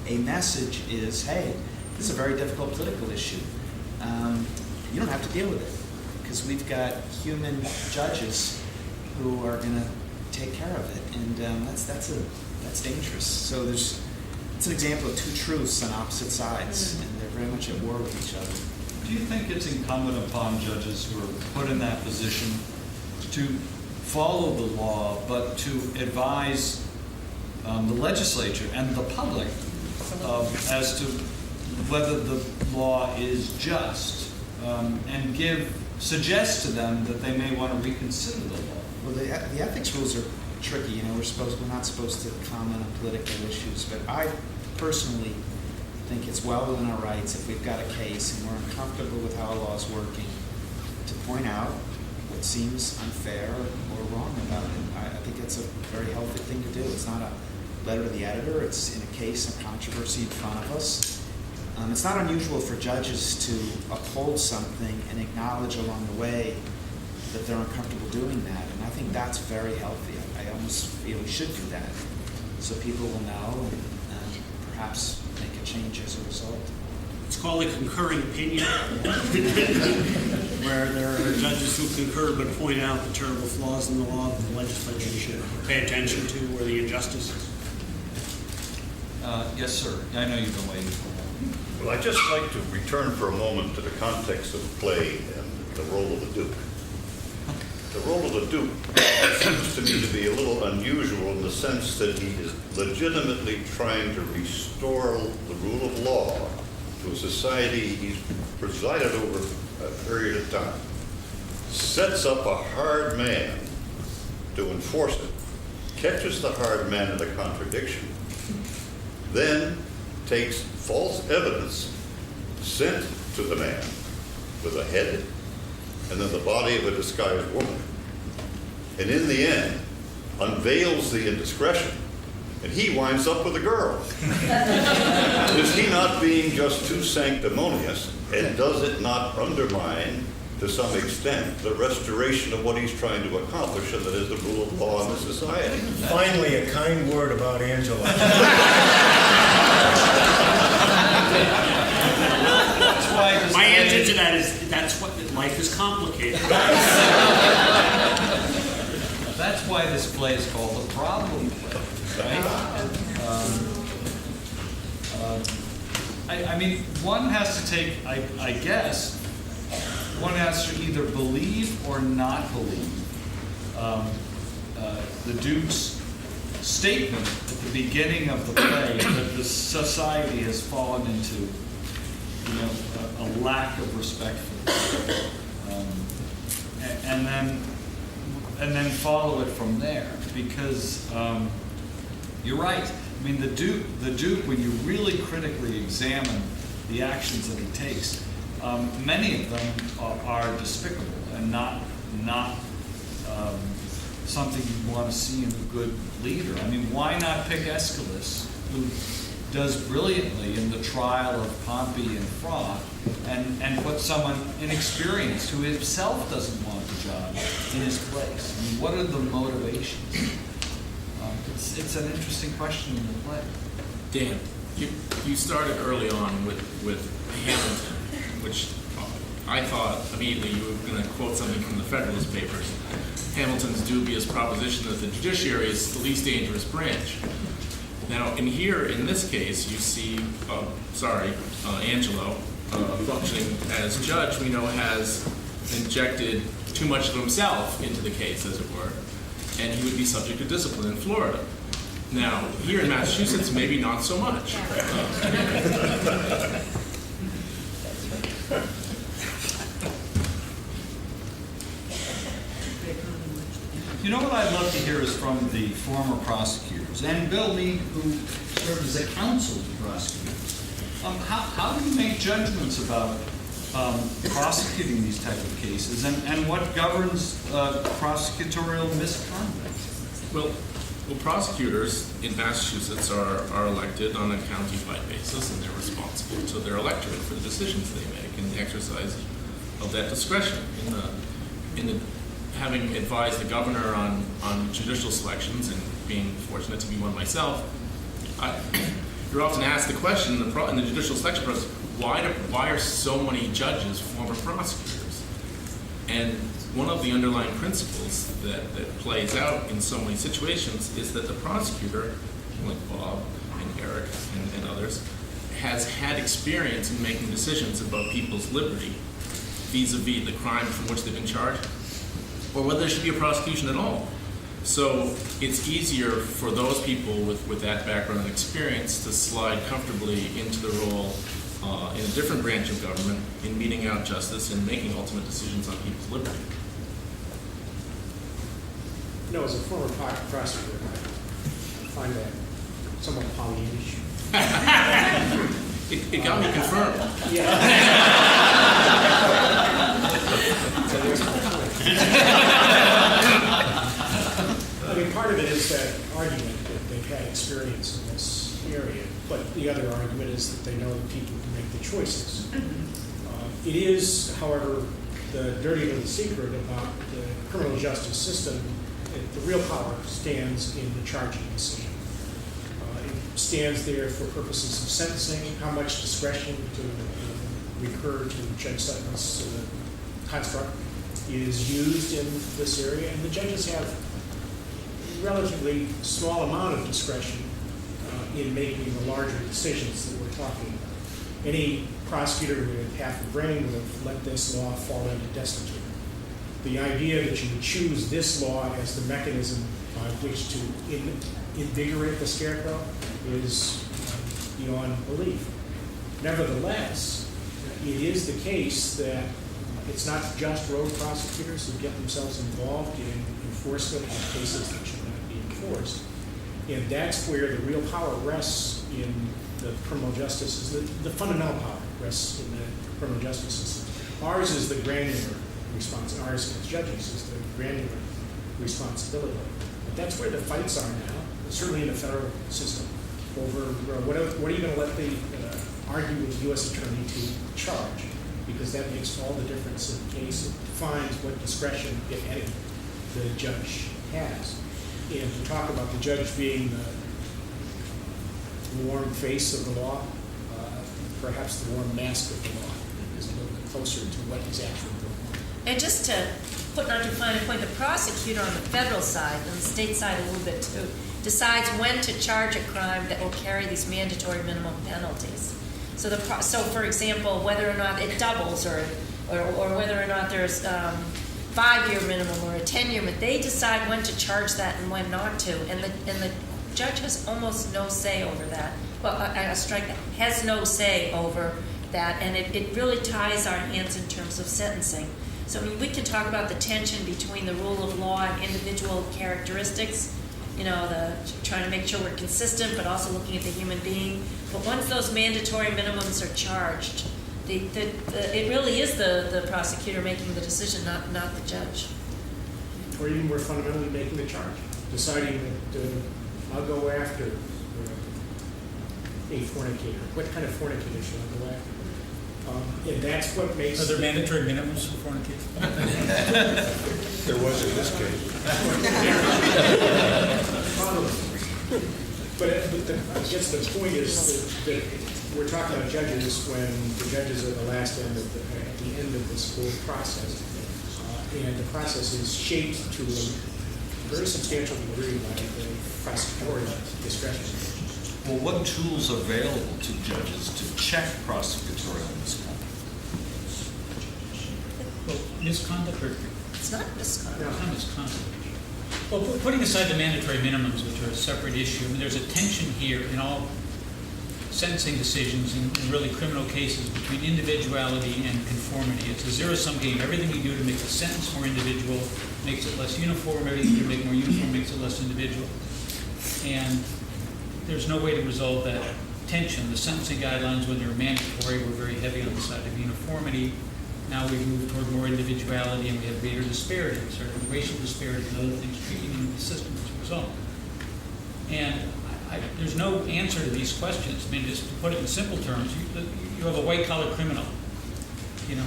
a message is, hey, this is a very difficult political issue. You don't have to deal with it because we've got human judges who are going to take care of it, and that's dangerous. So it's an example of two truths on opposite sides, and they're very much at war with each other. Do you think it's incumbent upon judges who are put in that position to follow the law, but to advise the legislature and the public as to whether the law is just, and suggest to them that they may want to reconsider the law? Well, the ethics rules are tricky. We're not supposed to comment on political issues, but I personally think it's well within our rights if we've got a case and we're uncomfortable with how a law is working to point out what seems unfair or wrong about it. I think it's a very healthy thing to do. It's not a letter to the editor. It's in a case, a controversy in front of us. It's not unusual for judges to uphold something and acknowledge along the way that they're uncomfortable doing that, and I think that's very healthy. I almost feel we should do that so people will know and perhaps make a change as a result. It's called a concurring opinion, where there are judges who concur but point out the terrible flaws in the law that the legislature should pay attention to, or the injustices. Yes, sir. I know you've been waiting for that. Well, I'd just like to return for a moment to the context of the play and the role of the Duke. The role of the Duke seems to me to be a little unusual in the sense that he is legitimately trying to restore the rule of law to a society he's presided over a period of time, sets up a hard man to enforce it, catches the hard man in the contradiction, then takes false evidence sent to the man with a head and then the body of a disguised woman, and in the end unveils the indiscretion, and he winds up with a girl. Is he not being just too sanctimonious, and does it not undermine to some extent the restoration of what he's trying to accomplish, and that is the rule of law in the society? Finally, a kind word about Angelo. My answer to that is that's what life is complicated. That's why this play is called a problem play, right? I mean, one has to take, I guess, one has to either believe or not believe the Duke's statement at the beginning of the play that the society has fallen into, you know, a lack of respect for it. And then follow it from there, because you're right. I mean, the Duke, when you really critically examine the actions that he takes, many of them are despicable and not something you want to see in a good leader. I mean, why not pick Aeschylus, who does brilliantly in the trial of Pompey and Fra, and put someone inexperienced who himself doesn't want the job in his place? I mean, what are the motivations? It's an interesting question in the play. Dan, you started early on with Hamilton, which I thought immediately you were going to quote something from the Federalist Papers. Hamilton's dubious proposition that the judiciary is the least dangerous branch. Now, in this case, you see, Angelo, functioning as judge, we know has injected too much of himself into the case, as it were, and he would be subject to discipline in Florida. Now, here in Massachusetts, maybe not so much. You know what I'd love to hear is from the former prosecutors, and Bill Meade, who served as a counsel to prosecutors. How do you make judgments about prosecuting these type of cases, and what governs prosecutorial misconduct? Well, prosecutors in Massachusetts are elected on a county-wide basis, and they're responsible to their electorate for the decisions they make and the exercise of that discretion. Having advised the governor on judicial selections and being fortunate to be one myself, you're often asked the question in the judicial selection process, why are so many judges former prosecutors? And one of the underlying principles that plays out in so many situations is that the prosecutor, like Bob and Eric and others, has had experience in making decisions about people's liberty vis-a-vis the crime from which they've been charged, or whether there should be a prosecution at all. So it's easier for those people with that background and experience to slide comfortably into the role in a different branch of government in meting out justice and making ultimate decisions on people's liberty. You know, as a former prosecutor, I find that somewhat Pollyannish. It got me confirmed. Yeah. So there's my point. I mean, part of it is that argument that they've had experience in this area, but the other argument is that they know the people who make the choices. It is, however, the dirty little secret about the criminal justice system. The real power stands in the charging decision. It stands there for purposes of sentencing, how much discretion to recur to Judge Sutton's construct is used in this area, and the judges have a relatively small amount of discretion in making the larger decisions that we're talking about. Any prosecutor with half a brain would have let this law fall into destitute. The idea that you would choose this law as the mechanism by which to invigorate the scarecrow is beyond belief. Nevertheless, it is the case that it's not just rogue prosecutors who get themselves involved in enforcement of cases that should not be enforced. And that's where the real power rests in the criminal justice, the fundamental power rests in the criminal justice system. Ours is the granular responsibility. Ours as judges is the granular responsibility. But that's where the fights are now, certainly in the federal system, over what are you going to let the argue with the U.S. attorney to charge, because that makes all the difference in the case. It defines what discretion, if any, the judge has. And to talk about the judge being the warm face of the law, perhaps the warm mask of the law, is a little bit closer to what is actually going on. And just to put not to find a point, the prosecutor on the federal side, and the state side a little bit too, decides when to charge a crime that will carry these mandatory minimum penalties. So, for example, whether or not it doubles, or whether or not there's 5-year minimum or a 10-year minimum, they decide when to charge that and when not to, and the judge has almost no say over that. Well, I strike that, has no say over that, and it really ties our hands in terms of sentencing. So I mean, we can talk about the tension between the rule of law and individual characteristics, trying to make sure we're consistent, but also looking at the human being. But once those mandatory minimums are charged, it really is the prosecutor making the decision, not the judge. Or even more fundamentally, making the charge, deciding that I'll go after a fornicator. What kind of fornicator should I go after? And that's what makes... Are there mandatory minimums for fornication? There was in this case. But I guess the point is that we're talking about judges when the judges are the last end of at the end of this whole process. And the process is shaped to a very substantial degree by the prosecutorial discretion. Well, what tools are available to judges to check prosecutorial misconduct? Well, misconduct or... It's not misconduct. No, it's not misconduct. Well, putting aside the mandatory minimums, which are a separate issue, I mean, there's a tension here in all sentencing decisions and really criminal cases between individuality and conformity. It's a zero-sum game. Everything you do to make the sentence more individual makes it less uniform. Everything you do to make it more uniform makes it less individual. And there's no way to resolve that tension. The sentencing guidelines, when they were mandatory, were very heavy on the side of uniformity. Now we've moved toward more individuality, and we have greater disparity, sort of racial disparity and other things creeping into the system as a result. And there's no answer to these questions. I mean, just to put it in simple terms, you have a white-collar criminal, who you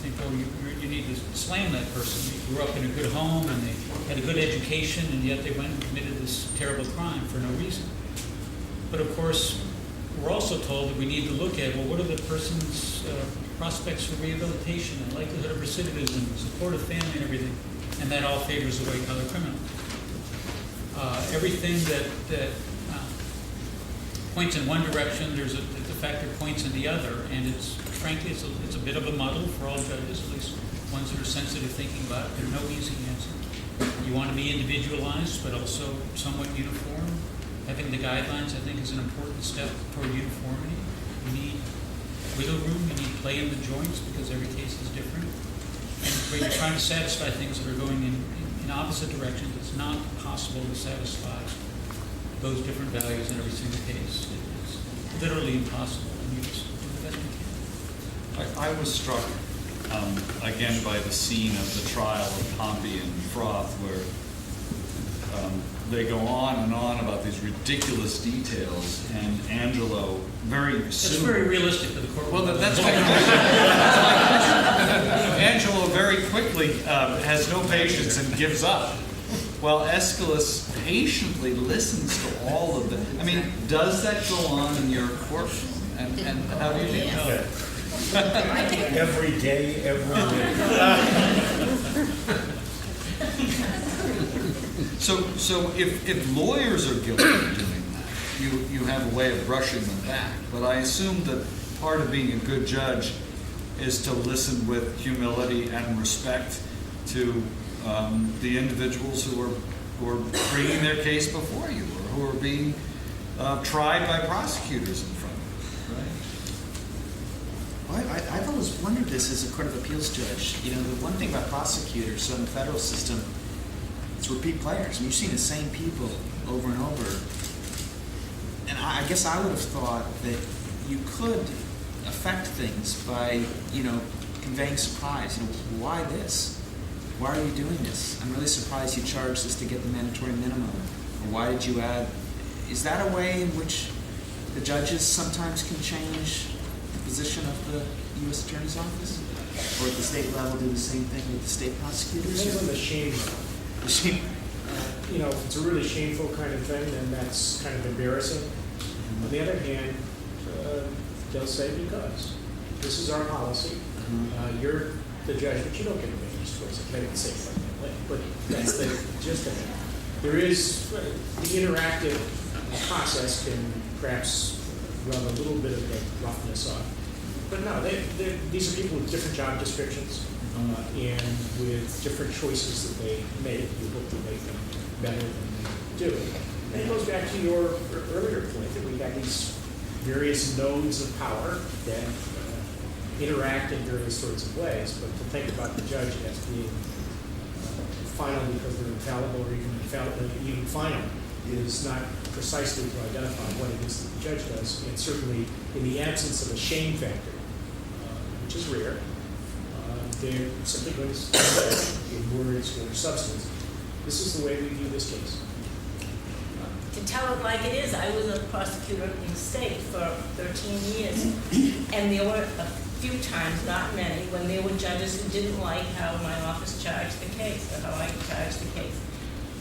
think, oh, you need to slam that person. They grew up in a good home, and they had a good education, and yet they went and committed this terrible crime for no reason. But of course, we're also told that we need to look at, well, what are the person's prospects for rehabilitation and likelihood of recidivism, supportive family and everything, and that all favors the white-collar criminal. Everything that points in one direction, there's a factor points in the other, and frankly, it's a bit of a muddle for all judges, at least ones that are sensitive thinking about it. There's no easy answer. You want to be individualized, but also somewhat uniform. Having the guidelines, I think, is an important step toward uniformity. You need wiggle room, you need play in the joints, because every case is different. And where you're trying to satisfy things that are going in opposite directions, it's not possible to satisfy those different values in every single case. It's literally impossible, and you just do the best you can. I was struck, again, by the scene of the trial of Pompey and Froth, where they go on and on about these ridiculous details, and Angelo very soon... It's very realistic for the court. Well, that's my question. Angelo very quickly has no patience and gives up. While Aeschylus patiently listens to all of them. I mean, does that go on in your courtroom? And how do you deal with it? Every day, every day. So if lawyers are guilty of doing that, you have a way of brushing them back. But I assume that part of being a good judge is to listen with humility and respect to the individuals who are bringing their case before you, or who are being tried by prosecutors in front of you, right? Well, I've always wondered this as a court of appeals judge. The one thing about prosecutors, so in the federal system, it's repeat players. I mean, you've seen the same people over and over. And I guess I would have thought that you could affect things by, conveying surprise. Why this? Why are you doing this? I'm really surprised you charged this to get the mandatory minimum. Or why did you add? Is that a way in which the judges sometimes can change the position of the U.S. Attorney's Office? Or at the state level do the same thing with the state prosecutors? Depends on the shame level. The shame. If it's a really shameful kind of thing, then that's kind of embarrassing. On the other hand, they'll say, because this is our policy. the judge, but you don't get a mayor's choice. I didn't say it like that, but that's the gist of it. There is, the interactive process can perhaps rub a little bit of the roughness off. But no, these are people with different job descriptions and with different choices that they make. You hope to make them better than they do. And it goes back to your earlier point that we have these various nodes of power that interact in various sorts of ways. But to think about the judge as being final because they're infallible or even final is not precisely to identify what it is that the judge does. And certainly in the absence of a shame factor, which is rare, they're simply going to say in words or substance, this is the way we view this case. To tell it like it is, I was a prosecutor in the state for 13 years, and there were a few times, not many, when there were judges who didn't like how my office charged the case or how I charged the case.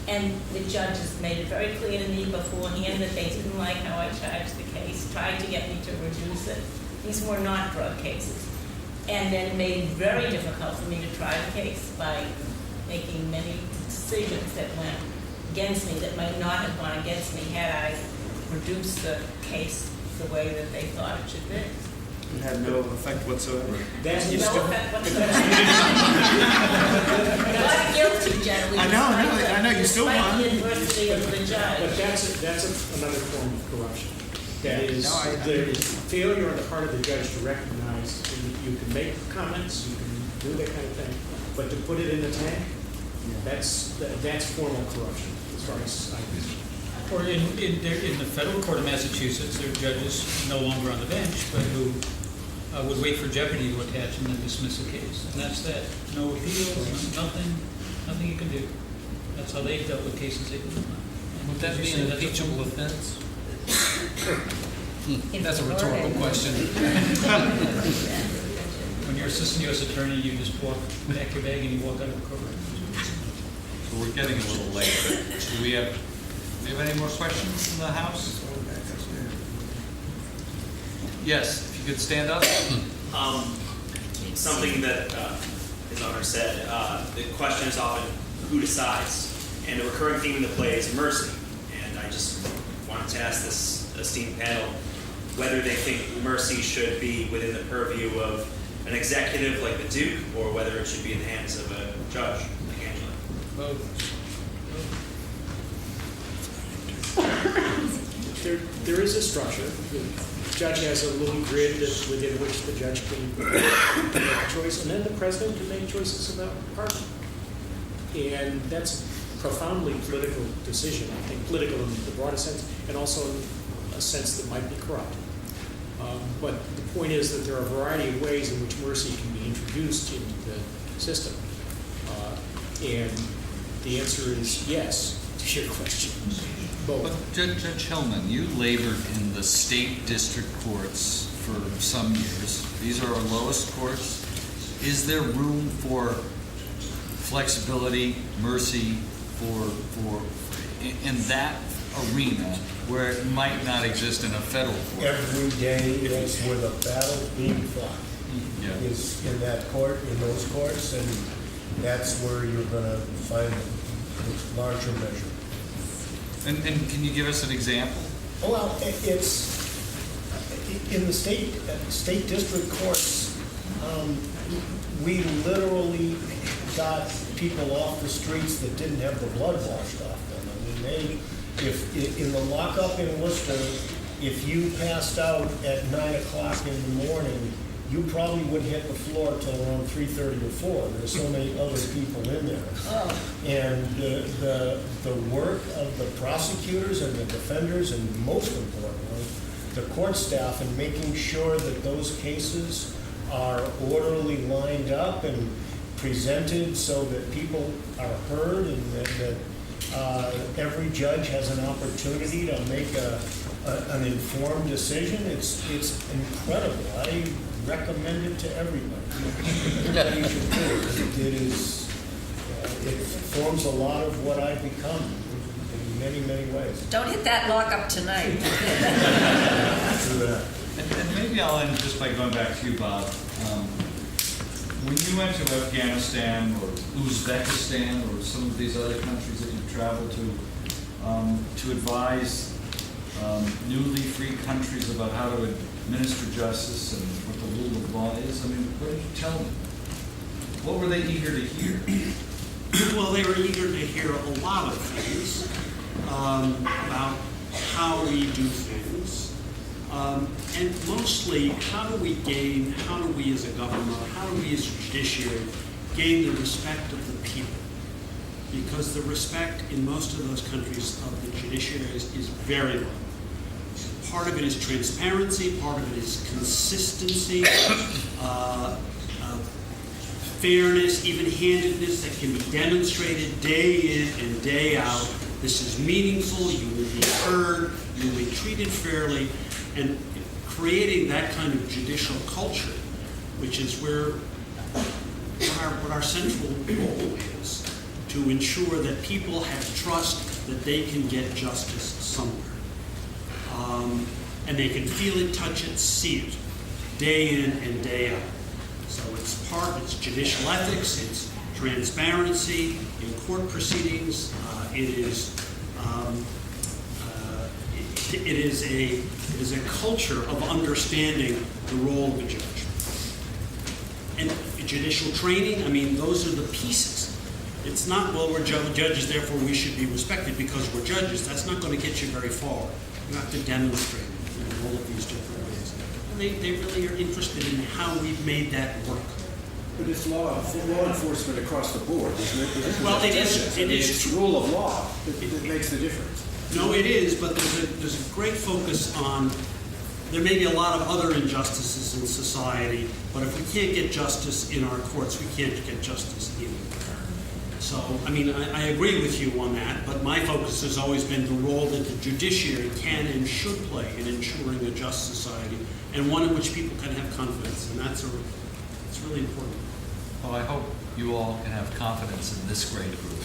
And the judges made it very clear to me beforehand that they didn't like how I charged the case, tried to get me to reduce it. These were not drug cases. And then it made it very difficult for me to try the case by making many decisions that went against me, that might not have gone against me had I reduced the case the way that they thought it should be. It had no effect whatsoever. There's no effect whatsoever. Not guilty, generally. I know, you still despite won. the adversity of the judge. But that's another form of corruption. That is, there is failure on the part of the judge to recognize that you can make comments, you can do that kind of thing, but to put it in the tank, that's formal corruption, as far as I'm concerned. Or in the federal court of Massachusetts, there are judges no longer on the bench, but who would wait for jeopardy to attach and then dismiss a case. And that's that. No appeals, nothing you can do. That's how they've dealt with cases they've been on. Would that be an impeachable offense? That's a rhetorical question. When you're assistant U.S. attorney, you just pack your bag and you walk out of the courtroom. So we're getting a little late. Do we have any more questions in the House? Yes, if you could stand up. Something that His Honor said, the question is often who decides, and the recurring theme in the play is mercy. And I just wanted to ask this esteemed panel whether they think mercy should be within the purview of an executive like the Duke, or whether it should be in the hands of a judge like Angelo. Both. There is a structure. The judge has a little grid within which the judge can make a choice, and then the president can make choices about pardon. And that's a profoundly political decision, I think, political in the broadest sense, and also in a sense that might be corrupt. But the point is that there are a variety of ways in which mercy can be introduced into the system. And the answer is yes to your question. But Judge Hillman, you labored in the state district courts for some years. These are our lowest courts. Is there room for flexibility, mercy, in that arena where it might not exist in a federal court? Every day is where the battle being fought. Is in that court, in those courts, and that's where you're going to find the larger measure. And can you give us an example? Well, it's in the state district courts. We literally got people off the streets that didn't have the blood washed off them. I mean, if in the lockup in Worcester, if you passed out at 9 o'clock in the morning, you probably wouldn't hit the floor till around 3:30 or 4. There's so many other people in there. And the work of the prosecutors and the defenders, and most importantly, the court staff, in making sure that those cases are orderly lined up and presented so that people are heard, and that every judge has an opportunity to make an informed decision. It's incredible. I recommend it to everybody. Everybody should do it. It forms a lot of what I've become in many, many ways. Don't hit that lockup tonight. And maybe I'll end just by going back to you, Bob. when you went to Afghanistan or Uzbekistan or some of these other countries that you traveled to advise newly free countries about how to administer justice and what the rule of law is, I mean, what did you tell them? What were they eager to hear? Well, they were eager to hear a lot of things about how we do things, and mostly how do we as a government, how do we as a judiciary gain the respect of the people? Because the respect in most of those countries of the judiciary is very low. Part of it is transparency, part of it is consistency, fairness, even-handedness that can be demonstrated day in and day out. This is meaningful, you will be heard, you will be treated fairly, and creating that kind of judicial culture, which is what our central goal is, to ensure that people have trust that they can get justice somewhere. And they can feel it, touch it, see it, day in and day out. So it's judicial ethics, it's transparency in court proceedings, it is a culture of understanding the role of a judge. And judicial training, I mean, those are the pieces. It's not, well, we're judges, therefore we should be respected because we're judges. That's not going to get you very far. You have to demonstrate all of these different ways. And they really are interested in how we've made that work. But it's law enforcement across the board, isn't it? Well, it is. It's rule of law that makes the difference. No, it is, but there's a great focus on, there may be a lot of other injustices in society, but if we can't get justice in our courts, we can't get justice anywhere. So, I mean, I agree with you on that, but my focus has always been the role that the judiciary can and should play in ensuring a just society, and one in which people can have confidence, and it's really important. Well, I hope you all can have confidence in this great group.